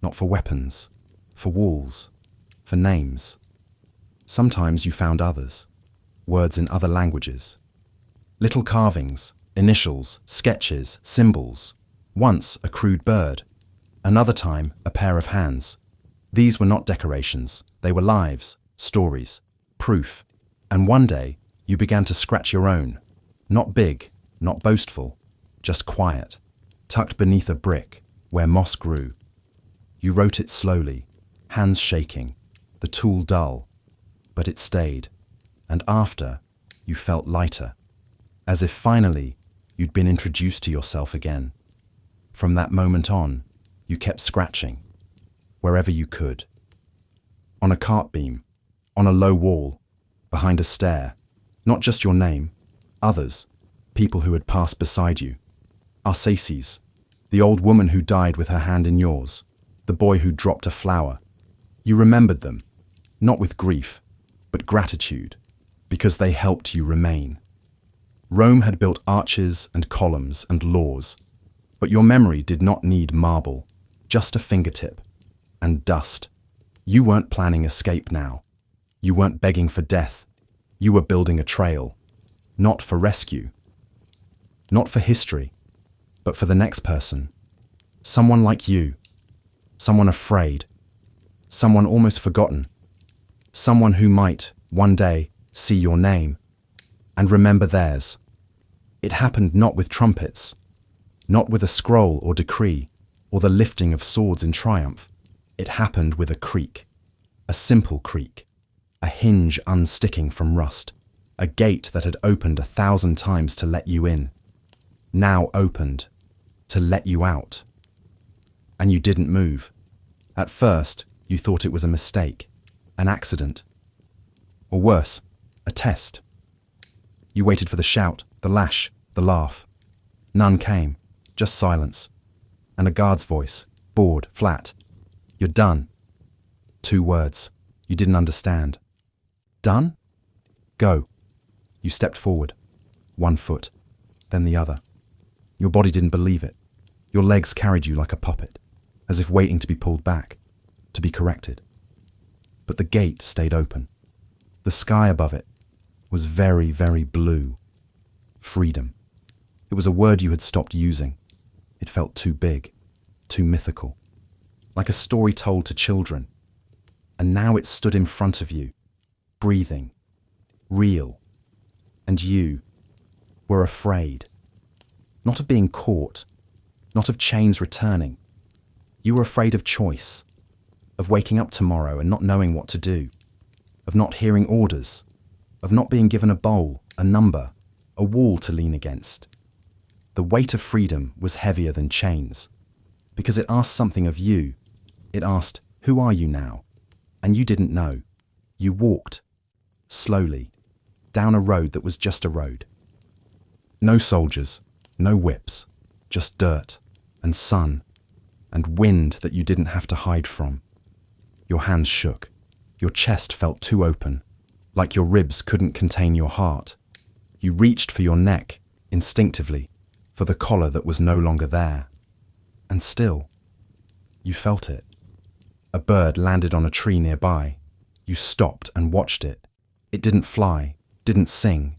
not for weapons, for walls, for names. Sometimes you found others, words in other languages, little carvings, initials, sketches, symbols, once a crude bird, another time a pair of hands. These were not decorations, they were lives, stories, proof, and one day you began to scratch your own, not big, not boastful, just quiet, tucked beneath a brick where moss grew. You wrote it slowly, hands shaking, the tool dull, but it stayed, and after, you felt lighter, as if finally you'd been introduced to yourself again. From that moment on, you kept scratching, wherever you could. On a cart beam, on a low wall, behind a stair, not just your name, others, people who had passed beside you. Arsaces, the old woman who died with her hand in yours, the boy who dropped a flower. You remembered them, not with grief, but gratitude, because they helped you remain. Rome had built arches and columns and laws, but your memory did not need marble, just a fingertip, and dust. You weren't planning escape now. You weren't begging for death. You were building a trail, not for rescue, not for history, But for the next person, someone like you, someone afraid, someone almost forgotten, someone who might, one day, see your name and remember theirs. It happened not with trumpets, not with a scroll or decree, or the lifting of swords in triumph. It happened with a creak, a simple creak, a hinge unsticking from rust, a gate that had opened 1,000 times to let you in, now opened to let you out. And you didn't move. At first, you thought it was a mistake, an accident, or worse, a test. You waited for the shout, the lash, the laugh. None came, just silence, and a guard's voice, bored, flat. You're done. 2 words. You didn't understand. Done? Go. You stepped forward. 1 foot, then the other. Your body didn't believe it. Your legs carried you like a puppet, as if waiting to be pulled back, to be corrected. But the gate stayed open. The sky above it was very, very blue. Freedom. It was a word you had stopped using. It felt too big, too mythical, like a story told to children. And now it stood in front of you, breathing, real. And you were afraid. Not of being caught, not of chains returning. You were afraid of choice, of waking up tomorrow and not knowing what to do, of not hearing orders, of not being given a bowl, a number, a wall to lean against. The weight of freedom was heavier than chains, because it asked something of you. It asked, who are you now? And you didn't know. You walked, slowly, down a road that was just a road. No soldiers, no whips, just dirt and sun and wind that you didn't have to hide from. Your hands shook. Your chest felt too open, like your ribs couldn't contain your heart. You reached for your neck, instinctively, for the collar that was no longer there. And still, you felt it. A bird landed on a tree nearby. You stopped and watched it. It didn't fly, didn't sing.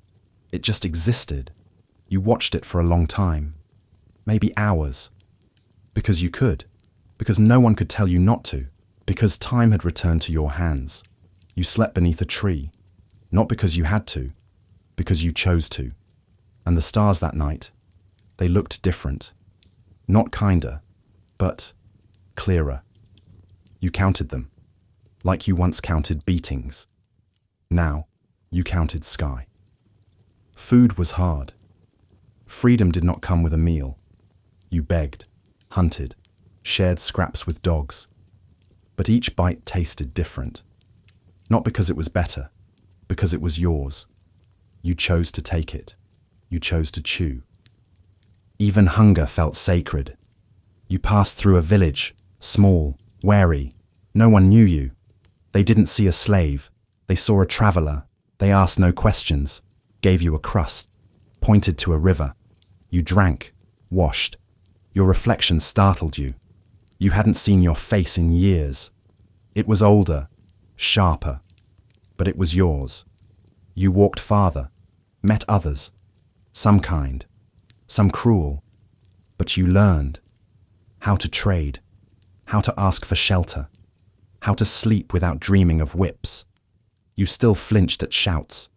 It just existed. You watched it for a long time, maybe hours, because you could, because no one could tell you not to, because time had returned to your hands. You slept beneath a tree, not because you had to, because you chose to. And the stars that night, they looked different. Not kinder, but clearer. You counted them, like you once counted beatings. Now, you counted sky. Food was hard. Freedom did not come with a meal. You begged, hunted, shared scraps with dogs. But each bite tasted different. Not because it was better, because it was yours. You chose to take it. You chose to chew. Even hunger felt sacred. You passed through a village, small, wary. No one knew you. They didn't see a slave. They saw a traveler. They asked no questions, gave you a crust, pointed to a river. You drank, washed. Your reflection startled you. You hadn't seen your face in years. It was older, sharper, but it was yours. You walked farther, met others, some kind, some cruel, but you learned how to trade, how to ask for shelter, how to sleep without dreaming of whips. You still flinched at shouts,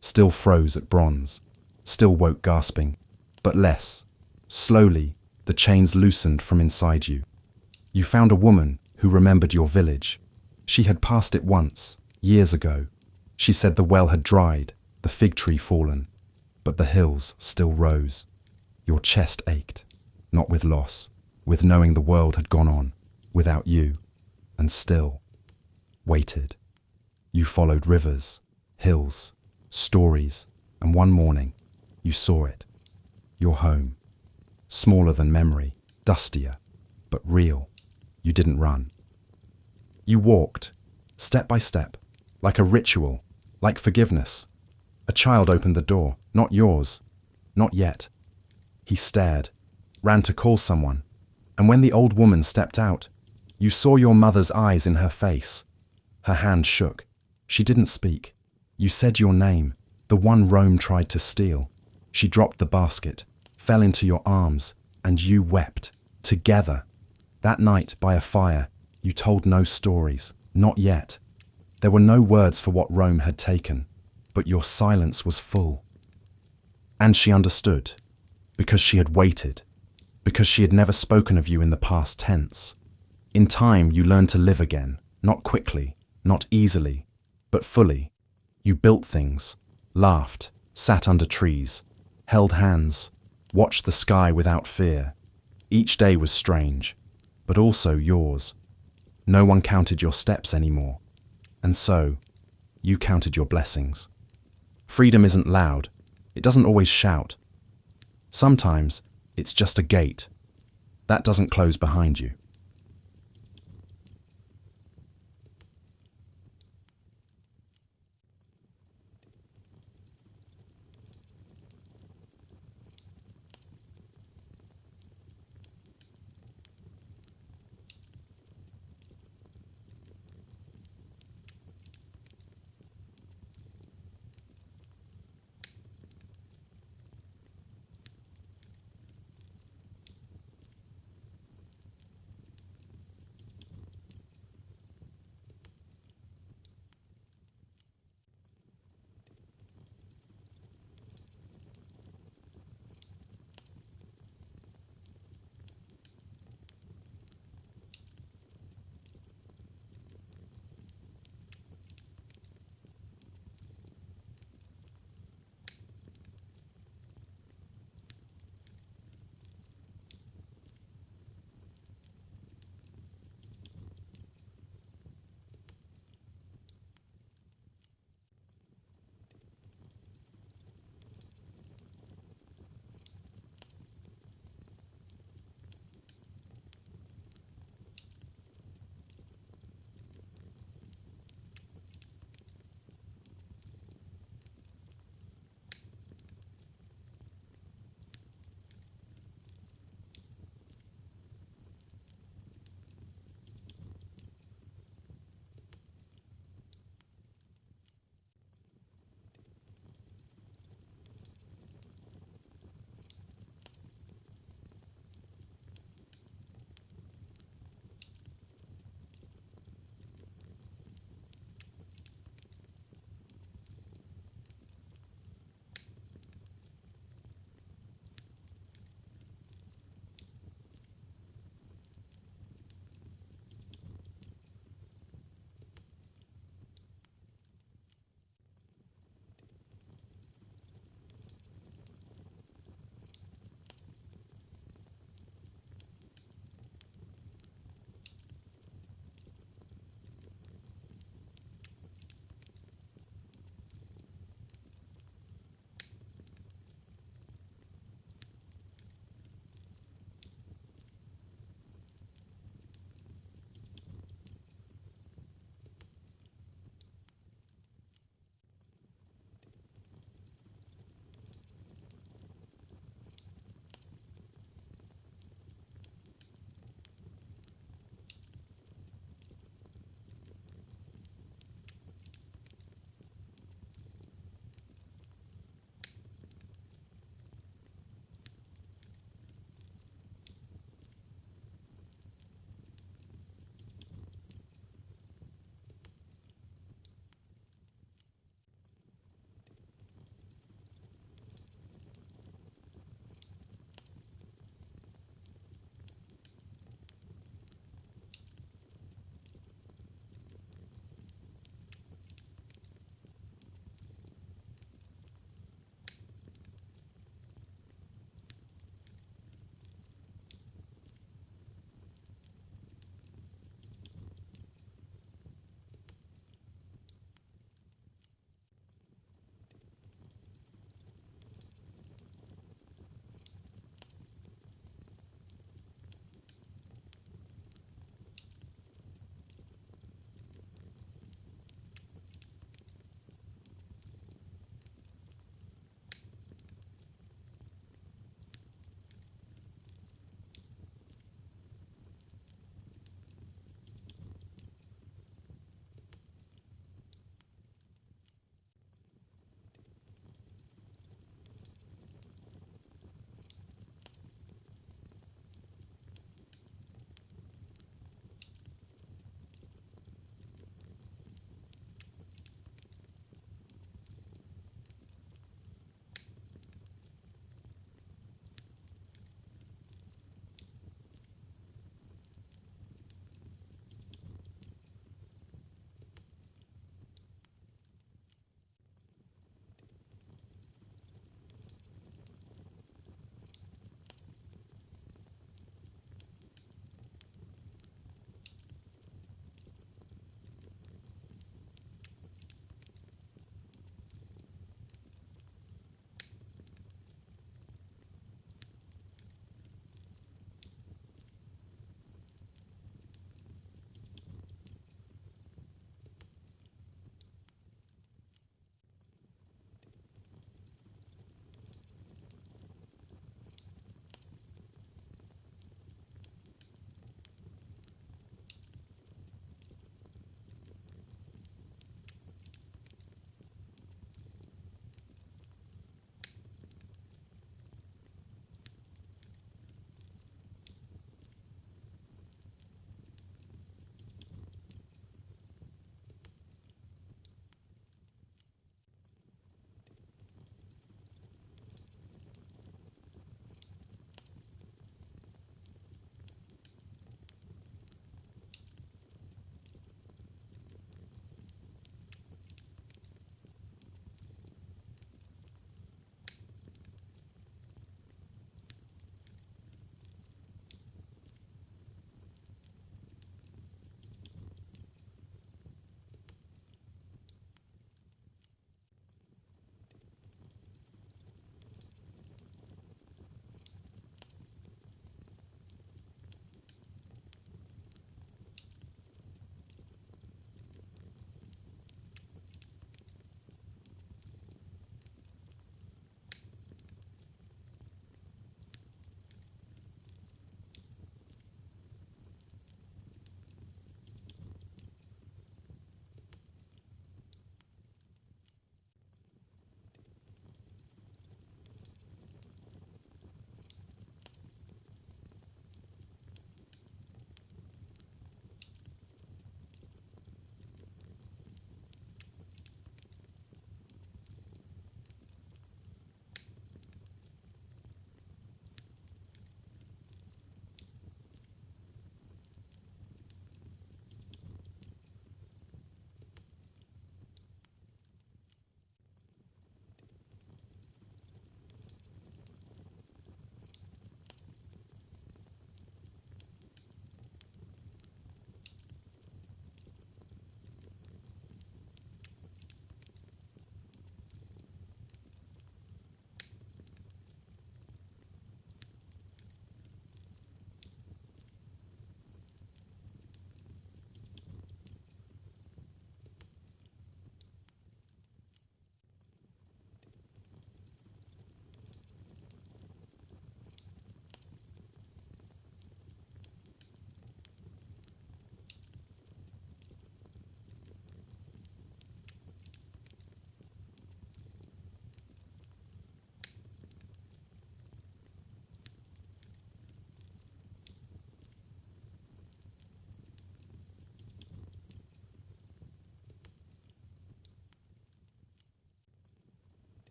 still froze at bronze, still woke gasping, but less. Slowly, the chains loosened from inside you. You found a woman who remembered your village. She had passed it once, years ago. She said the well had dried, the fig tree fallen, but the hills still rose. Your chest ached, not with loss, with knowing the world had gone on, without you, and still waited. You followed rivers, hills, stories, and one morning, you saw it. Your home. Smaller than memory, dustier, but real. You didn't run. You walked, step by step, like a ritual, like forgiveness. A child opened the door, not yours, not yet. He stared, ran to call someone, and when the old woman stepped out, you saw your mother's eyes in her face. Her hand shook. She didn't speak. You said your name, the one Rome tried to steal. She dropped the basket, fell into your arms, and you wept, together. That night, by a fire, you told no stories, not yet. There were no words for what Rome had taken, but your silence was full. And she understood, because she had waited, because she had never spoken of you in the past tense. In time, you learned to live again, not quickly, not easily, but fully. You built things, laughed, sat under trees, held hands, watched the sky without fear. Each day was strange, but also yours. No one counted your steps anymore, and so, you counted your blessings. Freedom isn't loud. It doesn't always shout. Sometimes, it's just a gate. That doesn't close behind you.